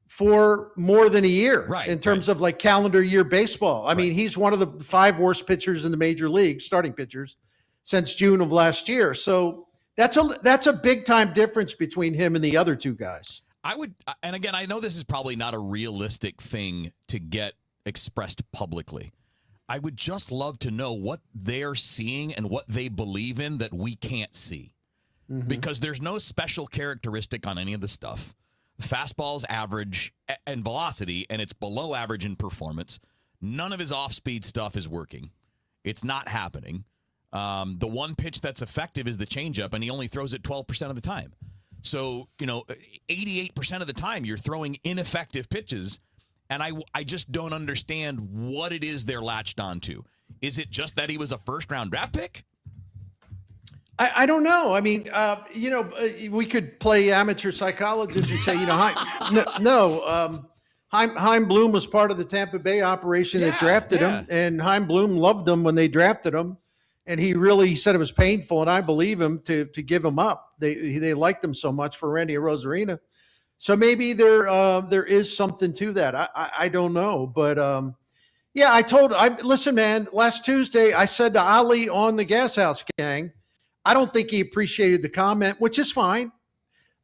Speaker 18: for more than a year in terms of like calendar year baseball. I mean, he's one of the 5 worst pitchers in the major league, starting pitchers, since June of last year. So that's a big time difference between him and the other two guys.
Speaker 8: And again, I know this is probably not a realistic thing to get expressed publicly. I would just love to know what they're seeing and what they believe in that we can't see. Mm-hmm. Because there's no special characteristic on any of the stuff. Fastball's average and velocity, and it's below average in performance. None of his off-speed stuff is working. It's not happening. The one pitch that's effective is the changeup, and he only throws it 12% of the time. So, 88% of the time you're throwing ineffective pitches, and I just don't understand what it is they're latched onto. Is it just that he was a first-round draft pick?
Speaker 18: I don't know. I mean, we could play amateur psychologist and say, Chaim Bloom was part of the Tampa Bay operation that drafted him, and Chaim Bloom loved him when they drafted him, and he really said it was painful, and I believe him to give him up. They liked him so much for Randy Rosarina, so maybe there is something to that. I don't know, but listen, man. Last Tuesday, I said to Ali on the Gas House Gang, I don't think he appreciated the comment, which is fine.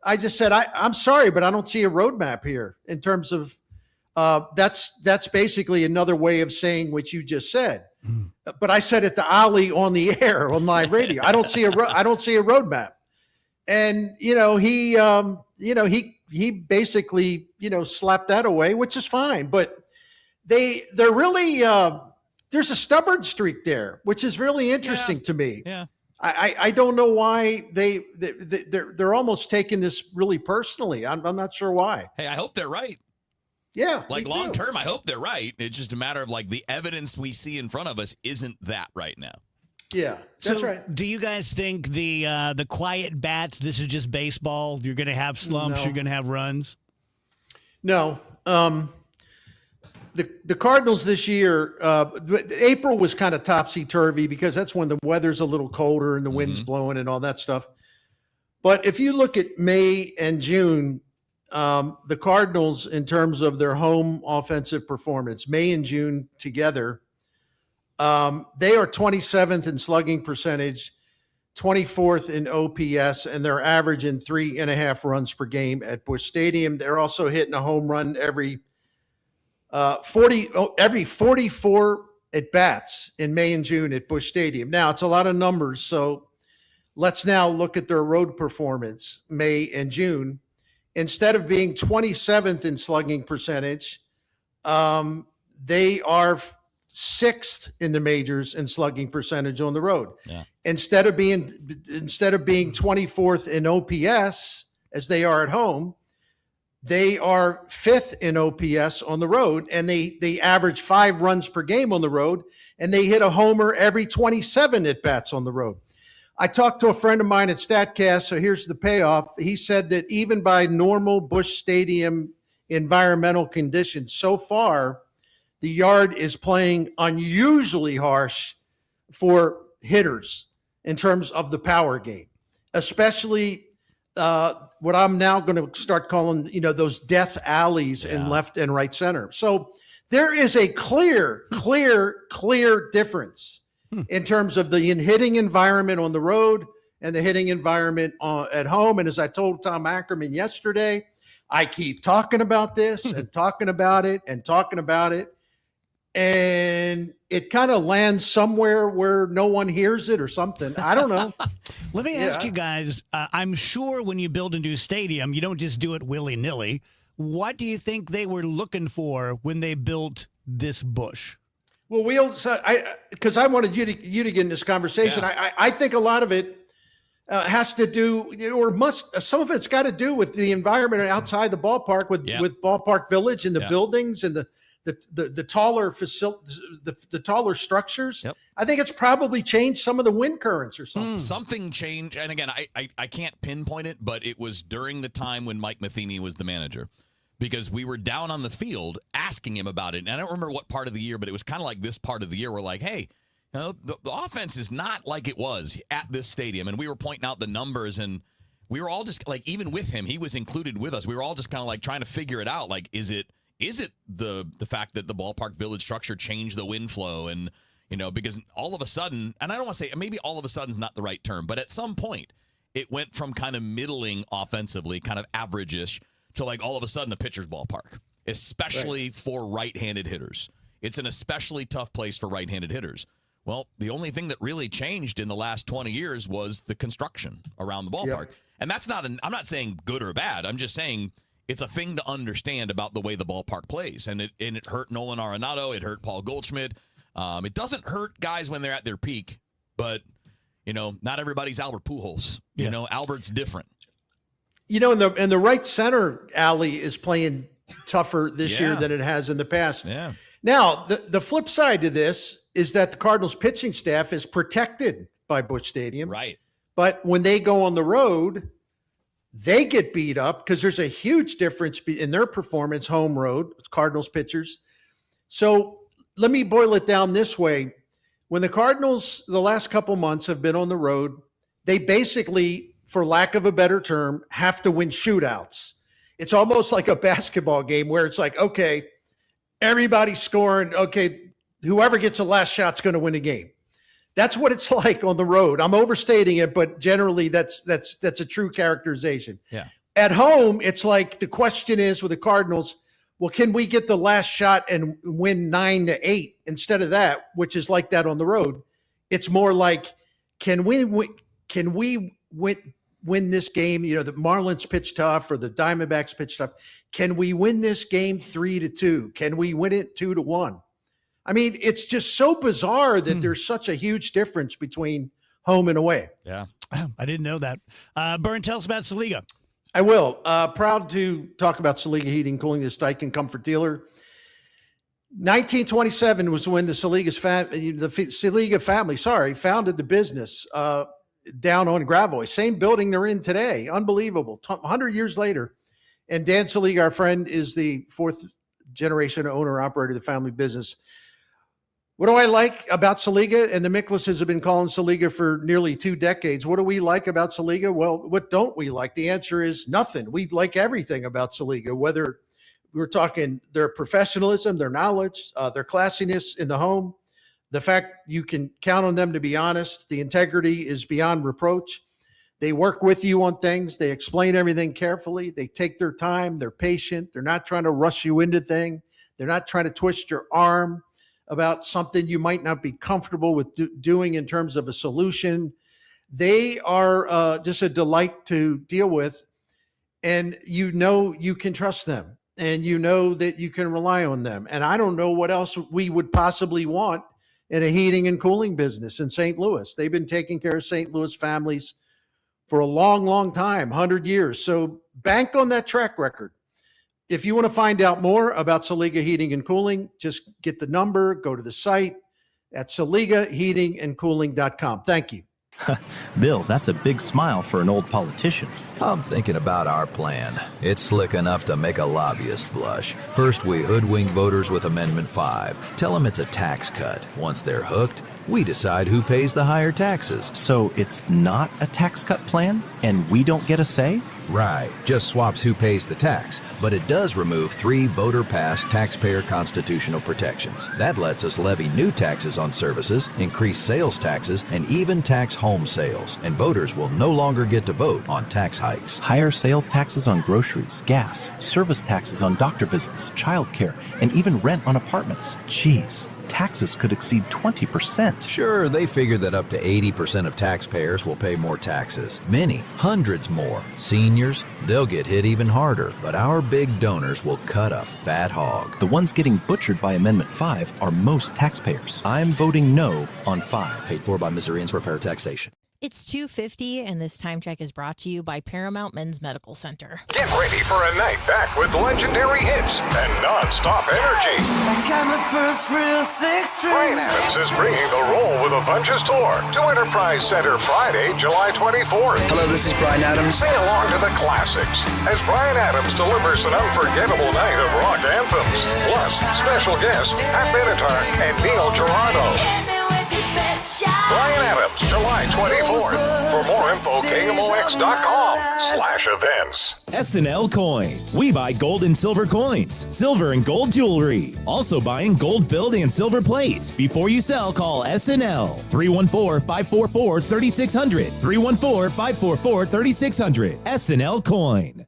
Speaker 18: I just said, I'm sorry, but I don't see a roadmap here in terms of that's basically another way of saying what you just said. But I said it to Ali on the air on live radio. I don't see a roadmap. And he basically slapped that away, which is fine. But they're really there's a stubborn streak there, which is really interesting to me.
Speaker 8: Yeah.
Speaker 18: I don't know why they're almost taking this really personally. I'm not sure why.
Speaker 8: Hey, I hope they're right.
Speaker 18: Yeah,
Speaker 8: like long term, I hope they're right. It's just a matter of like the evidence we see in front of us isn't that right now.
Speaker 18: Yeah, that's right.
Speaker 7: Do you guys think the quiet bats? This is just baseball. You're going to have slumps.
Speaker 18: No.
Speaker 7: You're going to have runs.
Speaker 18: No. The Cardinals this year, April was kind of topsy-turvy because that's when the weather's a little colder and the wind's blowing and all that stuff. But if you look at May and June, the Cardinals, in terms of their home offensive performance, May and June together, they are 27th in slugging percentage, 24th in OPS, and they're averaging 3.5 runs per game at Busch Stadium. They're also hitting a home run every 44 at bats in May and June at Busch Stadium. Now, it's a lot of numbers, so let's now look at their road performance, May and June. Instead of being 27th in slugging percentage, they are 6th in the majors in slugging percentage on the road.
Speaker 8: Yeah.
Speaker 18: Instead of being 24th in OPS as they are at home, they are 5th in OPS on the road, and they average 5 runs per game on the road, and they hit a homer every 27 at bats on the road. I talked to a friend of mine at StatCast, so here's the payoff. He said that even by normal Busch Stadium environmental conditions, so far, the yard is playing unusually harsh for hitters in terms of the power game, especially what I'm now going to start calling, those death alleys in left and right center. So there is a clear difference in terms of the hitting environment on the road and the hitting environment at home. And as I told Tom Ackerman yesterday, I keep talking about this and talking about it and talking about it. And it kind of lands somewhere where no one hears it or something. I don't know.
Speaker 7: Let me ask you guys, I'm sure when you build a new stadium, you don't just do it willy-nilly. What do you think they were looking for when they built this Busch?
Speaker 18: Well, because I wanted you to get in this conversation. I think a lot of it, has to do, or some of it's got to do with the environment outside the ballpark with Ballpark Village and the buildings and the taller facilities, the taller structures. I think it's probably changed some of the wind currents or something.
Speaker 8: Something changed. And again, I can't pinpoint it, but it was during the time when Mike Matheny was the manager, because we were down on the field asking him about it. And I don't remember what part of the year, but it was kind of like this part of the year. We're like, hey, the offense is not like it was at this stadium. And we were pointing out the numbers, and we were all just like, even with him, he was included with us. We were all just kind of like trying to figure it out. Like, is it the fact that the Ballpark Village structure changed the wind flow? And, because all of a sudden, and I don't want to say, maybe all of a sudden is not the right term, but at some point it went from kind of middling offensively, kind of average-ish, to like all of a sudden a pitcher's ballpark, especially for right-handed hitters. It's an especially tough place for right-handed hitters. Well, the only thing that really changed in the last 20 years was the construction around the ballpark. And that's I'm not saying good or bad. I'm just saying it's a thing to understand about the way the ballpark plays. And it hurt Nolan Arenado. It hurt Paul Goldschmidt. It doesn't hurt guys when they're at their peak, but, not everybody's Albert Pujols. Albert's different.
Speaker 18: And the right center alley is playing tougher this year than it has in the past.
Speaker 8: Yeah.
Speaker 18: Now, the flip side to this is that the Cardinals pitching staff is protected by Busch Stadium.
Speaker 8: Right.
Speaker 18: But when they go on the road, they get beat up because there's a huge difference in their performance home road, Cardinals pitchers. So let me boil it down this way. When the Cardinals, the last couple months, have been on the road, they basically, for lack of a better term, have to win shootouts. It's almost like a basketball game where it's like, okay, everybody's scoring. Okay, whoever gets the last shot's going to win the game. That's what it's like on the road. I'm overstating it, but generally that's a true characterization.
Speaker 8: Yeah.
Speaker 18: At home, it's like the question is with the Cardinals, well, can we get the last shot and win 9-8 instead of that, which is like that on the road? It's more like, can we win this game? The Marlins pitch tough or the Diamondbacks pitch tough. Can we win this game 3-2? Can we win it 2-1? I mean, it's just so bizarre that there's such a huge difference between home and away.
Speaker 8: Yeah.
Speaker 7: I didn't know that. Byrne, tell us about Saliga.
Speaker 18: I will. Proud to talk about Saliga Heating and Cooling, the Steichen Comfort Dealer. 1927 was when the Saliga family, founded the business down on Gravois. Same building they're in today. Unbelievable. 100 years later. And Dan Saliga, our friend, is the fourth generation owner-operator of the family business. What do I like about Saliga? And the Miklases have been calling Saliga for nearly 2 decades. What do we like about Saliga? Well, what don't we like? The answer is nothing. We like everything about Saliga, whether we're talking their professionalism, their knowledge, their classiness in the home, the fact you can count on them to be honest, the integrity is beyond reproach. They work with you on things. They explain everything carefully. They take their time. They're patient. They're not trying to rush you into things. They're not trying to twist your arm about something you might not be comfortable with doing in terms of a solution. They are just a delight to deal with. And you can trust them. And you know that you can rely on them. And I don't know what else we would possibly want in a heating and cooling business in St. Louis. They've been taking care of St. Louis families for a long, long time, 100 years. So bank on that track record. If you want to find out more about Saliga Heating and Cooling, just get the number, go to the site at SaligaHeatingandCooling.com. Thank you.
Speaker 9: Bill, that's a big smile for an old politician.
Speaker 19: I'm thinking about our plan. It's slick enough to make a lobbyist blush. First, we hoodwink voters with Amendment 5. Tell them it's a tax cut. Once they're hooked, we decide who pays the higher taxes.
Speaker 9: So it's not a tax cut plan, and we don't get a say?
Speaker 19: Right, just swaps who pays the tax, but it does remove 3 voter-passed taxpayer constitutional protections. That lets us levy new taxes on services, increase sales taxes, and even tax home sales. And voters will no longer get to vote on tax hikes.
Speaker 9: Higher sales taxes on groceries, gas, service taxes on doctor visits, childcare, and even rent on apartments. Jeez. Taxes could exceed 20%.
Speaker 19: Sure, they figure that up to 80% of taxpayers will pay more taxes. Many, hundreds more. Seniors, they'll get hit even harder, but our big donors will cut a fat hog.
Speaker 9: The ones getting butchered by Amendment 5 are most taxpayers. I'm voting no on 5.
Speaker 19: Paid for by Missourians for fair taxation.
Speaker 5: It's 2:50, and this time check is brought to you by Paramount Men's Medical Center.
Speaker 2: Get ready for a night back with legendary hits and non-stop energy. Brian Adams is bringing the Roll with a Bunches tour to Enterprise Center Friday, July 24th.
Speaker 20: Hello, this is Brian Adams.
Speaker 2: Sing along to the classics as Brian Adams delivers an unforgettable night of rock anthems. Plus, special guests Pat Benatar and Neil Girardo. Brian Adams, July 24th. For more info, KMOX.com/events.
Speaker 21: SNL Coin. We buy gold and silver coins, silver and gold jewelry. Also buying gold-filled and silver plates. Before you sell, call SNL. 314-544-3600. 314-544-3600. SNL Coin.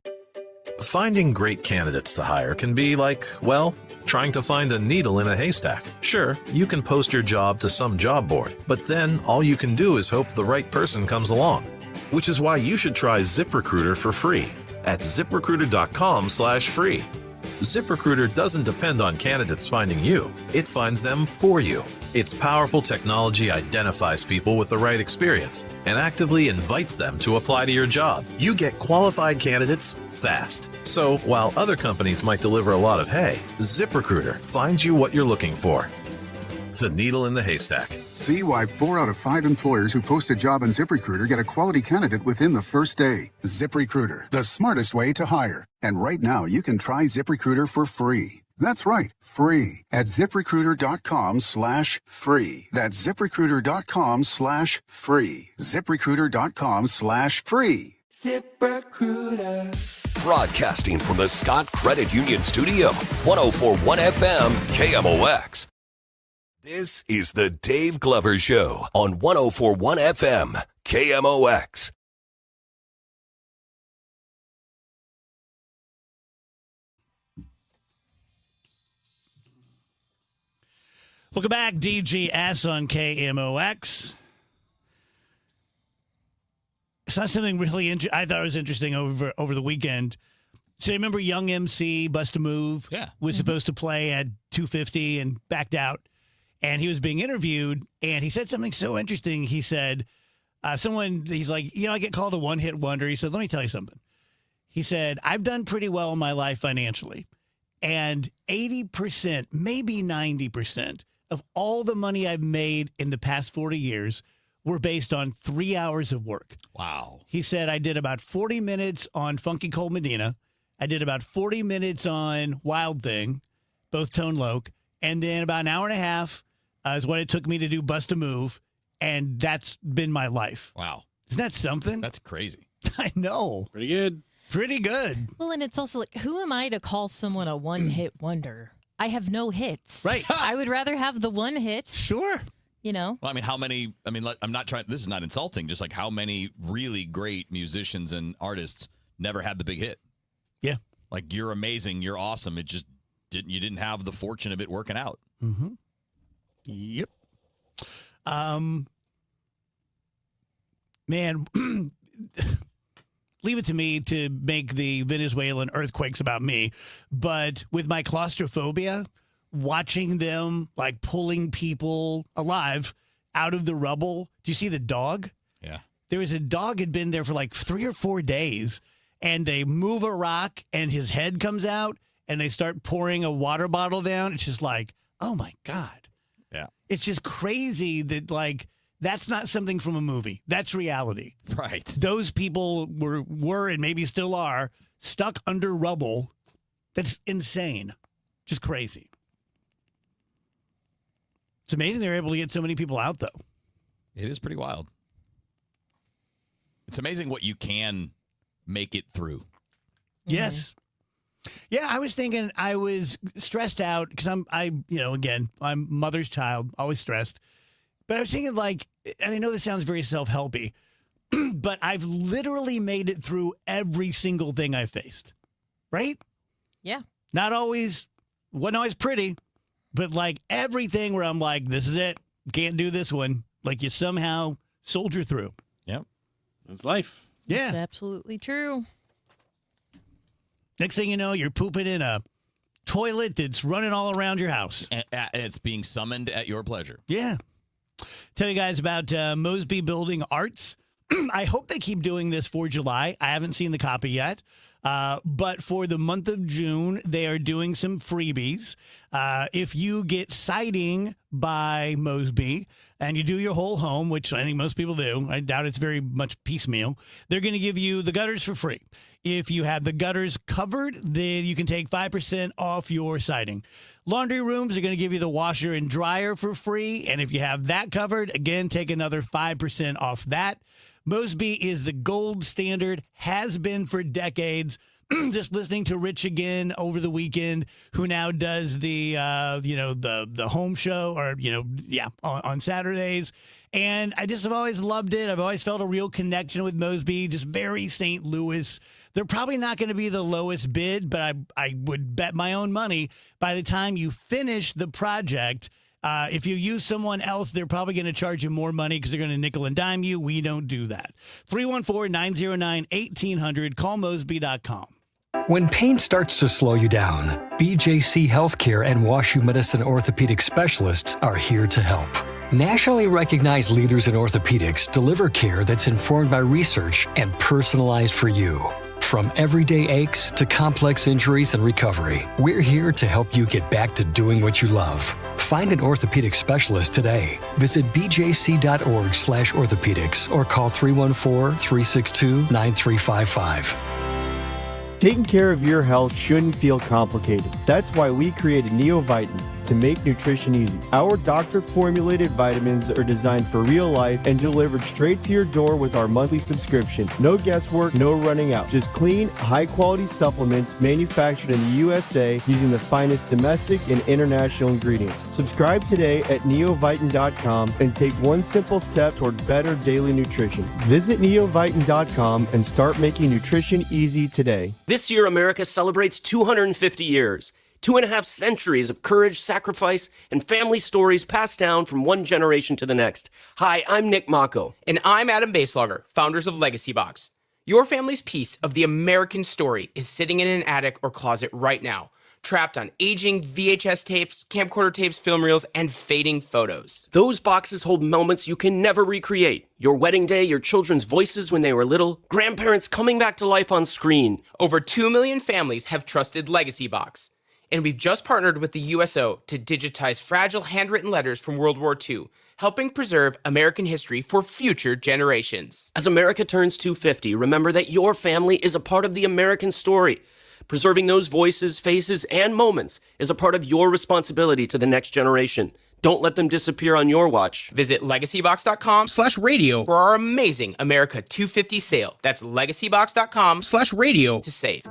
Speaker 22: Finding great candidates to hire can be like, well, trying to find a needle in a haystack. Sure, you can post your job to some job board, but then all you can do is hope the right person comes along. Which is why you should try ZipRecruiter for free at ZipRecruiter.com/free. ZipRecruiter doesn't depend on candidates finding you. It finds them for you. Its powerful technology identifies people with the right experience and actively invites them to apply to your job. You get qualified candidates fast. So while other companies might deliver a lot of hay, ZipRecruiter finds you what you're looking for. The needle in the haystack.
Speaker 23: See why 4 out of 5 employers who post a job on ZipRecruiter get a quality candidate within the first day. ZipRecruiter, the smartest way to hire. And right now, you can try ZipRecruiter for free. That's right, free at ZipRecruiter.com/free. That's ZipRecruiter.com/free. ZipRecruiter.com/free.
Speaker 6: ZipRecruiter. Broadcasting from the Scott Credit Union Studio, 104.1 FM KMOX. This is the Dave Glover Show on 104.1 FM KMOX.
Speaker 7: Welcome back, DGS on KMOX. Saw something really I thought it was interesting over the weekend. So you remember Young MC Bust a Move?
Speaker 8: Yeah.
Speaker 7: Was supposed to play at 2:50 and backed out. And he was being interviewed, and he said something so interesting. He said, he's like, I get called a one-hit wonder. He said, let me tell you something. He said, I've done pretty well in my life financially. And 80%, maybe 90% of all the money I've made in the past 40 years were based on 3 hours of work.
Speaker 8: Wow.
Speaker 7: He said, I did about 40 minutes on Funky Cold Medina. I did about 40 minutes on Wild Thing, both Tone Loc. And then about an hour and a half is what it took me to do Bust a Move. And that's been my life.
Speaker 8: Wow.
Speaker 7: Isn't that something?
Speaker 8: That's crazy.
Speaker 7: I know.
Speaker 11: Pretty good.
Speaker 7: Pretty good.
Speaker 5: Well, and it's also like, who am I to call someone a one-hit wonder? I have no hits.
Speaker 7: Right.
Speaker 5: I would rather have the one hit.
Speaker 7: Sure.
Speaker 5: Well,
Speaker 8: I mean, how many? I mean, I'm not trying. This is not insulting. Just like how many really great musicians and artists never had the big hit.
Speaker 7: Yeah.
Speaker 8: Like, you're amazing. You're awesome. It just you didn't have the fortune of it working out.
Speaker 7: Mm-hmm. Yep. Man, leave it to me to make the Venezuelan earthquakes about me. But with my claustrophobia, watching them like pulling people alive out of the rubble. Do you see the dog?
Speaker 8: Yeah.
Speaker 7: There was a dog had been there for like 3 or 4 days, and they move a rock and his head comes out and they start pouring a water bottle down. It's just like, oh my God.
Speaker 8: Yeah.
Speaker 7: It's just crazy that like that's not something from a movie. That's reality.
Speaker 8: Right.
Speaker 7: Those people were and maybe still are stuck under rubble. That's insane. Just crazy. It's amazing they were able to get so many people out, though.
Speaker 8: It is pretty wild. It's amazing what you can make it through.
Speaker 7: Yes. Yeah, I was thinking I was stressed out because I'm mother's child, always stressed. But I was thinking and I know this sounds very self-helpy, but I've literally made it through every single thing I faced. Right?
Speaker 5: Yeah.
Speaker 7: Wasn't always pretty, but like everything where I'm like, this is it. Can't do this one. Like you somehow soldier through.
Speaker 8: Yep.
Speaker 11: It's life.
Speaker 7: Yeah.
Speaker 5: That's absolutely true.
Speaker 7: Next thing you know, you're pooping in a toilet that's running all around your house.
Speaker 8: And it's being summoned at your pleasure.
Speaker 7: Yeah. Tell you guys about Mosby Building Arts. I hope they keep doing this for July. I haven't seen the copy yet. But for the month of June, they are doing some freebies. If you get siding by Mosby and you do your whole home, which I think most people do, I doubt it's very much piecemeal, they're going to give you the gutters for free. If you have the gutters covered, then you can take 5% off your siding. Laundry rooms are going to give you the washer and dryer for free. And if you have that covered, again, take another 5% off that. Mosby is the gold standard, has been for decades. Just listening to Rich again over the weekend, who now does the home show on Saturdays. And I just have always loved it. I've always felt a real connection with Mosby, just very St. Louis. They're probably not going to be the lowest bid, but I would bet my own money by the time you finish the project, if you use someone else, they're probably going to charge you more money because they're going to nickel and dime you. We don't do that. 314-909-1800. Call Mosby.com.
Speaker 1: When pain starts to slow you down, BJC Healthcare and WashU Medicine orthopedic specialists are here to help. Nationally recognized leaders in orthopedics deliver care that's informed by research and personalized for you. From everyday aches to complex injuries and recovery, we're here to help you get back to doing what you love. Find an orthopedic specialist today. Visit bjc.org/orthopedics or call 314-362-9355.
Speaker 4: Taking care of your health shouldn't feel complicated. That's why we created NeoVitan to make nutrition easy. Our doctor-formulated vitamins are designed for real life and delivered straight to your door with our monthly subscription. No guesswork, no running out. Just clean, high-quality supplements manufactured in the USA using the finest domestic and international ingredients. Subscribe today at neovitan.com and take one simple step toward better daily nutrition. Visit neovitan.com and start making nutrition easy today.
Speaker 13: This year, America celebrates 250 years. 2.5 centuries of courage, sacrifice, and family stories passed down from one generation to the next. Hi, I'm Nick Mako.
Speaker 14: And I'm Adam Baselogger, founders of Legacy Box. Your family's piece of the American story is sitting in an attic or closet right now, trapped on aging VHS tapes, camcorder tapes, film reels, and fading photos.
Speaker 13: Those boxes hold moments you can never recreate. Your wedding day, your children's voices when they were little, grandparents coming back to life on screen.
Speaker 14: Over 2 million families have trusted Legacy Box. And we've just partnered with the USO to digitize fragile handwritten letters from World War II, helping preserve American history for future generations.
Speaker 13: As America turns 250, remember that your family is a part of the American story. Preserving those voices, faces, and moments is a part of your responsibility to the next generation. Don't let them disappear on your watch.
Speaker 14: Visit legacybox.com/radio for our amazing America 250 sale. That's legacybox.com/radio to save.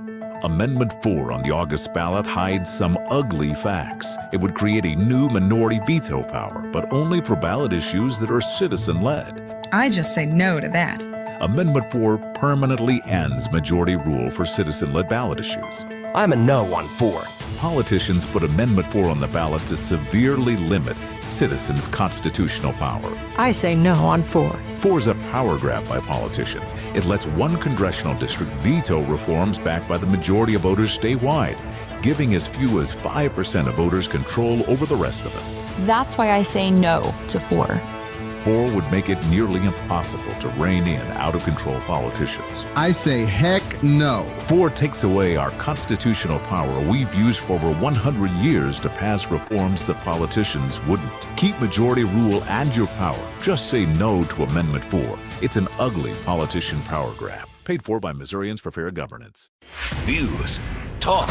Speaker 20: Amendment 4 on the August ballot hides some ugly facts. It would create a new minority veto power, but only for ballot issues that are citizen-led.
Speaker 24: I just say no to that.
Speaker 20: Amendment 4 permanently ends majority rule for citizen-led ballot issues.
Speaker 13: I'm a no on 4.
Speaker 20: Politicians put Amendment 4 on the ballot to severely limit citizens' constitutional power.
Speaker 25: I say no on 4.
Speaker 20: 4 is a power grab by politicians. It lets one congressional district veto reforms backed by the majority of voters statewide, giving as few as 5% of voters control over the rest of us.
Speaker 26: That's why I say no to 4.
Speaker 20: 4 would make it nearly impossible to rein in out-of-control politicians.
Speaker 28: I say heck no.
Speaker 20: 4 takes away our constitutional power we've used for over 100 years to pass reforms that politicians wouldn't. Keep majority rule and your power. Just say no to Amendment 4. It's an ugly politician power grab. Paid for by Missourians for Fair Governance.
Speaker 6: News, talk,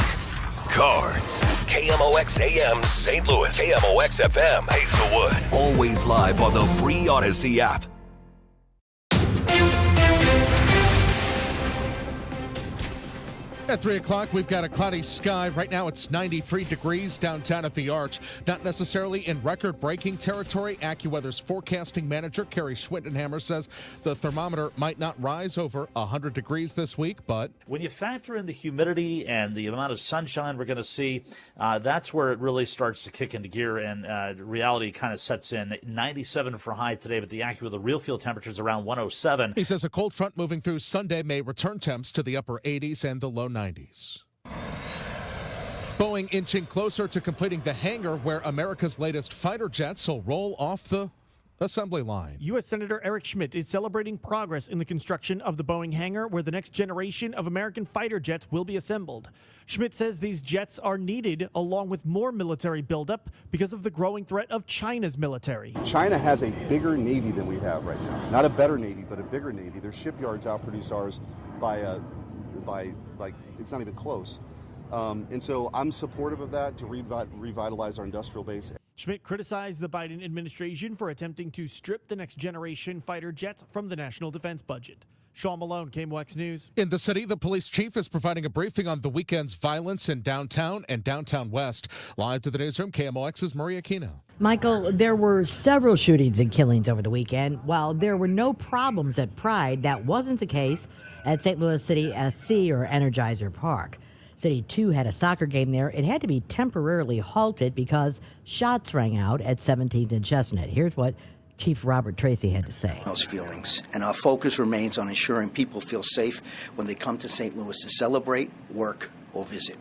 Speaker 6: cards. KMOX AM St. Louis. KMOX FM Hazelwood. Always live on the free Odyssey app.
Speaker 29: At 3 o'clock, we've got a cloudy sky. Right now, it's 93 degrees downtown at the Arch. Not necessarily in record-breaking territory. AccuWeather's forecasting manager, Kerry Schwittenhammer, says the thermometer might not rise over 100 degrees this week, but
Speaker 31: when you factor in the humidity and the amount of sunshine we're going to see, that's where it really starts to kick into gear and reality kind of sets in. 97 for high today, but the AccuWeather real field temperature is around 107.
Speaker 29: He says a cold front moving through Sunday may return temps to the upper 80s and the low 90s. Boeing inching closer to completing the hangar where America's latest fighter jets will roll off the assembly line.
Speaker 3: U.S. Senator Eric Schmidt is celebrating progress in the construction of the Boeing hangar where the next generation of American fighter jets will be assembled. Schmidt says these jets are needed along with more military buildup because of the growing threat of China's military.
Speaker 10: China has a bigger Navy than we have right now. Not a better Navy, but a bigger Navy. Their shipyards outproduce ours by like, it's not even close. And so I'm supportive of that to revitalize our industrial base.
Speaker 3: Schmidt criticized the Biden administration for attempting to strip the next generation fighter jets from the national defense budget. Sean Malone, KMOX News.
Speaker 29: In the city, the police chief is providing a briefing on the weekend's violence in downtown and downtown west. Live to the newsroom, KMOX's Maria Aquino.
Speaker 31: Michael, there were several shootings and killings over the weekend. While there were no problems at Pride, that wasn't the case at St. Louis City SC or Energizer Park. City 2 had a soccer game there. It had to be temporarily halted because shots rang out at 17th and Chestnut. Here's what Chief Robert Tracy had to say.
Speaker 12: Those feelings, and our focus remains on ensuring people feel safe when they come to St. Louis to celebrate, work, or visit.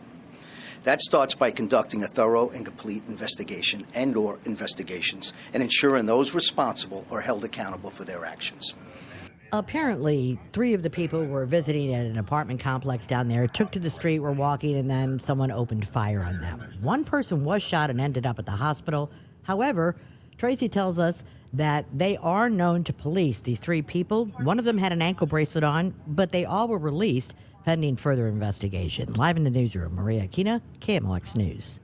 Speaker 12: That starts by conducting a thorough and complete investigation and/or investigations and ensuring those responsible are held accountable for their actions.
Speaker 31: Apparently, 3 of the people were visiting at an apartment complex down there, took to the street, were walking, and then someone opened fire on them. One person was shot and ended up at the hospital. However, Tracy tells us that they are known to police, these 3 people. One of them had an ankle bracelet on, but they all were released pending further investigation. Live in the newsroom, Maria Aquina, KMOX News.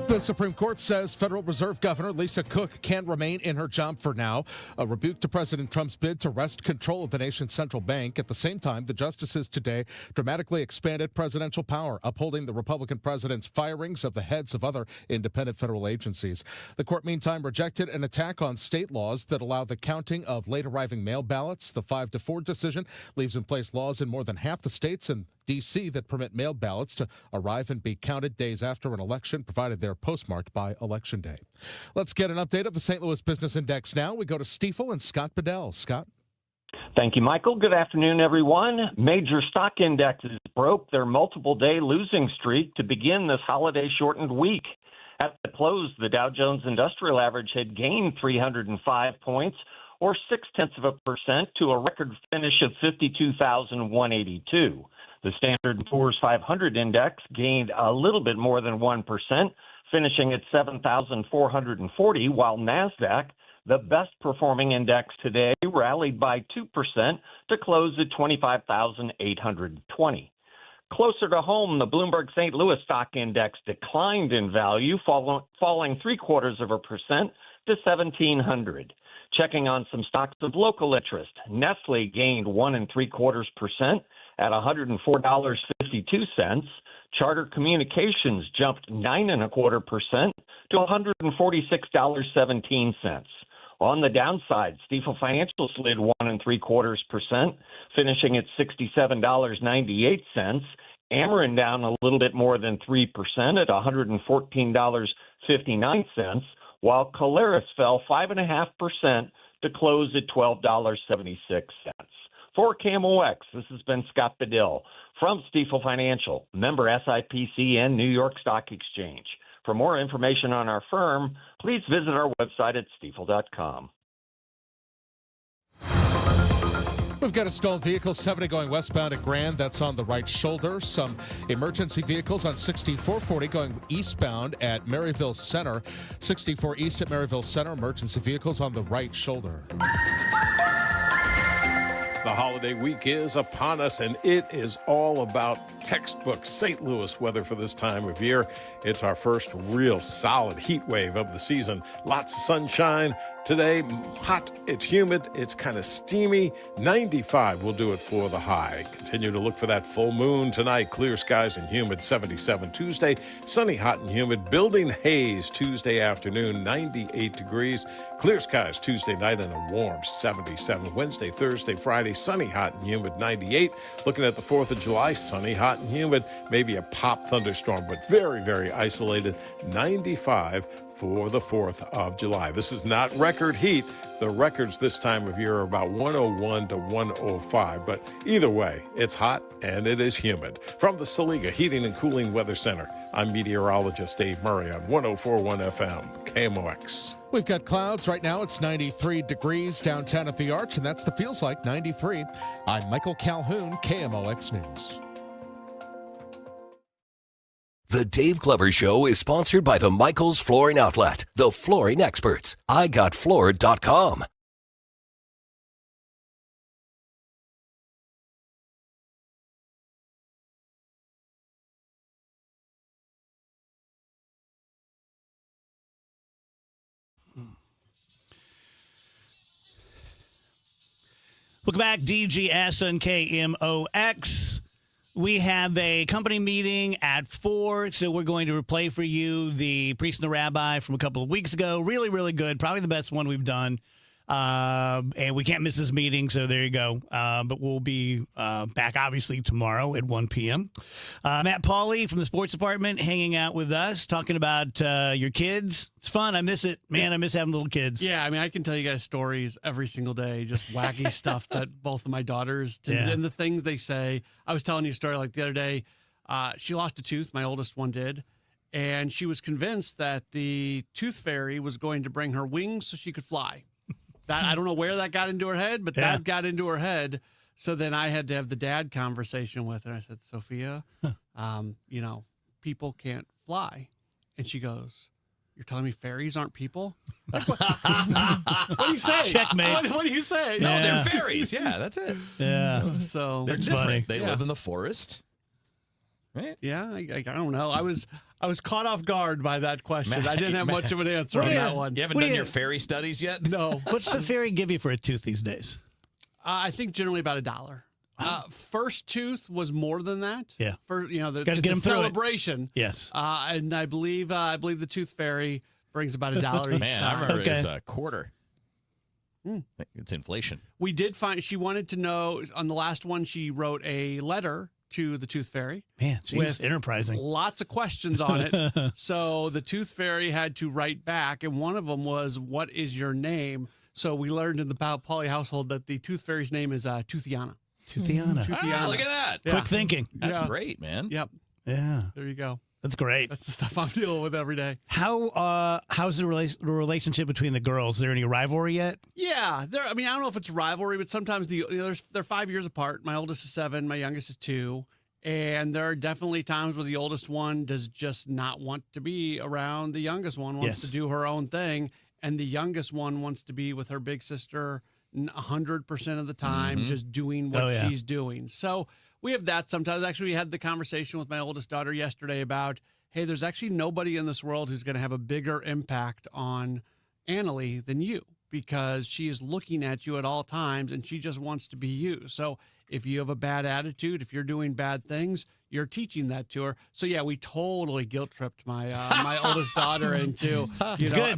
Speaker 29: The Supreme Court says Federal Reserve Governor Lisa Cook can remain in her job for now, a rebuke to President Trump's bid to wrest control of the nation's central bank. At the same time, the justices today dramatically expanded presidential power, upholding the Republican president's firings of the heads of other independent federal agencies. The court, meantime, rejected an attack on state laws that allow the counting of late-arriving mail ballots. The 5-4 decision leaves in place laws in more than half the states and D.C. that permit mail ballots to arrive and be counted days after an election, provided they're postmarked by Election Day. Let's get an update of the St. Louis Business Index now. We go to Stifel and Scott Bedell. Scott?
Speaker 15: Thank you, Michael. Good afternoon, everyone. Major stock indexes broke their multiple-day losing streak to begin this holiday-shortened week. At the close, the Dow Jones Industrial Average had gained 305 points, or 0.6% to a record finish of 52,182. The Standard & Poor's 500 index gained a little bit more than 1%, finishing at 7,440, while NASDAQ, the best-performing index today, rallied by 2% to close at 25,820. Closer to home, the Bloomberg St. Louis Stock Index declined in value, falling 0.75% to 1,700. Checking on some stocks of local interest, Nestle gained 1.75% at $104.52. Charter Communications jumped 9.25% to $146.17. On the downside, Stifel Financial slid 1.75%, finishing at $67.98. Ameren down a little bit more than 3% at $114.59, while Caleres fell 5.5% to close at $12.76. For KMOX, this has been Scott Bedell from Stifel Financial, member SIPC and New York Stock Exchange. For more information on our firm, please visit our website at stifel.com.
Speaker 29: We've got a stalled vehicle 70 going westbound at Grand. That's on the right shoulder. Some emergency vehicles on 6440 going eastbound at Maryville Center. 64 east at Maryville Center. Emergency vehicles on the right shoulder.
Speaker 16: The holiday week is upon us, and it is all about textbook St. Louis weather for this time of year. It's our first real solid heat wave of the season. Lots of sunshine. Today, hot, it's humid, it's kind of steamy. 95 will do it for the high. Continue to look for that full moon tonight. Clear skies and humid, 77 Tuesday. Sunny, hot, and humid. Building haze Tuesday afternoon, 98 degrees. Clear skies Tuesday night and a warm 77. Wednesday, Thursday, Friday, sunny, hot, and humid, 98. Looking at the 4th of July, sunny, hot, and humid. Maybe a pop thunderstorm, but very, very isolated, 95 for the 4th of July. This is not record heat. The records this time of year are about 101 to 105, but either way, it's hot and it is humid. From the Saliga Heating and Cooling Weather Center, I'm meteorologist Dave Murray on 104.1 FM, KMOX.
Speaker 29: We've got clouds. Right now it's 93 degrees downtown at the Arch, and that's the feels like 93. I'm Michael Calhoun, KMOX News.
Speaker 6: The Dave Glover Show is sponsored by the Michaels Flooring Outlet, the flooring experts. IGotFloored.com.
Speaker 7: Welcome back, DGS on KMOX. We have a company meeting at 4, so we're going to play for you the Priest and the Rabbi from a couple of weeks ago. Really, really good. Probably the best one we've done. And we can't miss this meeting, so there you go. But we'll be back, obviously, tomorrow at 1 p.m. Matt Pauley from the sports department hanging out with us, talking about your kids. It's fun. I miss it. Man, I miss having little kids.
Speaker 2: Yeah, I mean, I can tell you guys stories every single day, just wacky stuff that both of my daughters do.
Speaker 7: Yeah.
Speaker 2: And the things they say. I was telling you a story like the other day. She lost a tooth. My oldest one did. And she was convinced that the tooth fairy was going to bring her wings so she could fly. That I don't know where that got into her head, but that got into her head. So then I had to have the dad conversation with her. I said, Sophia, you know, people can't fly. And she goes, "You're telling me fairies aren't people?" What do you say?
Speaker 7: Checkmate.
Speaker 2: What do you say?
Speaker 8: No, they're fairies. Yeah, that's it.
Speaker 7: Yeah.
Speaker 2: So
Speaker 8: They're
Speaker 7: That's
Speaker 8: different.
Speaker 7: funny.
Speaker 8: They live in the forest. Right?
Speaker 2: yeah, I don't know. I was caught off guard by that question. I didn't have much of an answer on that one.
Speaker 8: You haven't done your fairy studies yet?
Speaker 2: No.
Speaker 7: What's the fairy give you for a tooth these days?
Speaker 2: I think generally about $1. First tooth was more than that.
Speaker 7: Yeah.
Speaker 2: For
Speaker 7: Gotta
Speaker 2: it's
Speaker 7: get
Speaker 2: a
Speaker 7: 'em through it.
Speaker 2: celebration.
Speaker 7: Yes.
Speaker 2: And I believe the tooth fairy brings about $1 each
Speaker 8: Man, I
Speaker 2: time.
Speaker 8: remember it was a quarter. It's inflation.
Speaker 2: We did find she wanted to know on the last one. She wrote a letter to the tooth fairy.
Speaker 7: Man, she's
Speaker 2: with
Speaker 7: enterprising.
Speaker 2: Lots of questions on it. So the tooth fairy had to write back, and one of them was, "What is your name?" So we learned in the Pauley household that the tooth fairy's name is Toothiana.
Speaker 7: Toothiana.
Speaker 8: Ah, look at that.
Speaker 2: Yeah.
Speaker 7: Quick thinking.
Speaker 8: That's
Speaker 2: Yeah.
Speaker 8: great, man.
Speaker 2: Yep.
Speaker 7: Yeah.
Speaker 2: There you go.
Speaker 7: That's great.
Speaker 2: That's the stuff I'm dealing with every day.
Speaker 7: How's the relationship between the girls? Is there any rivalry yet?
Speaker 2: Yeah, I mean, I don't know if it's rivalry, but sometimes they're 5 years apart. My oldest is 7, my youngest is 2, and there are definitely times where the oldest one does just not want to be around the youngest one. Wants to do her own thing, and the youngest one wants to be with her big sister 100% of the time, just doing what she's doing. So we have that sometimes. Actually, we had the conversation with my oldest daughter yesterday about, hey, there's actually nobody in this world who's going to have a bigger impact on Annalie than you, because she is looking at you at all times and she just wants to be you. So if you have a bad attitude, if you're doing bad things, you're teaching that to her. So yeah, we totally guilt tripped my oldest daughter into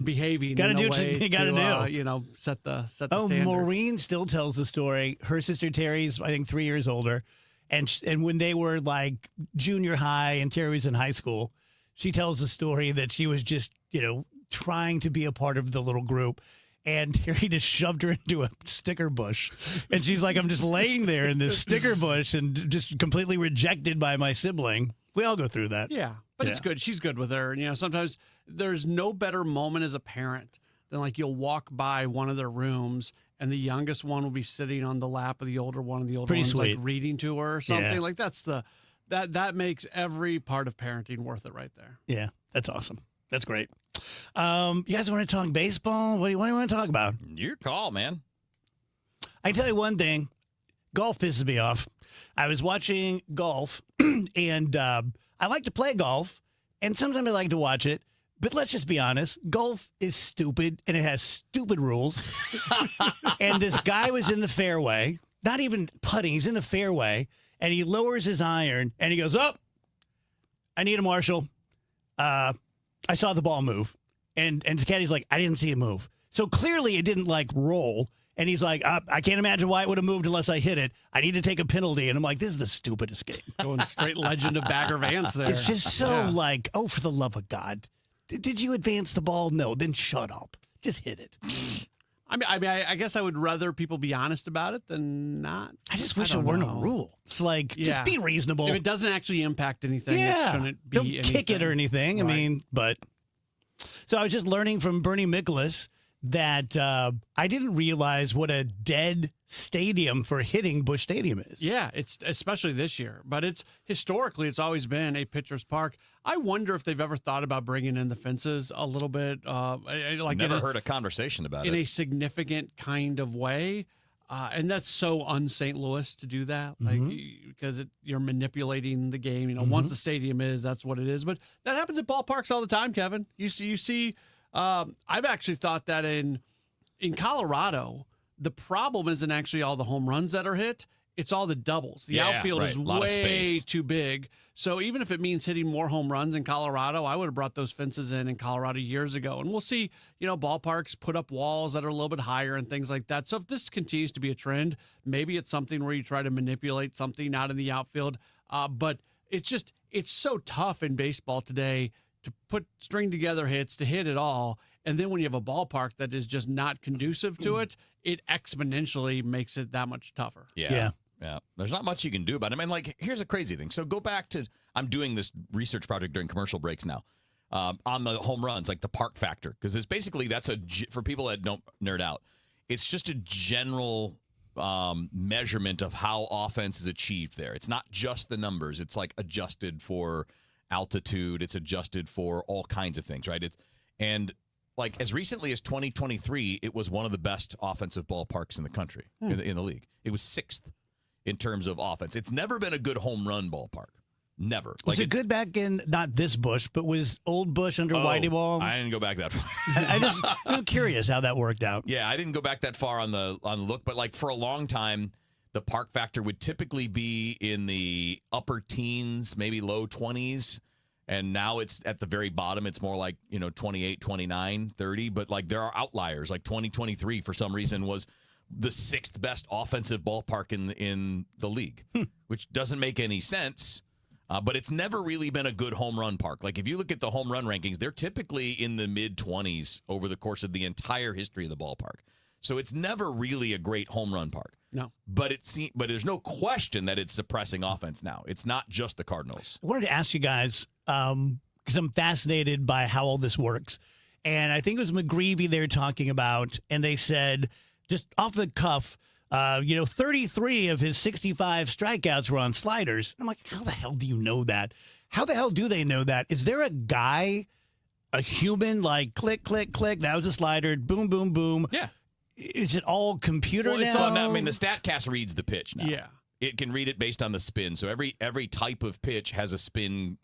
Speaker 2: behaving.
Speaker 7: Gotta
Speaker 2: in
Speaker 7: do
Speaker 2: a
Speaker 7: what
Speaker 2: way
Speaker 7: you gotta
Speaker 2: do. Set the
Speaker 7: Oh,
Speaker 2: standard.
Speaker 7: Maureen still tells the story. Her sister Terry's, I think, 3 years older. And when they were like junior high and Terry was in high school, she tells the story that she was just, trying to be a part of the little group. And Terry just shoved her into a sticker bush. And she's like, I'm just laying there in this sticker bush and just completely rejected by my sibling. We all go through that.
Speaker 2: Yeah, but it's good. She's good with her. And, sometimes there's no better moment as a parent than like you'll walk by one of their rooms and the youngest one will be sitting on the lap of the older one, and the older
Speaker 7: Pretty
Speaker 2: one's
Speaker 7: sweet.
Speaker 2: like reading to her or something.
Speaker 7: Yeah.
Speaker 2: Like that makes every part of parenting worth it right there.
Speaker 7: Yeah, that's awesome. That's great. You guys want to talk baseball? What do you want to talk about?
Speaker 8: Your call, man.
Speaker 7: I can tell you one thing. Golf pisses me off. I was watching golf, and I like to play golf, and sometimes I like to watch it. But let's just be honest. Golf is stupid, and it has stupid rules. And this guy was in the fairway, not even putting. He's in the fairway, and he lowers his iron, and he goes, "Oh, I need a marshal. I saw the ball move." And his caddy's like, "I didn't see it move." So clearly it didn't roll. And he's like, I can't imagine why it would have moved unless I hit it. I need to take a penalty. And I'm like, this is the stupidest game.
Speaker 2: Going straight Legend of Bagger Vance there.
Speaker 7: It's just so oh, for the love of God. Did you advance the ball? No, then shut up. Just hit it.
Speaker 2: I guess I would rather people be honest about it than not.
Speaker 7: I just wish it weren't a rule. It's like, just be reasonable.
Speaker 2: If it doesn't actually impact anything, it shouldn't be
Speaker 7: don't
Speaker 2: anything.
Speaker 7: kick it or anything.
Speaker 2: Right.
Speaker 7: I mean, but. So I was just learning from Bernie Miklasz that I didn't realize what a dead stadium for hitting Busch Stadium is.
Speaker 2: Yeah, it's especially this year, but it's historically it's always been a pitcher's park. I wonder if they've ever thought about bringing in the fences a little bit.
Speaker 8: Never heard a conversation about it
Speaker 2: in a significant kind of way, and that's so un-St. Louis to do that, because you're manipulating the game. Once the stadium is, that's what it is. But that happens at ballparks all the time, Kevin. You see. I've actually thought that in Colorado, the problem isn't actually all the home runs that are hit. It's all the doubles. The outfield is way too big. So even if it means hitting more home runs in Colorado, I would have brought those fences in Colorado years ago. And we'll see, ballparks put up walls that are a little bit higher and things like that. So if this continues to be a trend, maybe it's something where you try to manipulate something out in the outfield. But it's so tough in baseball today to string together hits, to hit it all. And then when you have a ballpark that is just not conducive to it, it exponentially makes it that much tougher.
Speaker 8: Yeah. There's not much you can do about it. I mean, here's a crazy thing. So go back to, I'm doing this research project during commercial breaks now on the home runs, like the park factor. Because it's basically, for people that don't nerd out, it's just a general measurement of how offense is achieved there. It's not just the numbers. It's like adjusted for altitude. It's adjusted for all kinds of things, right? And like as recently as 2023, it was one of the best offensive ballparks in the country, in the league. It was 6th in terms of offense. It's never been a good home run ballpark. Never.
Speaker 7: Was it good back in, not this Busch, but was old Busch under Whitey Wall?
Speaker 8: I didn't go back that far.
Speaker 7: I'm curious how that worked out.
Speaker 8: Yeah, I didn't go back that far on the look, but like for a long time, the park factor would typically be in the upper teens, maybe low 20s. And now it's at the very bottom. It's more like, 28, 29, 30. But like there are outliers. Like 2023, for some reason, was the 6th best offensive ballpark in the league, which doesn't make any sense. But it's never really been a good home run park. Like if you look at the home run rankings, they're typically in the mid-20s over the course of the entire history of the ballpark. So it's never really a great home run park.
Speaker 2: No.
Speaker 8: But there's no question that it's suppressing offense now. It's not just the Cardinals.
Speaker 7: I wanted to ask you guys, because I'm fascinated by how all this works. And I think it was McGreevy they were talking about, and they said, just off the cuff, 33 of his 65 strikeouts were on sliders. I'm like, how the hell do you know that? How the hell do they know that? Is there a guy, a human, like click, click, click, that was a slider, boom, boom, boom?
Speaker 8: Yeah.
Speaker 7: Is it all computer now?
Speaker 8: It's all now. I mean, the StatCast reads the pitch now.
Speaker 2: Yeah.
Speaker 8: It can read it based on the spin. So every type of pitch has a spin,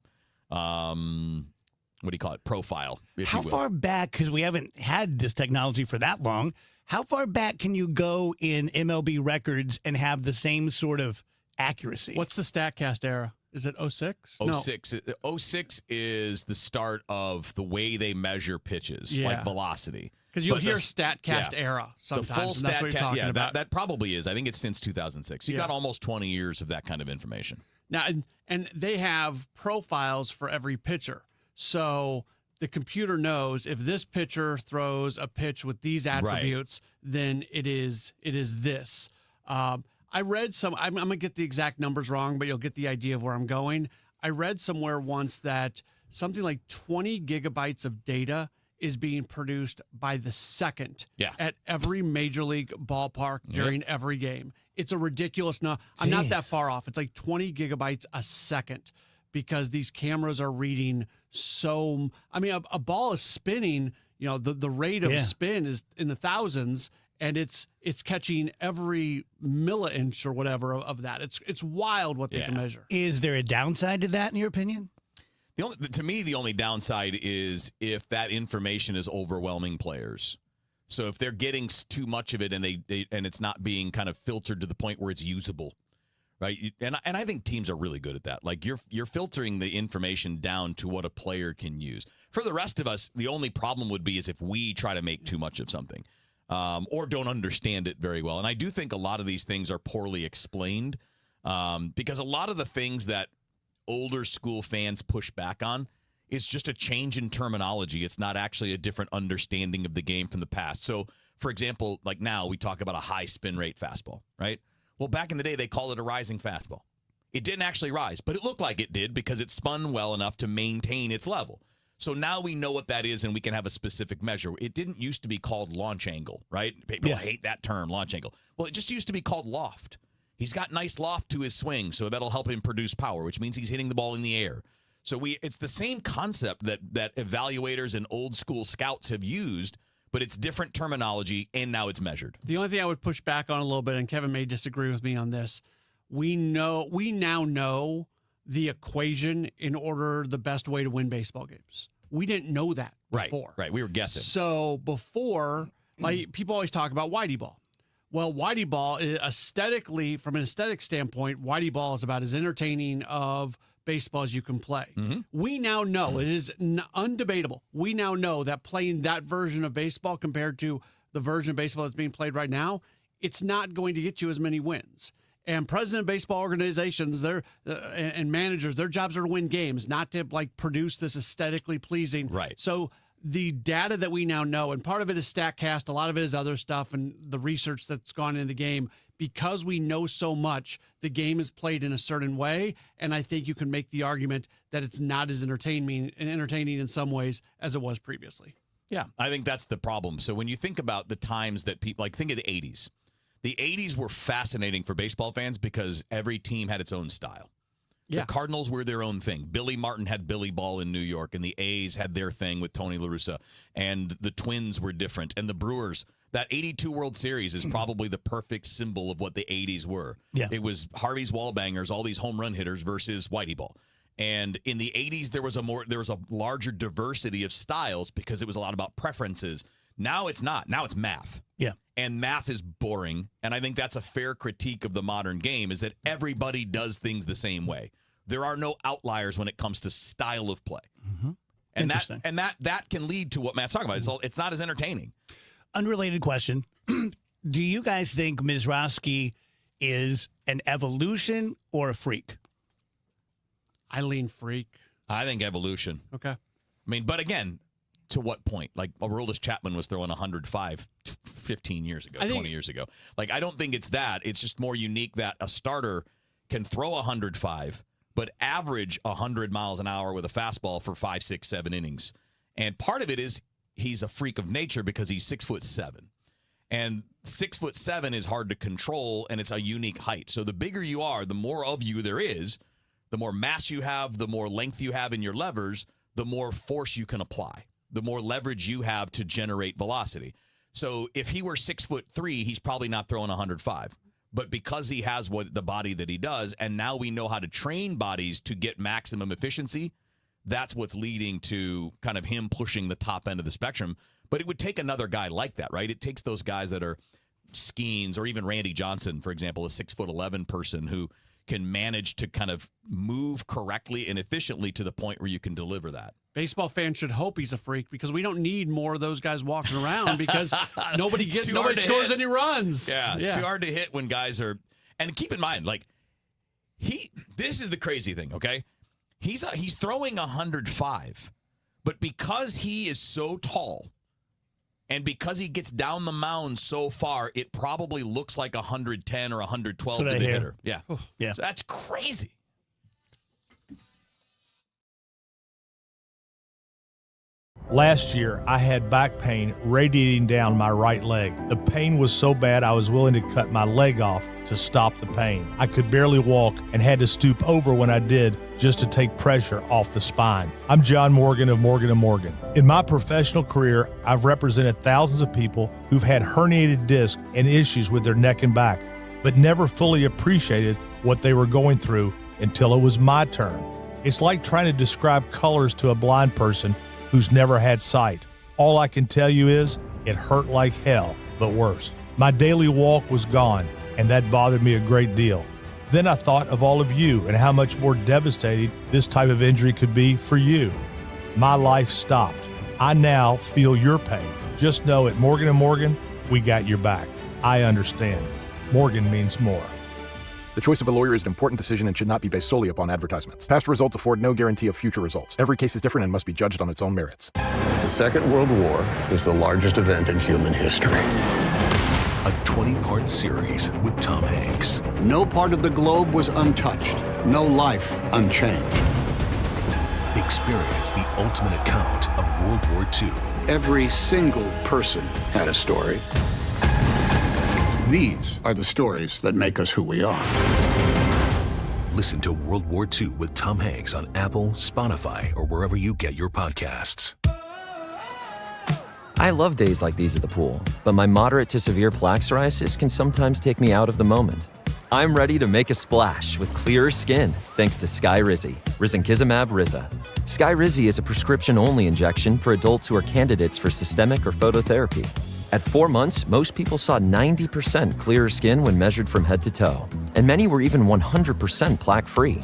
Speaker 8: what do you call it, profile, if
Speaker 7: How
Speaker 8: you will.
Speaker 7: far back, because we haven't had this technology for that long, how far back can you go in MLB records and have the same sort of accuracy?
Speaker 2: What's the StatCast era? Is it 06?
Speaker 8: 06. 06 is the start of the way they measure pitches,
Speaker 2: Yeah.
Speaker 8: like velocity.
Speaker 2: Because you'll
Speaker 8: But
Speaker 2: hear
Speaker 8: the-
Speaker 2: StatCast
Speaker 8: yeah.
Speaker 2: era sometimes.
Speaker 8: The full
Speaker 2: and that's what you're talking about.
Speaker 8: that probably is. I think it's since 2006. You
Speaker 2: Yeah.
Speaker 8: got almost 20 years of that kind of information.
Speaker 2: Now, and they have profiles for every pitcher. So the computer knows if this pitcher throws a pitch with these attributes, then it is this. I read I'm going to get the exact numbers wrong, but you'll get the idea of where I'm going. I read somewhere once that something like 20 gigabytes of data is being produced by the second at every major league ballpark during every game. It's a ridiculous number. I'm not that far off. It's like 20 gigabytes a second because these cameras are reading so. I mean, a ball is spinning. The rate of spin is in the thousands, and it's catching every milli-inch or whatever of that. It's wild what they can measure.
Speaker 7: Is there a downside to that, in your opinion?
Speaker 8: To me, the only downside is if that information is overwhelming players. So if they're getting too much of it and and it's not being kind of filtered to the point where it's usable, right? And I think teams are really good at that. Like you're filtering the information down to what a player can use. For the rest of us, the only problem would be is if we try to make too much of something or don't understand it very well. And I do think a lot of these things are poorly explained because a lot of the things that older school fans push back on is just a change in terminology. It's not actually a different understanding of the game from the past. So for example, like now we talk about a high spin rate fastball, right? Well, back in the day, they called it a rising fastball. It didn't actually rise, but it looked like it did because it spun well enough to maintain its level. So now we know what that is, and we can have a specific measure. It didn't used to be called launch angle, right? People hate that term, launch angle. Well, it just used to be called loft. He's got nice loft to his swing, so that'll help him produce power, which means he's hitting the ball in the air. So it's the same concept that evaluators and old school scouts have used, but it's different terminology, and now it's measured.
Speaker 2: The only thing I would push back on a little bit, and Kevin may disagree with me on this, we now know the equation in order the best way to win baseball games. We didn't know that before.
Speaker 8: Right. We were guessing.
Speaker 2: So before, like people always talk about Whitey ball. Well, Whitey ball is aesthetically, from an aesthetic standpoint, Whitey ball is about as entertaining of baseball as you can play.
Speaker 8: Mm-hmm.
Speaker 2: We now know, it is undebatable. We now know that playing that version of baseball compared to the version of baseball that's being played right now, it's not going to get you as many wins. And president of baseball organizations, and managers, their jobs are to win games, not to like produce this aesthetically pleasing.
Speaker 8: Right.
Speaker 2: So the data that we now know, and part of it is StatCast, a lot of it is other stuff and the research that's gone into the game. Because we know so much, the game is played in a certain way, and I think you can make the argument that it's not as entertaining in some ways as it was previously.
Speaker 8: Yeah, I think that's the problem. So when you think about the times that people, like think of the 80s. The 80s were fascinating for baseball fans because every team had its own style. Yeah. The Cardinals were their own thing. Billy Martin had Billy Ball in New York, and the A's had their thing with Tony La Russa, and the Twins were different. And the Brewers, that 82 World Series is probably the perfect symbol of what the 80s were.
Speaker 7: Yeah.
Speaker 8: It was Harvey's wallbangers, all these home run hitters versus Whitey Ball. And in the 80s, there was a larger diversity of styles because it was a lot about preferences. Now it's not. Now it's math.
Speaker 7: Yeah.
Speaker 8: And math is boring. And I think that's a fair critique of the modern game is that everybody does things the same way. There are no outliers when it comes to style of play.
Speaker 7: Mm-hmm.
Speaker 8: And that can lead to what Matt's talking about. It's not as entertaining.
Speaker 7: Unrelated question. Do you guys think Mizrachi is an evolution or a freak?
Speaker 2: I lean freak.
Speaker 8: I think evolution.
Speaker 2: Okay.
Speaker 8: I mean, but again, to what point? Like, Aroldis Chapman was throwing 105 15 years ago, 20 years ago. Like, I don't think it's that. It's just more unique that a starter can throw 105, but average 100 miles an hour with a fastball for 5, 6, 7 innings. And part of it is he's a freak of nature because he's 6'7". And 6'7" is hard to control, and it's a unique height. So the bigger you are, the more of you there is, the more mass you have, the more length you have in your levers, the more force you can apply, the more leverage you have to generate velocity. So if he were 6'3", he's probably not throwing 105. But because he has the body that he does, and now we know how to train bodies to get maximum efficiency, that's what's leading to kind of him pushing the top end of the spectrum. But it would take another guy like that, right? It takes those guys that are Skeens or even Randy Johnson, for example, a 6'11" person who can manage to kind of move correctly and efficiently to the point where you can deliver that.
Speaker 2: Baseball fans should hope he's a freak because we don't need more of those guys walking around because nobody scores any runs.
Speaker 8: Yeah, it's too hard to hit when guys are. And keep in mind, like this is the crazy thing. Okay, he's throwing 105, but because he is so tall, and because he gets down the mound so far, it probably looks like 110 or 112 to the hitter. Yeah,
Speaker 7: yeah,
Speaker 8: so that's crazy.
Speaker 9: Last year, I had back pain radiating down my right leg. The pain was so bad I was willing to cut my leg off to stop the pain. I could barely walk and had to stoop over when I did just to take pressure off the spine. I'm John Morgan of Morgan & Morgan. In my professional career, I've represented thousands of people who've had herniated discs and issues with their neck and back, but never fully appreciated what they were going through until it was my turn. It's like trying to describe colors to a blind person who's never had sight. All I can tell you is it hurt like hell, but worse. My daily walk was gone, and that bothered me a great deal. Then I thought of all of you and how much more devastating this type of injury could be for you. My life stopped. I now feel your pain. Just know at Morgan & Morgan, we got your back. I understand. Morgan means more.
Speaker 11: The choice of a lawyer is an important decision and should not be based solely upon advertisements. Past results afford no guarantee of future results. Every case is different and must be judged on its own merits.
Speaker 17: The Second World War is the largest event in human history.
Speaker 6: A 20-part series with Tom Hanks.
Speaker 17: No part of the globe was untouched. No life unchanged.
Speaker 6: Experience the ultimate account of World War II.
Speaker 17: Every single person had a story. These are the stories that make us who we are.
Speaker 6: Listen to World War II with Tom Hanks on Apple, Spotify, or wherever you get your podcasts.
Speaker 18: I love days like these at the pool, but my moderate to severe plaque psoriasis can sometimes take me out of the moment. I'm ready to make a splash with clearer skin thanks to Skyrizi, risankizumab Riza. Skyrizi is a prescription-only injection for adults who are candidates for systemic or phototherapy. At 4 months, most people saw 90% clearer skin when measured from head to toe, and many were even 100% plaque-free.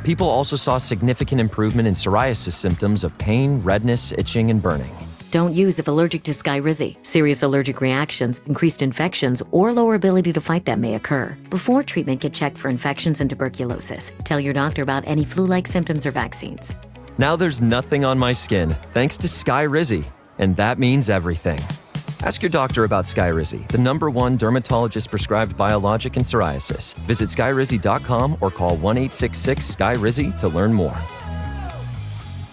Speaker 18: People also saw significant improvement in psoriasis symptoms of pain, redness, itching, and burning.
Speaker 19: Don't use if allergic to Skyrizi. Serious allergic reactions, increased infections, or lower ability to fight them may occur. Before treatment, get checked for infections and tuberculosis. Tell your doctor about any flu-like symptoms or vaccines.
Speaker 18: Now there's nothing on my skin thanks to Skyrizi, and that means everything. Ask your doctor about Skyrizi, the #1 dermatologist-prescribed biologic in psoriasis. Visit skyrizi.com or call 1-866-SKYRIZI to learn more.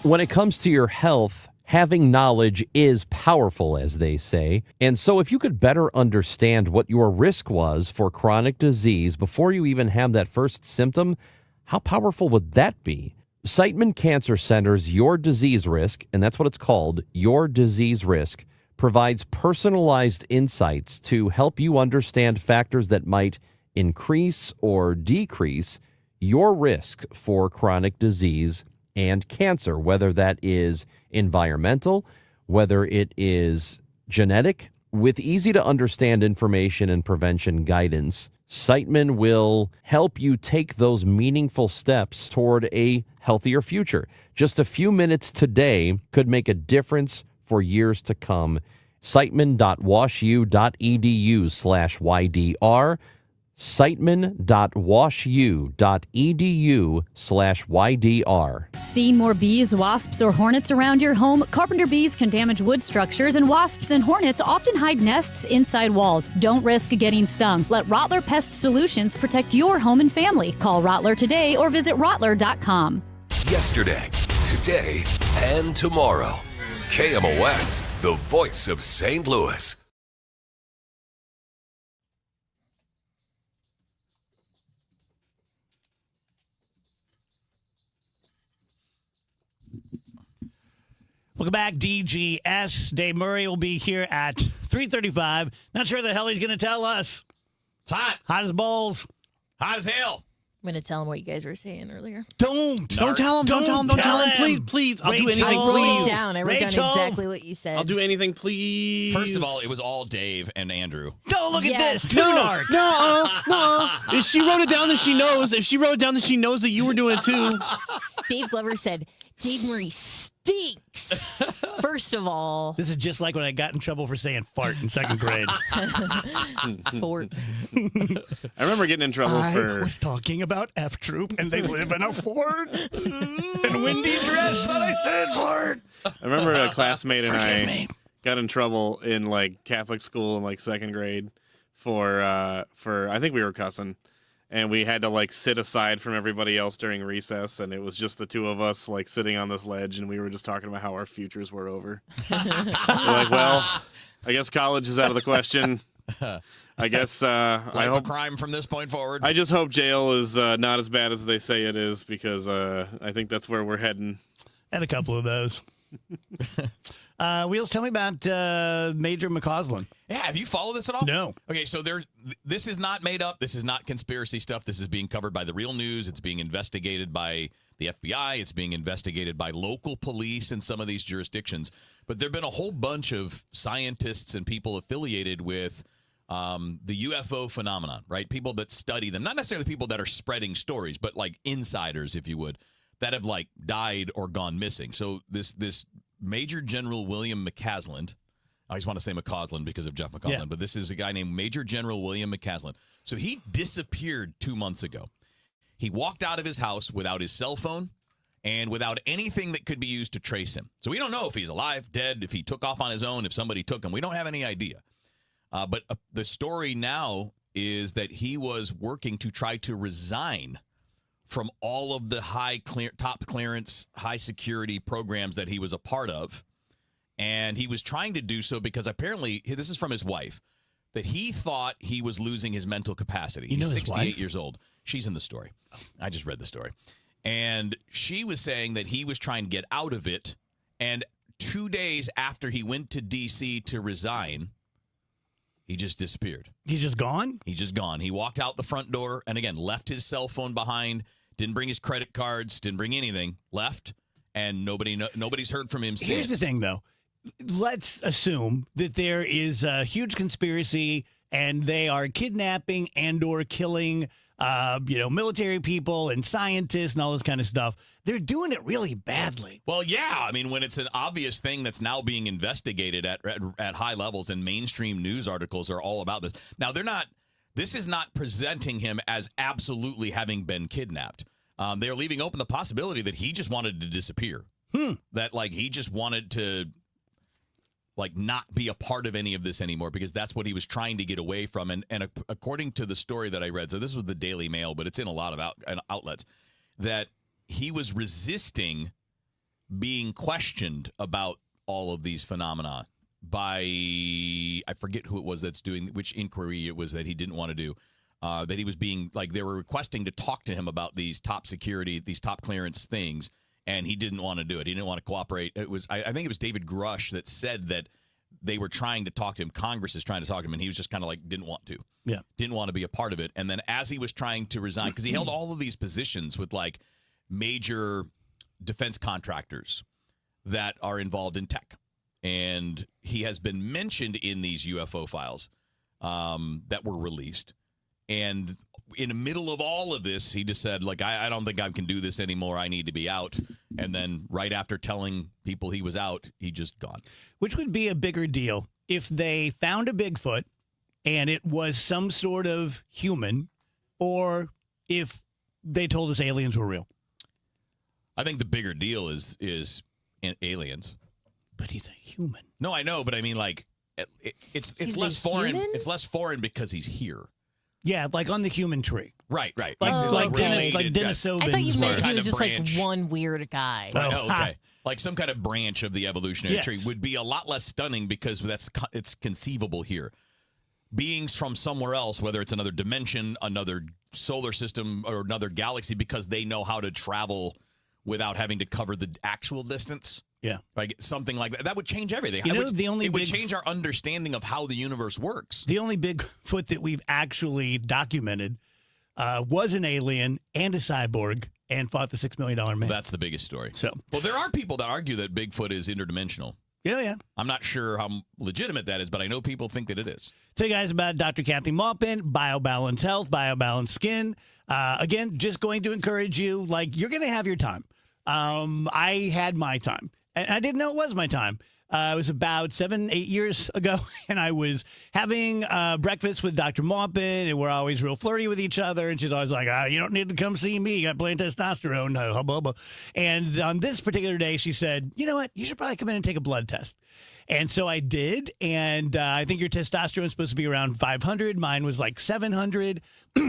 Speaker 21: When it comes to your health, having knowledge is powerful, as they say. And so if you could better understand what your risk was for chronic disease before you even have that first symptom, how powerful would that be? Siteman Cancer Center's Your Disease Risk, and that's what it's called, Your Disease Risk, provides personalized insights to help you understand factors that might increase or decrease your risk for chronic disease and cancer, whether that is environmental, whether it is genetic. With easy-to-understand information and prevention guidance, Siteman will help you take those meaningful steps toward a healthier future. Just a few minutes today could make a difference for years to come. Siteman.washu.edu/YDR. Siteman.washu.edu/YDR.
Speaker 26: Seeing more bees, wasps, or hornets around your home? Carpenter bees can damage wood structures, and wasps and hornets often hide nests inside walls. Don't risk getting stung. Let Rottler Pest Solutions protect your home and family. Call Rottler today or visit rottler.com.
Speaker 6: Yesterday, today, and tomorrow. KMOX, the voice of St. Louis.
Speaker 7: Welcome back, DGS. Dave Murray will be here at 3:35. Not sure the hell he's going to tell us. It's hot. Hot as balls. Hot as hell.
Speaker 5: I'm going to tell him what you guys were saying earlier.
Speaker 7: Don't
Speaker 2: tell him. Don't tell him. Please. I'll do anything.
Speaker 5: I wrote it down. I wrote down exactly what you said.
Speaker 2: I'll do anything, please.
Speaker 8: First of all, it was all Dave and Andrew.
Speaker 7: No, look at this.
Speaker 2: No. If she wrote it down, then she knows. If she wrote it down, then she knows that you were doing it too.
Speaker 5: Dave Glover said, Dave Murray stinks. First of all.
Speaker 7: This is just like when I got in trouble for saying fart in second grade.
Speaker 5: Fort.
Speaker 22: I remember getting in trouble
Speaker 7: I was talking about F Troop, and they live in a fort. And Wendy Dress thought I said fart.
Speaker 22: I remember a classmate and I got in trouble in like Catholic school in like second grade for I think we were cussing. And we had to like sit aside from everybody else during recess, and it was just the two of us like sitting on this ledge, and we were just talking about how our futures were over. We're like, well, I guess college is out of the question. I guess I hope
Speaker 8: crime from this point forward.
Speaker 22: I just hope jail is not as bad as they say it is, because I think that's where we're heading.
Speaker 7: And a couple of those. Wheels, tell me about Major McCausland.
Speaker 8: Yeah, have you followed this at all?
Speaker 7: No.
Speaker 8: Okay, so this is not made up. This is not conspiracy stuff. This is being covered by the real news. It's being investigated by the FBI. It's being investigated by local police in some of these jurisdictions. But there have been a whole bunch of scientists and people affiliated with the UFO phenomenon, right? People that study them, not necessarily people that are spreading stories, but like insiders, if you would, that have like died or gone missing. So this Major General William McCausland I just want to say McCausland because of Jeff McCausland, but this is a guy named Major General William McCausland. So he disappeared 2 months ago. He walked out of his house without his cell phone and without anything that could be used to trace him. So we don't know if he's alive, dead, if he took off on his own, if somebody took him. We don't have any idea. But the story now is that he was working to try to resign from all of the top clearance, high security programs that he was a part of. And he was trying to do so because apparently, this is from his wife, that he thought he was losing his mental capacity. He's 68 years old. She's in the story. I just read the story. And she was saying that he was trying to get out of it. And 2 days after he went to D.C. to resign, he just disappeared.
Speaker 7: He's just gone?
Speaker 8: He's just gone. He walked out the front door and, again, left his cell phone behind, didn't bring his credit cards, didn't bring anything, left, and nobody's heard from him since.
Speaker 7: Here's the thing, though. Let's assume that there is a huge conspiracy and they are kidnapping and or killing military people and scientists and all this kind of stuff. They're doing it really badly.
Speaker 8: Well, yeah. I mean, when it's an obvious thing that's now being investigated at high levels, and mainstream news articles are all about this. Now, this is not presenting him as absolutely having been kidnapped. They're leaving open the possibility that he just wanted to disappear. That, he just wanted to not be a part of any of this anymore, because that's what he was trying to get away from. And according to the story that I read, so this was the Daily Mail, but it's in a lot of outlets, that he was resisting being questioned about all of these phenomena by, I forget who it was that's doing, which inquiry it was that he didn't want to do, that he was being, they were requesting to talk to him about these top security, these top clearance things. And he didn't want to do it. He didn't want to cooperate. It was, I think it was David Grush that said that they were trying to talk to him. Congress is trying to talk to him, and he was just kind of didn't want to.
Speaker 7: Yeah.
Speaker 8: Didn't want to be a part of it. And then as he was trying to resign, because he held all of these positions with major defense contractors that are involved in tech. And he has been mentioned in these UFO files that were released. And in the middle of all of this, he just said, I don't think I can do this anymore. I need to be out. And then right after telling people he was out, he just gone.
Speaker 7: Which would be a bigger deal if they found a Bigfoot and it was some sort of human, or if they told us aliens were real?
Speaker 8: I think the bigger deal is aliens.
Speaker 7: But he's a human.
Speaker 8: No, I know, but I mean, it's less foreign.
Speaker 5: Human?
Speaker 8: It's less foreign because he's here.
Speaker 7: Yeah, on the human tree.
Speaker 8: Right.
Speaker 7: Like
Speaker 8: Related,
Speaker 7: Denisovans.
Speaker 5: I thought you meant he was just
Speaker 8: branch.
Speaker 5: one weird guy.
Speaker 8: Oh, okay. Some kind of branch of the evolutionary tree
Speaker 7: Yes.
Speaker 8: would be a lot less stunning because it's conceivable here. Beings from somewhere else, whether it's another dimension, another solar system, or another galaxy, because they know how to travel without having to cover the actual distance.
Speaker 7: Yeah.
Speaker 8: Something like that. That would change everything.
Speaker 7: It
Speaker 8: would change our understanding of how the universe works.
Speaker 7: The only Bigfoot that we've actually documented was an alien and a cyborg and fought the $6 million man.
Speaker 8: That's the biggest story.
Speaker 7: So,
Speaker 8: well, there are people that argue that Bigfoot is interdimensional.
Speaker 7: Yeah.
Speaker 8: I'm not sure how legitimate that is, but I know people think that it is.
Speaker 7: Tell you guys about Dr. Kathy Maupin, BioBalance Health, BioBalance Skin. Again, just going to encourage you, you're going to have your time. I had my time. And I didn't know it was my time. It was about 7-8 years ago, and I was having breakfast with Dr. Maupin, and we're always real flirty with each other, and she's always like, you don't need to come see me. You got plenty of testosterone. Hubba. And on this particular day, she said, you know what? You should probably come in and take a blood test. And so I did, and I think your testosterone is supposed to be around 500. Mine was 700,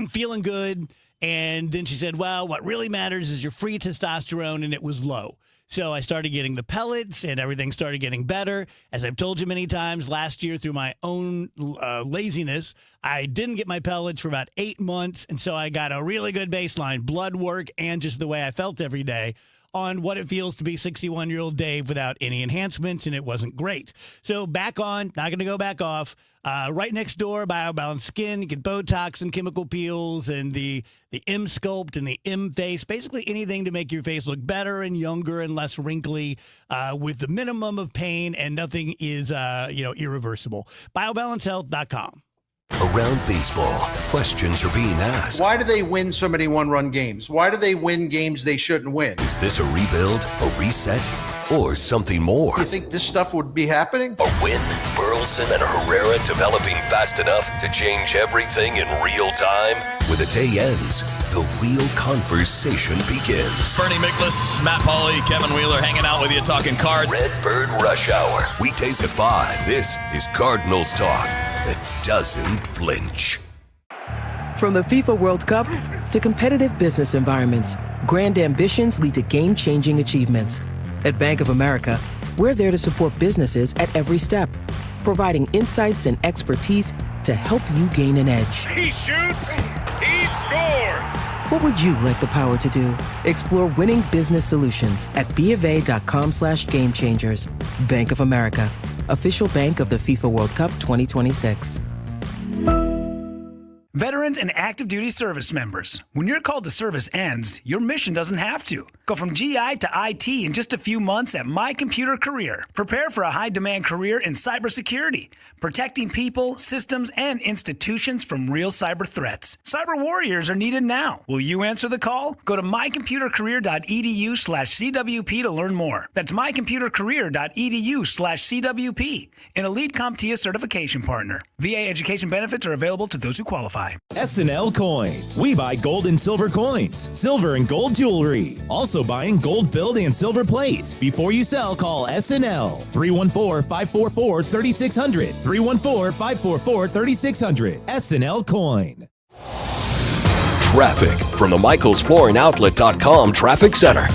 Speaker 7: feeling good. And then she said, well, what really matters is your free testosterone, and it was low. So I started getting the pellets, and everything started getting better. As I've told you many times, last year through my own laziness, I didn't get my pellets for about 8 months, and so I got a really good baseline, blood work, and just the way I felt every day on what it feels to be 61-year-old Dave without any enhancements, and it wasn't great. So back on, not going to go back off. Right next door, BioBalance Skin. You get Botox and chemical peels and the M-Sculpt and the M-Face. Basically anything to make your face look better and younger and less wrinkly with the minimum of pain, and nothing is irreversible. BioBalanceHealth.com.
Speaker 6: Around baseball, questions are being asked.
Speaker 1: Why do they win so many one-run games? Why do they win games they shouldn't win?
Speaker 6: Is this a rebuild, a reset, or something more?
Speaker 1: You think this stuff would be happening?
Speaker 6: A win? Burleson and Herrera developing fast enough to change everything in real time? When the day ends, the real conversation begins.
Speaker 4: Bernie Miklasz, Matt Pauley, Kevin Wheeler hanging out with you talking cards.
Speaker 6: Redbird Rush Hour, weekdays at 5. This is Cardinals talk that doesn't flinch.
Speaker 13: From the FIFA World Cup to competitive business environments, grand ambitions lead to game-changing achievements. At Bank of America, we're there to support businesses at every step, providing insights and expertise to help you gain an edge.
Speaker 14: He shoots, he scores!
Speaker 13: What would you like the power to do? Explore winning business solutions at BofA.com/gamechangers. Bank of America, official bank of the FIFA World Cup 2026.
Speaker 20: Veterans and active duty service members, when your call to service ends, your mission doesn't have to. Go from GI to IT in just a few months at My Computer Career. Prepare for a high-demand career in cybersecurity, protecting people, systems, and institutions from real cyber threats. Cyber warriors are needed now. Will you answer the call? Go to mycomputercareer.edu/CWP to learn more. That's mycomputercareer.edu/CWP, an elite CompTIA certification partner. VA education benefits are available to those who qualify.
Speaker 23: SNL Coin. We buy gold and silver coins, silver and gold jewelry. Also buying gold-filled and silver plates. Before you sell, call SNL. 314-544-3600. 314-544-3600. SNL Coin.
Speaker 6: Traffic from the MichaelsFlooringOutlet.com Traffic Center.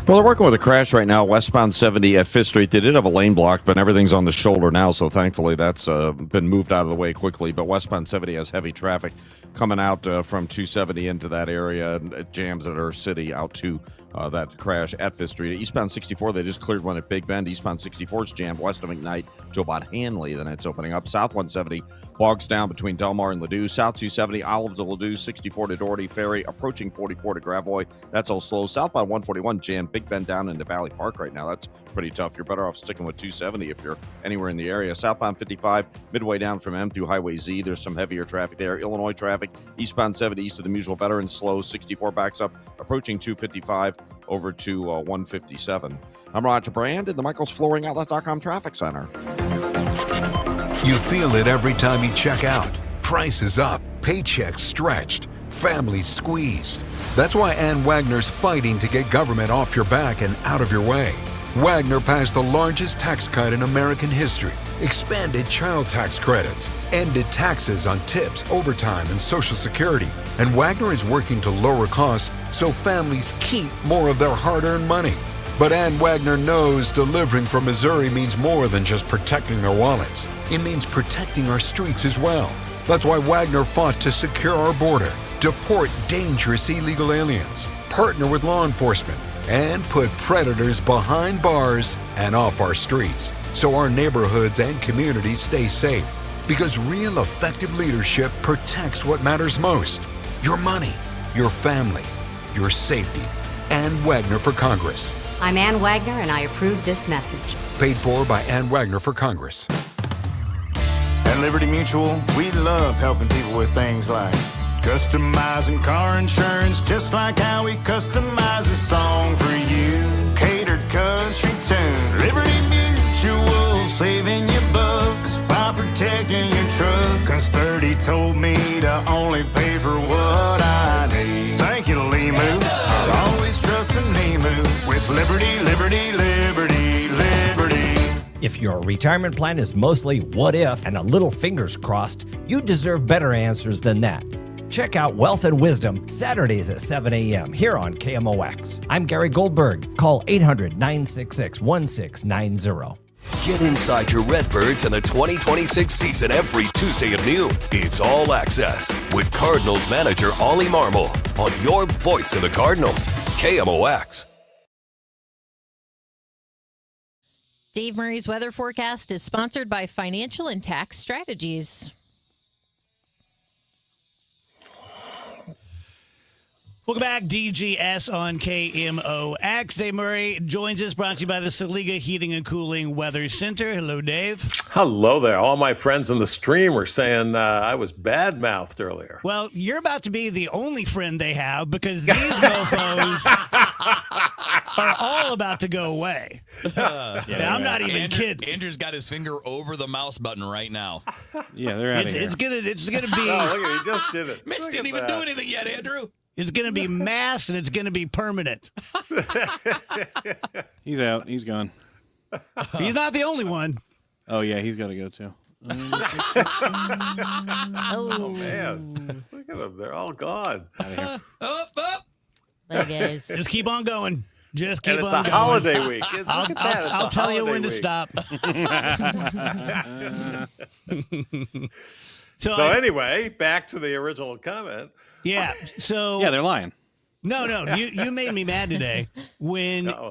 Speaker 24: Well, they're working with a crash right now, westbound 70 at 5th Street. They did have a lane blocked, but everything's on the shoulder now, so thankfully that's been moved out of the way quickly. But westbound 70 has heavy traffic coming out from 270 into that area. It jams at our city out to that crash at 5th Street. Eastbound 64, they just cleared one at Big Bend. Eastbound 64 is jammed west of McKnight to about Hanley. Then it's opening up. South 170 bogs down between Delmar and Ladue. South 270, Olive to Ladue, 64 to Doherty Ferry, approaching 44 to Gravois. That's all slow. Southbound 141 jammed Big Bend down into Valley Park right now. That's pretty tough. You're better off sticking with 270 if you're anywhere in the area. Southbound 55, midway down from M through Highway Z. There's some heavier traffic there. Illinois traffic, eastbound 70 east of the Musial Veterans, slow. 64 backs up, approaching 255 over to 157. I'm Roger Brand in the MichaelsFlooringOutlet.com Traffic Center.
Speaker 25: You feel it every time you check out. Prices up, paychecks stretched, families squeezed. That's why Ann Wagner's fighting to get government off your back and out of your way. Wagner passed the largest tax cut in American history, expanded child tax credits, ended taxes on tips, overtime, and Social Security. And Wagner is working to lower costs so families keep more of their hard-earned money. But Ann Wagner knows delivering from Missouri means more than just protecting their wallets. It means protecting our streets as well. That's why Wagner fought to secure our border, deport dangerous illegal aliens, partner with law enforcement, and put predators behind bars and off our streets so our neighborhoods and communities stay safe. Because real effective leadership protects what matters most: your money, your family, your safety. Ann Wagner for Congress.
Speaker 27: I'm Ann Wagner, and I approve this message.
Speaker 25: Paid for by Ann Wagner for Congress.
Speaker 28: At Liberty Mutual, we love helping people with things like customizing car insurance, just like how we customize a song for you. Catered country tune. Liberty Mutual, saving you bucks by protecting your truck. 'Cause Birdie told me to only pay for what I need. Thank you, Limu. I'll always trust in Limu with Liberty, Liberty, Liberty, Liberty.
Speaker 30: If your retirement plan is mostly what if and a little fingers crossed, you deserve better answers than that. Check out Wealth and Wisdom Saturdays at 7 a.m. here on KMOX. I'm Gary Goldberg. Call 800-966-1690.
Speaker 6: Get inside your Redbirds in the 2026 season every Tuesday at noon. It's All Access with Cardinals manager Ollie Marmol on your voice of the Cardinals, KMOX.
Speaker 5: Dave Murray's weather forecast is sponsored by Financial and Tax Strategies.
Speaker 7: Welcome back, DGS on KMOX. Dave Murray joins us, brought to you by the Saliga Heating and Cooling Weather Center. Hello, Dave.
Speaker 3: Hello there. All my friends in the stream were saying I was bad-mouthed earlier.
Speaker 7: Well, you're about to be the only friend they have because these mofos are all about to go away. I'm not even kidding.
Speaker 8: Andrew's got his finger over the mouse button right now.
Speaker 22: Yeah, they're out of here.
Speaker 7: It's gonna be.
Speaker 3: Oh, look at it. He just did it.
Speaker 8: Mitch
Speaker 3: Look
Speaker 8: didn't
Speaker 3: at
Speaker 8: even
Speaker 3: that.
Speaker 8: do anything yet, Andrew.
Speaker 7: It's gonna be mass and it's gonna be permanent.
Speaker 22: He's out. He's gone.
Speaker 7: He's not the only one.
Speaker 22: Oh, yeah, he's got to go, too.
Speaker 3: Oh, man. Look at them. They're all gone.
Speaker 22: Out of here.
Speaker 5: Bye, guys.
Speaker 7: Just keep on going. Just keep
Speaker 3: And it's
Speaker 7: on
Speaker 3: a
Speaker 7: going.
Speaker 3: holiday week. Look at that. It's
Speaker 7: I'll
Speaker 3: a
Speaker 7: tell you when to
Speaker 3: holiday
Speaker 7: stop. So
Speaker 3: anyway, back to the original comment.
Speaker 7: Yeah. So
Speaker 22: Yeah, they're lying.
Speaker 7: No, you made me mad today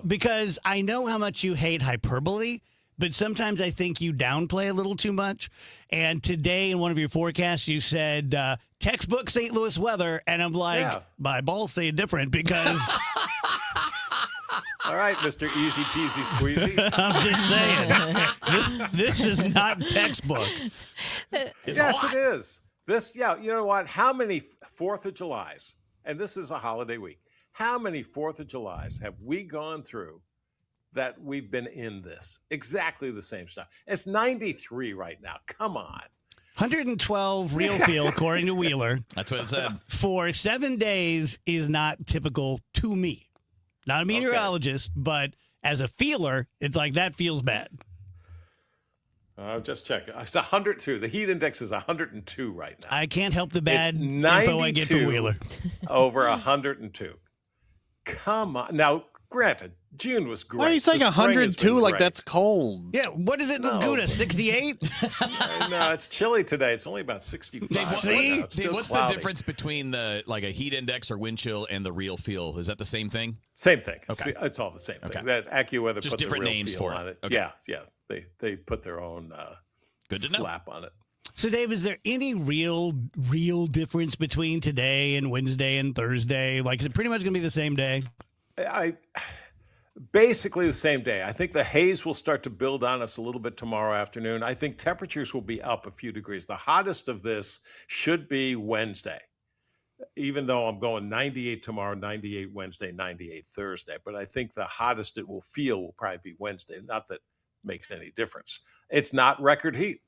Speaker 7: because I know how much you hate hyperbole, but sometimes I think you downplay a little too much. And today in one of your forecasts, you said textbook St. Louis weather, and I'm like, my balls say different because.
Speaker 3: All right, Mr. Easy Peasy Squeezy.
Speaker 7: I'm just saying, this is not textbook.
Speaker 3: Yes, it is. You know what? How many 4th of Julys, and this is a holiday week, how many 4th of Julys have we gone through that we've been in this? Exactly the same stuff. It's 93 right now. Come on.
Speaker 7: 112 real feel, according to Wheeler.
Speaker 8: That's what it said.
Speaker 7: For 7 days is not typical to me. Not a meteorologist, but as a feeler, it's like that feels bad.
Speaker 3: Just check. It's 102. The heat index is 102 right now.
Speaker 7: I can't help the bad
Speaker 3: It's
Speaker 7: info I get from
Speaker 3: 92
Speaker 7: Wheeler.
Speaker 3: over 102. Come on. Now, granted, June was great.
Speaker 22: Why are you saying
Speaker 3: The spring has
Speaker 22: 102
Speaker 3: been
Speaker 22: like
Speaker 3: great.
Speaker 22: that's cold?
Speaker 7: Yeah, what is it in Laguna, 68?
Speaker 3: No, it's chilly today. It's only about 65.
Speaker 8: Dave,
Speaker 3: right now. It's
Speaker 8: Dave,
Speaker 3: still
Speaker 8: what's
Speaker 3: cloudy.
Speaker 8: the difference between the a heat index or wind chill and the real feel? Is that the same thing?
Speaker 3: Same thing.
Speaker 8: Okay.
Speaker 3: It's all the same thing.
Speaker 8: Okay.
Speaker 3: That AccuWeather
Speaker 8: Just
Speaker 3: put
Speaker 8: different
Speaker 3: the real
Speaker 8: names
Speaker 3: feel
Speaker 8: for it.
Speaker 3: on it.
Speaker 8: Okay.
Speaker 3: Yeah. They put their own
Speaker 8: Good to know.
Speaker 3: slap on it.
Speaker 7: So, Dave, is there any real difference between today and Wednesday and Thursday? Like, is it pretty much going to be the same day?
Speaker 3: Basically the same day. I think the haze will start to build on us a little bit tomorrow afternoon. I think temperatures will be up a few degrees. The hottest of this should be Wednesday, even though I'm going 98 tomorrow, 98 Wednesday, 98 Thursday. But I think the hottest it will feel will probably be Wednesday. Not that it makes any difference. It's not record heat.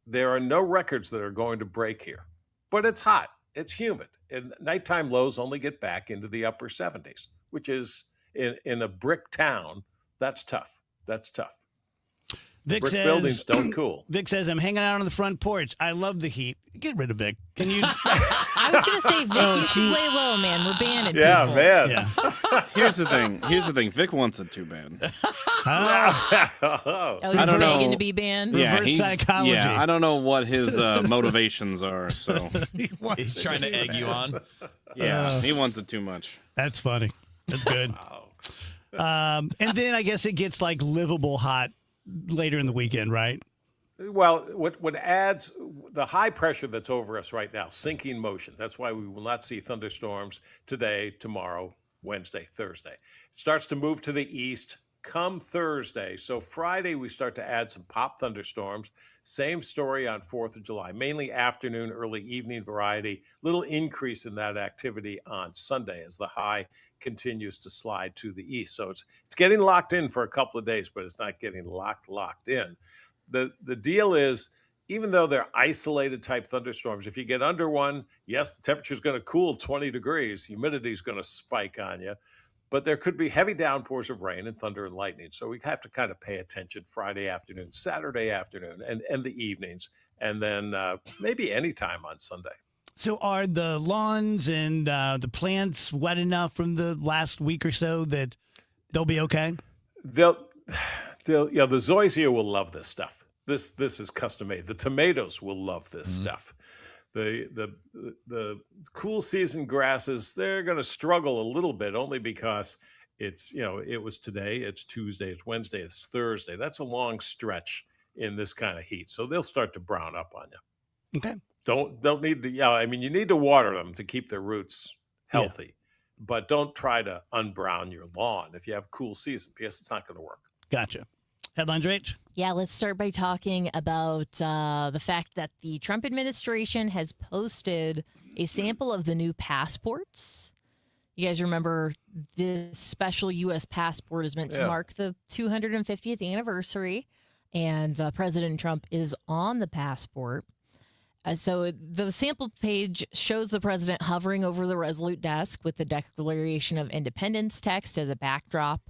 Speaker 3: There are no records that are going to break here, but it's hot. It's humid. And nighttime lows only get back into the upper 70s, which is in a brick town. That's tough.
Speaker 7: Vic
Speaker 3: Brick
Speaker 7: says,
Speaker 3: buildings don't cool.
Speaker 7: Vic says, I'm hanging out on the front porch. I love the heat. Get rid of Vic. Can you?
Speaker 5: I was going to say, Vic, you should play low, man. We're banning
Speaker 3: Yeah,
Speaker 5: people.
Speaker 3: man.
Speaker 7: Yeah.
Speaker 22: Here's the thing. Vic wants it too bad.
Speaker 5: Oh, he's
Speaker 22: I don't
Speaker 5: begging
Speaker 22: know.
Speaker 5: to be banned?
Speaker 7: Reverse psychology.
Speaker 22: Yeah, I don't know what his motivations are. So
Speaker 8: He's trying to egg you on.
Speaker 22: yeah, he wants it too much.
Speaker 7: That's funny. That's good. And then I guess it gets like livable hot later in the weekend, right?
Speaker 3: Well, what adds the high pressure that's over us right now, sinking motion. That's why we will not see thunderstorms today, tomorrow, Wednesday, Thursday. It starts to move to the east come Thursday. So Friday, we start to add some pop thunderstorms. Same story on 4th of July, mainly afternoon, early evening variety. Little increase in that activity on Sunday as the high continues to slide to the east. So it's getting locked in for a couple of days, but it's not getting locked in. The deal is, even though they're isolated type thunderstorms, if you get under one, yes, the temperature is going to cool 20 degrees. Humidity is going to spike on you. But there could be heavy downpours of rain and thunder and lightning. So we have to kind of pay attention Friday afternoon, Saturday afternoon, and the evenings, and then maybe anytime on Sunday.
Speaker 7: So are the lawns and the plants wet enough from the last week or so that they'll be okay?
Speaker 3: The zoysia will love this stuff. This is custom made. The tomatoes will love this stuff. The cool season grasses, they're going to struggle a little bit only because it's, it was today, it's Tuesday, it's Wednesday, it's Thursday. That's a long stretch in this kind of heat. So they'll start to brown up on you.
Speaker 7: Okay.
Speaker 3: Don't need to, you need to water them to keep their roots healthy. but don't try to unbrown your lawn if you have a cool season, because it's not going to work.
Speaker 7: Gotcha. Headlines, Rach?
Speaker 5: Yeah, let's start by talking about the fact that the Trump administration has posted a sample of the new passports. You guys remember this special U.S. passport is meant to mark the 250th anniversary, and President Trump is on the passport. So the sample page shows the president hovering over the Resolute desk with the Declaration of Independence text as a backdrop,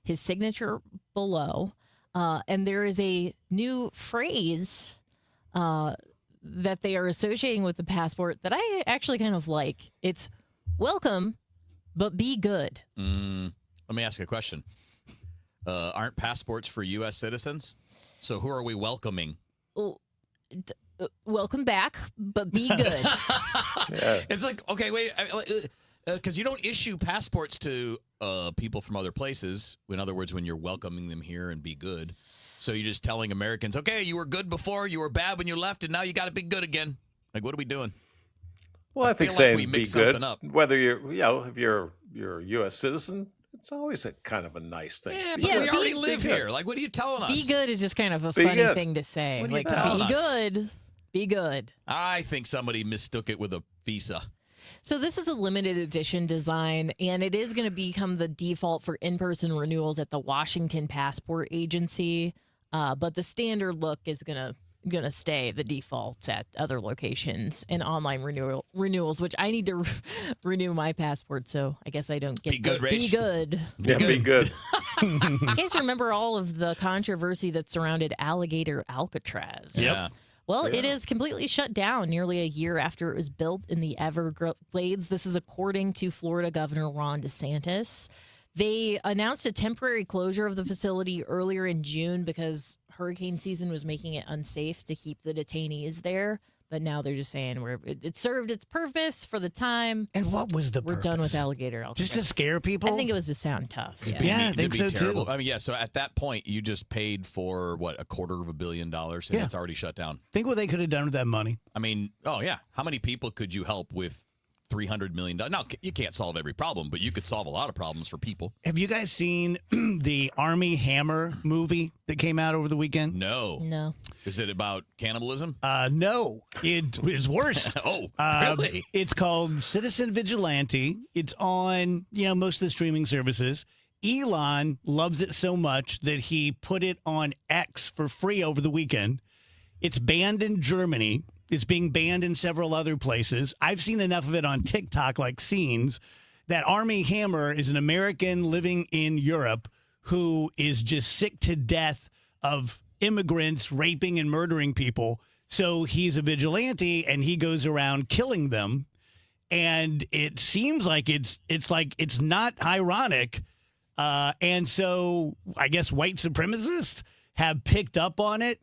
Speaker 5: his signature below. And there is a new phrase that they are associating with the passport that I actually kind of like. It's welcome, but be good.
Speaker 8: Let me ask you a question. Aren't passports for U.S. citizens? So who are we welcoming?
Speaker 5: Welcome back, but be good.
Speaker 8: It's like, okay, wait, because you don't issue passports to people from other places. In other words, when you're welcoming them here and be good. So you're just telling Americans, okay, you were good before, you were bad when you left, and now you got to be good again. Like, what are we doing?
Speaker 3: Well, I think
Speaker 8: feel
Speaker 3: saying
Speaker 8: like we
Speaker 3: be
Speaker 8: mixed
Speaker 3: good,
Speaker 8: something up.
Speaker 3: whether if you're a U.S. citizen, it's always a kind of a nice thing.
Speaker 8: Yeah, but we already live here. Like, what are you telling us?
Speaker 5: Be good is just kind of a
Speaker 3: Be
Speaker 5: funny
Speaker 3: good.
Speaker 5: thing to say.
Speaker 8: What are you
Speaker 5: Like,
Speaker 8: telling
Speaker 5: be
Speaker 8: us?
Speaker 5: good. Be good.
Speaker 8: I think somebody mistook it with a visa.
Speaker 5: So this is a limited edition design, and it is going to become the default for in-person renewals at the Washington Passport Agency. But the standard look is going to stay the default at other locations and online renewals, which I need to renew my passport, so I guess I don't get
Speaker 8: Be good,
Speaker 5: Be
Speaker 8: Rach.
Speaker 5: good.
Speaker 3: Yeah, be good.
Speaker 5: You guys remember all of the controversy that surrounded Alligator Alcatraz?
Speaker 8: Yeah.
Speaker 5: Well, it is completely shut down nearly a year after it was built in the Everglades. This is according to Florida Governor Ron DeSantis. They announced a temporary closure of the facility earlier in June because hurricane season was making it unsafe to keep the detainees there. But now they're just saying it served its purpose for the time.
Speaker 7: And what was the
Speaker 5: We're
Speaker 7: purpose?
Speaker 5: done with Alligator Alcatraz.
Speaker 7: Just to scare people?
Speaker 5: I think it was to sound tough. Yeah.
Speaker 7: Yeah, I
Speaker 8: It'd
Speaker 7: think
Speaker 8: be
Speaker 7: so
Speaker 8: terrible.
Speaker 7: too.
Speaker 8: I mean, yeah. So at that point, you just paid for what, $250 million, and
Speaker 7: Yeah.
Speaker 8: it's already shut down.
Speaker 7: Think what they could have done with that money.
Speaker 8: I mean, oh yeah. How many people could you help with $300 million? Now you can't solve every problem, but you could solve a lot of problems for people.
Speaker 7: Have you guys seen the Army Hammer movie that came out over the weekend?
Speaker 5: No.
Speaker 8: Is it about cannibalism?
Speaker 7: No. It is worse.
Speaker 8: Oh, really?
Speaker 7: It's called Citizen Vigilante. It's on, most of the streaming services. Elon loves it so much that he put it on X for free over the weekend. It's banned in Germany. It's being banned in several other places. I've seen enough of it on TikTok, like scenes, that Army Hammer is an American living in Europe who is just sick to death of immigrants raping and murdering people. So he's a vigilante and he goes around killing them. And it seems like it's not ironic. And so I guess white supremacists have picked up on it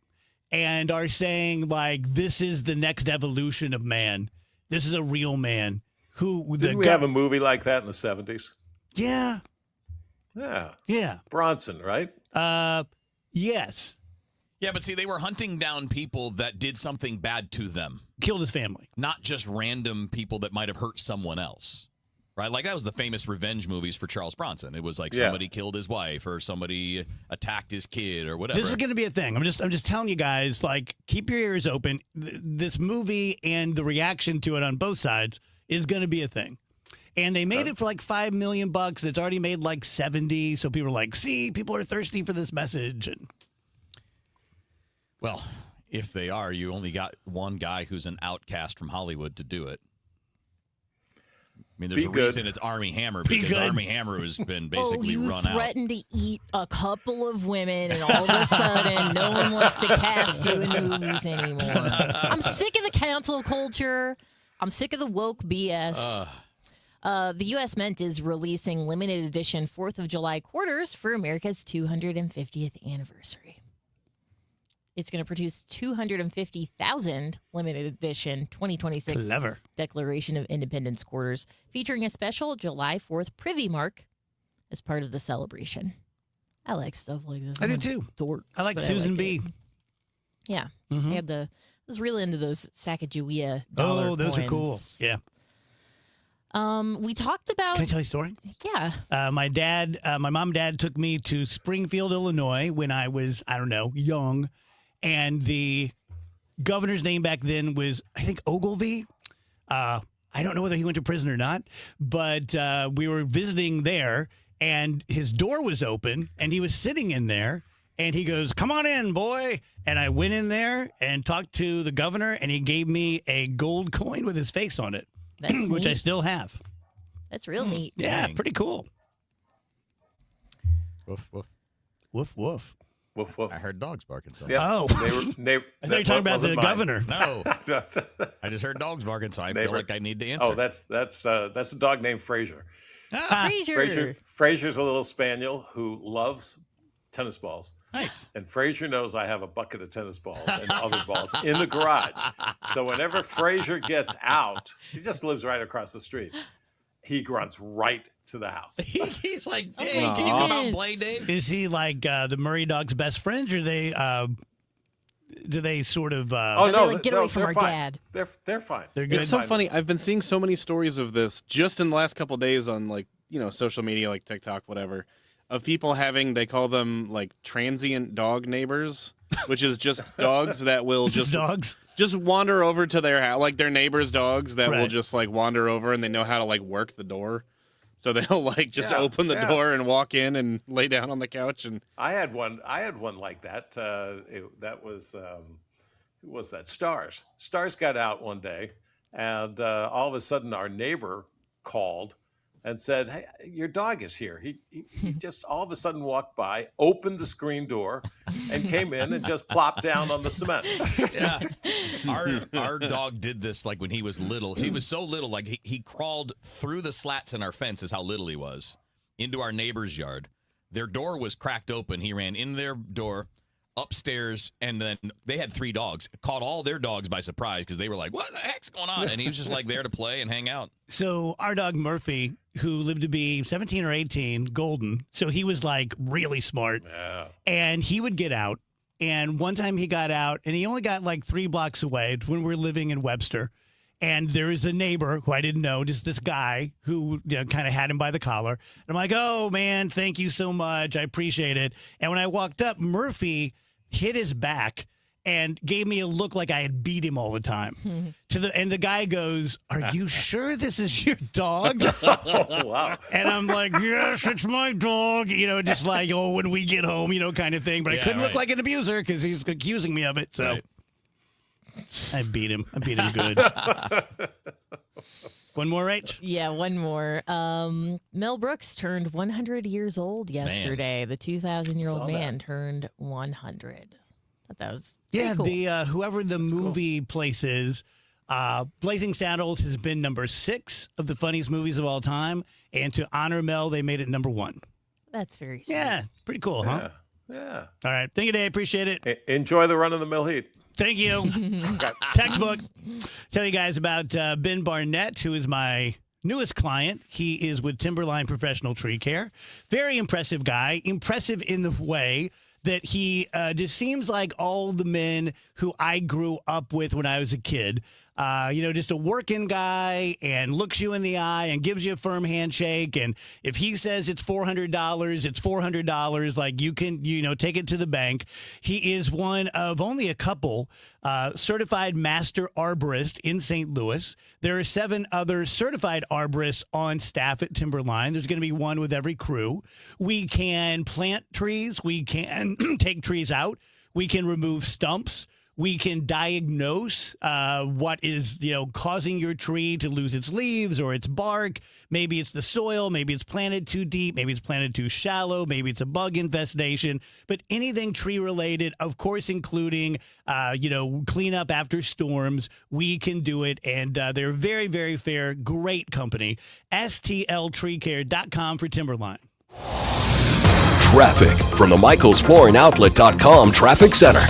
Speaker 7: and are saying, like, this is the next evolution of man. This is a real man.
Speaker 3: Didn't we have a movie like that in the 70s?
Speaker 7: Yeah.
Speaker 3: Yeah.
Speaker 7: Yeah.
Speaker 3: Bronson, right?
Speaker 7: Yes.
Speaker 8: Yeah, but see, they were hunting down people that did something bad to them.
Speaker 7: Killed his family.
Speaker 8: Not just random people that might have hurt someone else. Right? Like that was the famous revenge movies for Charles Bronson. It was like somebody killed his wife or somebody attacked his kid or whatever.
Speaker 7: This is going to be a thing. I'm just telling you guys, like, keep your ears open. This movie and the reaction to it on both sides is going to be a thing. And they made it for like $5 million. It's already made like 70. So people are like, see, people are thirsty for this message. And
Speaker 8: well, if they are, you only got one guy who's an outcast from Hollywood to do it. I mean, there's a reason it's Army Hammer, because Army Hammer has been basically run out.
Speaker 5: You threatened to eat a couple of women, and all of a sudden, no one wants to cast you in movies anymore. I'm sick of the cancel culture. I'm sick of the woke BS. The U.S. Mint is releasing limited edition 4th of July quarters for America's 250th anniversary. It's going to produce 250,000 limited edition 2026 Declaration of Independence quarters, featuring a special July 4th privy mark as part of the celebration. I like stuff like this.
Speaker 7: I do too. I like Susan B.
Speaker 5: Yeah. I was really into those Sacagawea dollar
Speaker 7: those
Speaker 5: coins.
Speaker 7: are cool. Yeah.
Speaker 5: We talked about.
Speaker 7: Can I tell you a story?
Speaker 5: Yeah.
Speaker 7: My mom and dad took me to Springfield, Illinois when I was, I don't know, young. And the governor's name back then was, I think, Ogilvy. I don't know whether he went to prison or not, but we were visiting there and his door was open and he was sitting in there and he goes, "Come on in, boy." And I went in there and talked to the governor and he gave me a gold coin with his face on it.
Speaker 5: That's
Speaker 7: which
Speaker 5: neat.
Speaker 7: I still have.
Speaker 5: That's real neat.
Speaker 7: Yeah,
Speaker 8: Dang.
Speaker 7: pretty cool.
Speaker 8: Woof, woof.
Speaker 7: Woof, woof.
Speaker 3: Woof, woof.
Speaker 8: I heard dogs barking. So.
Speaker 3: Yeah.
Speaker 7: Oh.
Speaker 3: I thought
Speaker 7: you were talking about the governor.
Speaker 8: No. I just heard dogs barking, so I feel like I need to answer.
Speaker 3: Oh, that's a dog named Frazier.
Speaker 5: Frazier.
Speaker 3: Frazier's a little spaniel who loves tennis balls.
Speaker 8: Nice.
Speaker 3: And Frazier knows I have a bucket of tennis balls and other balls in the garage. So whenever Frazier gets out, he just lives right across the street. He grunts right to the house.
Speaker 8: He's like, "Hey, can you come out and play, Dave?"
Speaker 7: Is he like the Murray dog's best friends, or do they sort of?
Speaker 3: Oh no!
Speaker 5: Like, get away from
Speaker 3: they're
Speaker 5: our
Speaker 3: fine.
Speaker 5: dad.
Speaker 3: They're fine.
Speaker 7: They're good.
Speaker 22: It's so funny. I've been seeing so many stories of this just in the last couple of days on social media, like TikTok, whatever, of people having, they call them like transient dog neighbors, which is just dogs that will just wander over to their house, like their neighbors' dogs that will just like wander over and they know how to like work the door. So they'll like just open the door and walk in and lay down on the couch. And
Speaker 3: I had one like that. That was who was that? Stars. Stars got out one day, and all of a sudden our neighbor called and said, "Hey, your dog is here." He just all of a sudden walked by, opened the screen door, and came in and just plopped down on the cement.
Speaker 8: Yeah. Our dog did this like when he was little. He was so little, like he crawled through the slats in our fence, is how little he was, into our neighbor's yard. Their door was cracked open. He ran in their door, upstairs, and then they had 3 dogs. Caught all their dogs by surprise because they were like, "What the heck's going on?" And he was just like there to play and hang out.
Speaker 7: So our dog Murphy, who lived to be 17 or 18, golden. So he was like really smart.
Speaker 3: Yeah.
Speaker 7: And he would get out. And one time he got out and he only got like 3 blocks away when we were living in Webster. And there is a neighbor who I didn't know, just this guy who kind of had him by the collar. And I'm like, "Oh, man, thank you so much. I appreciate it." And when I walked up, Murphy hit his back and gave me a look like I had beat him all the time. And the guy goes, "Are you sure this is your dog?"
Speaker 3: Oh, wow.
Speaker 7: And I'm like, "Yes, it's my dog." Just like, "Oh, when we get home," kind of thing. But I couldn't look like an abuser because he's accusing me of it. So I beat him. I beat him good. One more, Rach?
Speaker 5: Yeah, one more. Mel Brooks turned 100 years old yesterday. The 2,000-year-old man turned 100. Thought that was
Speaker 7: Yeah,
Speaker 5: cool.
Speaker 7: the whoever the movie place is, Blazing Saddles has been number 6 of the funniest movies of all time. And to honor Mel, they made it number 1.
Speaker 5: That's very sweet.
Speaker 7: Yeah, pretty cool, huh?
Speaker 3: Yeah.
Speaker 7: All right. Thank you, Dave. Appreciate it.
Speaker 3: Enjoy the run-of-the-mill heat.
Speaker 7: Thank you. Textbook. Tell you guys about Ben Barnett, who is my newest client. He is with Timberline Professional Tree Care. Very impressive guy. Impressive in the way that he just seems like all the men who I grew up with when I was a kid. Just a working guy and looks you in the eye and gives you a firm handshake. And if he says it's $400, it's $400. Like you can, take it to the bank. He is one of only a couple certified master arborists in St. Louis. There are 7 other certified arborists on staff at Timberline. There's going to be one with every crew. We can plant trees. We can take trees out. We can remove stumps. We can diagnose what is, causing your tree to lose its leaves or its bark. Maybe it's the soil. Maybe it's planted too deep. Maybe it's planted too shallow. Maybe it's a bug infestation. But anything tree related, of course, including, cleanup after storms, we can do it. And they're very, very fair. Great company. STLTreeCare.com for Timberline.
Speaker 6: Traffic from the MichaelsFlooringOutlet.com Traffic Center.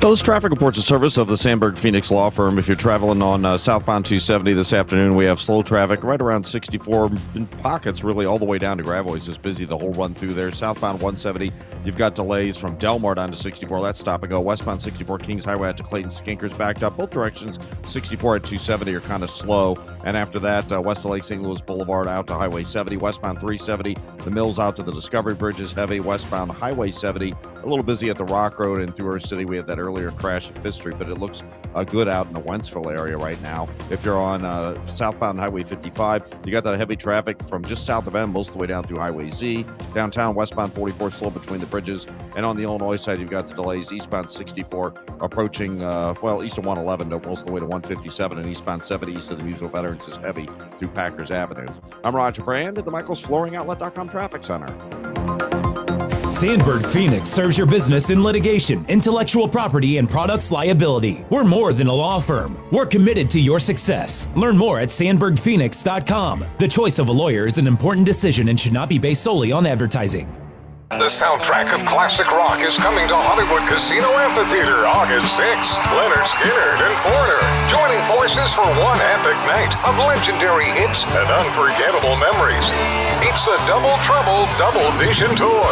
Speaker 24: Well, this traffic report's a service of the Sandberg Phoenix Law Firm. If you're traveling on southbound 270 this afternoon, we have slow traffic right around 64 in pockets, really all the way down to Gravel. It's just busy the whole run through there. Southbound 170, you've got delays from Delmar down to 64. That's stop and go. Westbound 64, Kings Highway out to Clayton, Skinkers backed up. Both directions, 64 at 270 are kind of slow. And after that, west of Lake St. Louis Boulevard out to Highway 70. Westbound 370, the Mills out to the Discovery Bridge is heavy. Westbound Highway 70, a little busy at the Rock Road and through our city. We had that earlier crash at Fifth Street, but it looks good out in the Wentzville area right now. If you're on southbound Highway 55, you got that heavy traffic from just south of M most of the way down through Highway Z. Downtown, westbound 44 slow between the bridges. And on the Illinois side, you've got the delays eastbound 64 approaching, east of 111 to most of the way to 157, and eastbound 70 east of the Mutual Veterans is heavy through Packers Avenue. I'm Roger Brand at the Michaels Flooring Outlet.com Traffic Center.
Speaker 23: Sandberg Phoenix serves your business in litigation, intellectual property, and products liability. We're more than a law firm. We're committed to your success. Learn more at sandbergphoenix.com. The choice of a lawyer is an important decision and should not be based solely on advertising.
Speaker 9: The soundtrack of classic rock is coming to Hollywood Casino Amphitheater August 6th. Leonard Skinner and Foreigner joining forces for one epic night of legendary hits and unforgettable memories. It's the Double Trouble Double Vision Tour.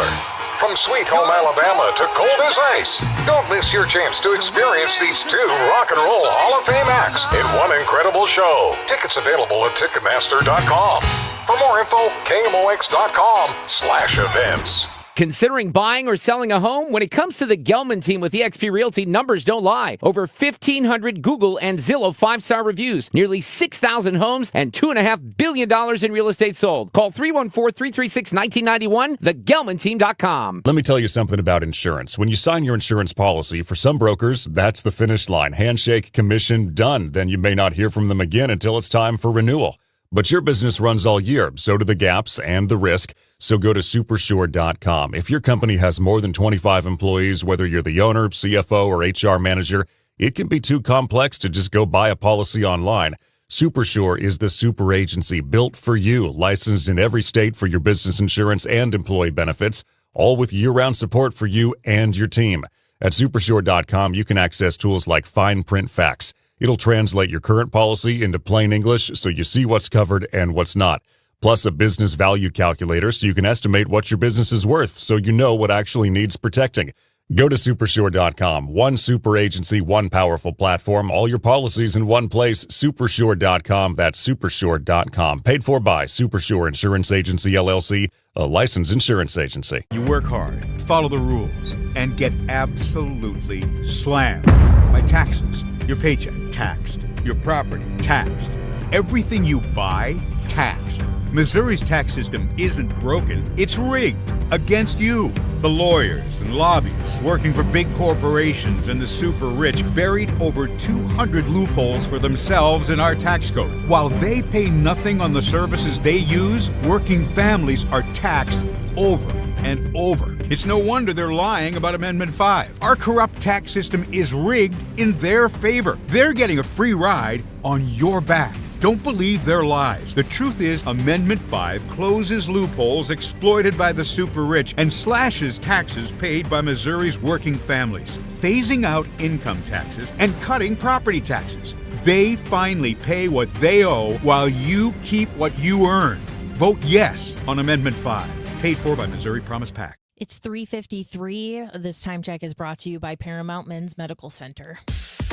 Speaker 9: From Sweet Home Alabama to Cold as Ice. Don't miss your chance to experience these two Rock and Roll Hall of Fame acts in one incredible show. Tickets available at Ticketmaster.com. For more info, KMOX.com/events.
Speaker 10: Considering buying or selling a home? When it comes to the Gelman team with eXp Realty, numbers don't lie. Over 1,500 Google and Zillow 5-star reviews, nearly 6,000 homes, and $2.5 billion in real estate sold. Call 314-336-1991, thegelmanteam.com.
Speaker 11: Let me tell you something about insurance. When you sign your insurance policy, for some brokers, that's the finish line. Handshake, commission, done. Then you may not hear from them again until it's time for renewal. But your business runs all year, so do the gaps and the risk. So go to Supersure.com. If your company has more than 25 employees, whether you're the owner, CFO, or HR manager, it can be too complex to just go buy a policy online. Supersure is the super agency built for you, licensed in every state for your business insurance and employee benefits, all with year-round support for you and your team. At Supersure.com, you can access tools like fine print facts. It'll translate your current policy into plain English so you see what's covered and what's not. Plus a business value calculator so you can estimate what your business is worth so you know what actually needs protecting. Go to Supersure.com. One super agency, one powerful platform, all your policies in one place. Supersure.com. That's Supersure.com. Paid for by Supersure Insurance Agency, LLC, a licensed insurance agency.
Speaker 12: You work hard, follow the rules, and get absolutely slammed by taxes. Your paycheck, taxed. Your property, taxed. Everything you buy, taxed. Missouri's tax system isn't broken, it's rigged against you. The lawyers and lobbyists working for big corporations and the super rich buried over 200 loopholes for themselves in our tax code. While they pay nothing on the services they use, working families are taxed over and over. It's no wonder they're lying about Amendment 5. Our corrupt tax system is rigged in their favor. They're getting a free ride on your back. Don't believe their lies. The truth is, Amendment 5 closes loopholes exploited by the super rich and slashes taxes paid by Missouri's working families, phasing out income taxes and cutting property taxes. They finally pay what they owe while you keep what you earn. Vote yes on Amendment 5. Paid for by Missouri Promise PAC.
Speaker 5: It's 3:53. This time check is brought to you by Paramount Men's Medical Center.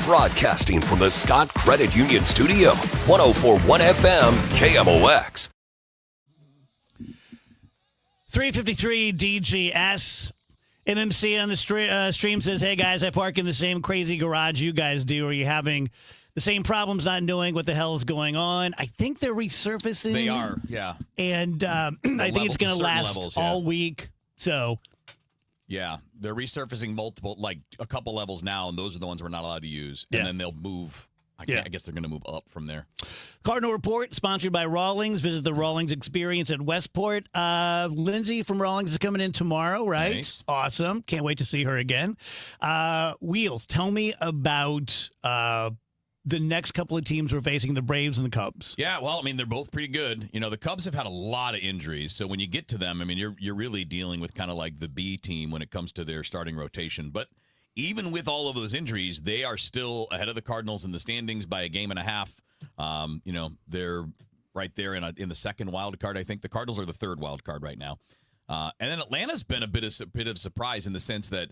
Speaker 6: Broadcasting from the Scott Credit Union Studio, 104.1 FM, KMOX.
Speaker 7: 353 DGS. MMC on the stream says, hey guys, I park in the same crazy garage you guys do. Are you having the same problems not knowing what the hell is going on? I think they're resurfacing.
Speaker 8: They are, yeah.
Speaker 7: And I think it's going to last all week. So,
Speaker 8: yeah, they're resurfacing multiple, like a couple levels now, and those are the ones we're not allowed to use. And then they'll move. I guess they're going to move up from there.
Speaker 7: Cardinal Report, sponsored by Rawlings. Visit the Rawlings Experience at Westport. Lindsay from Rawlings is coming in tomorrow, right?
Speaker 8: Nice.
Speaker 7: Awesome. Can't wait to see her again. Wheels, tell me about the next couple of teams we're facing, the Braves and the Cubs.
Speaker 8: Yeah, well, I mean, they're both pretty good. You know, the Cubs have had a lot of injuries, so when you get to them, I mean, you're really dealing with kind of like the B team when it comes to their starting rotation. But even with all of those injuries, they are still ahead of the Cardinals in the standings by a game and a half. They're right there in the second wild card. I think the Cardinals are the third wild card right now. And then Atlanta's been a bit of surprise in the sense that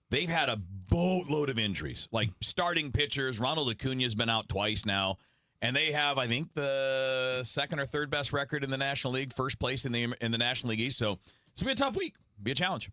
Speaker 8: they've had a boatload of injuries, like starting pitchers. Ronald Acuna's been out twice now, and they have, I think, the second or third best record in the National League, first place in the National League East. So it's gonna be a tough week, be a challenge.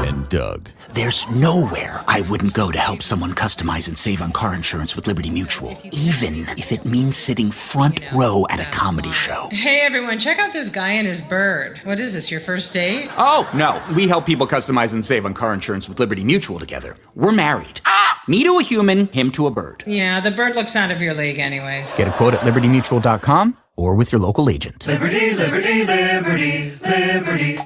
Speaker 1: And Doug. There's nowhere I wouldn't go to help someone customize and save on car insurance with Liberty Mutual, even if it means sitting front row at a comedy show.
Speaker 2: Hey everyone, check out this guy and his bird. What is this, your first date?
Speaker 1: Oh, no. We help people customize and save on car insurance with Liberty Mutual together. We're married. Me to a human, him to a bird.
Speaker 2: Yeah, the bird looks out of your league anyways.
Speaker 1: Get a quote at libertymutual.com or with your local agent.
Speaker 15: Liberty, liberty, liberty, liberty.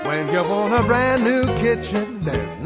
Speaker 16: When you want a brand new kitchen, there's nothing.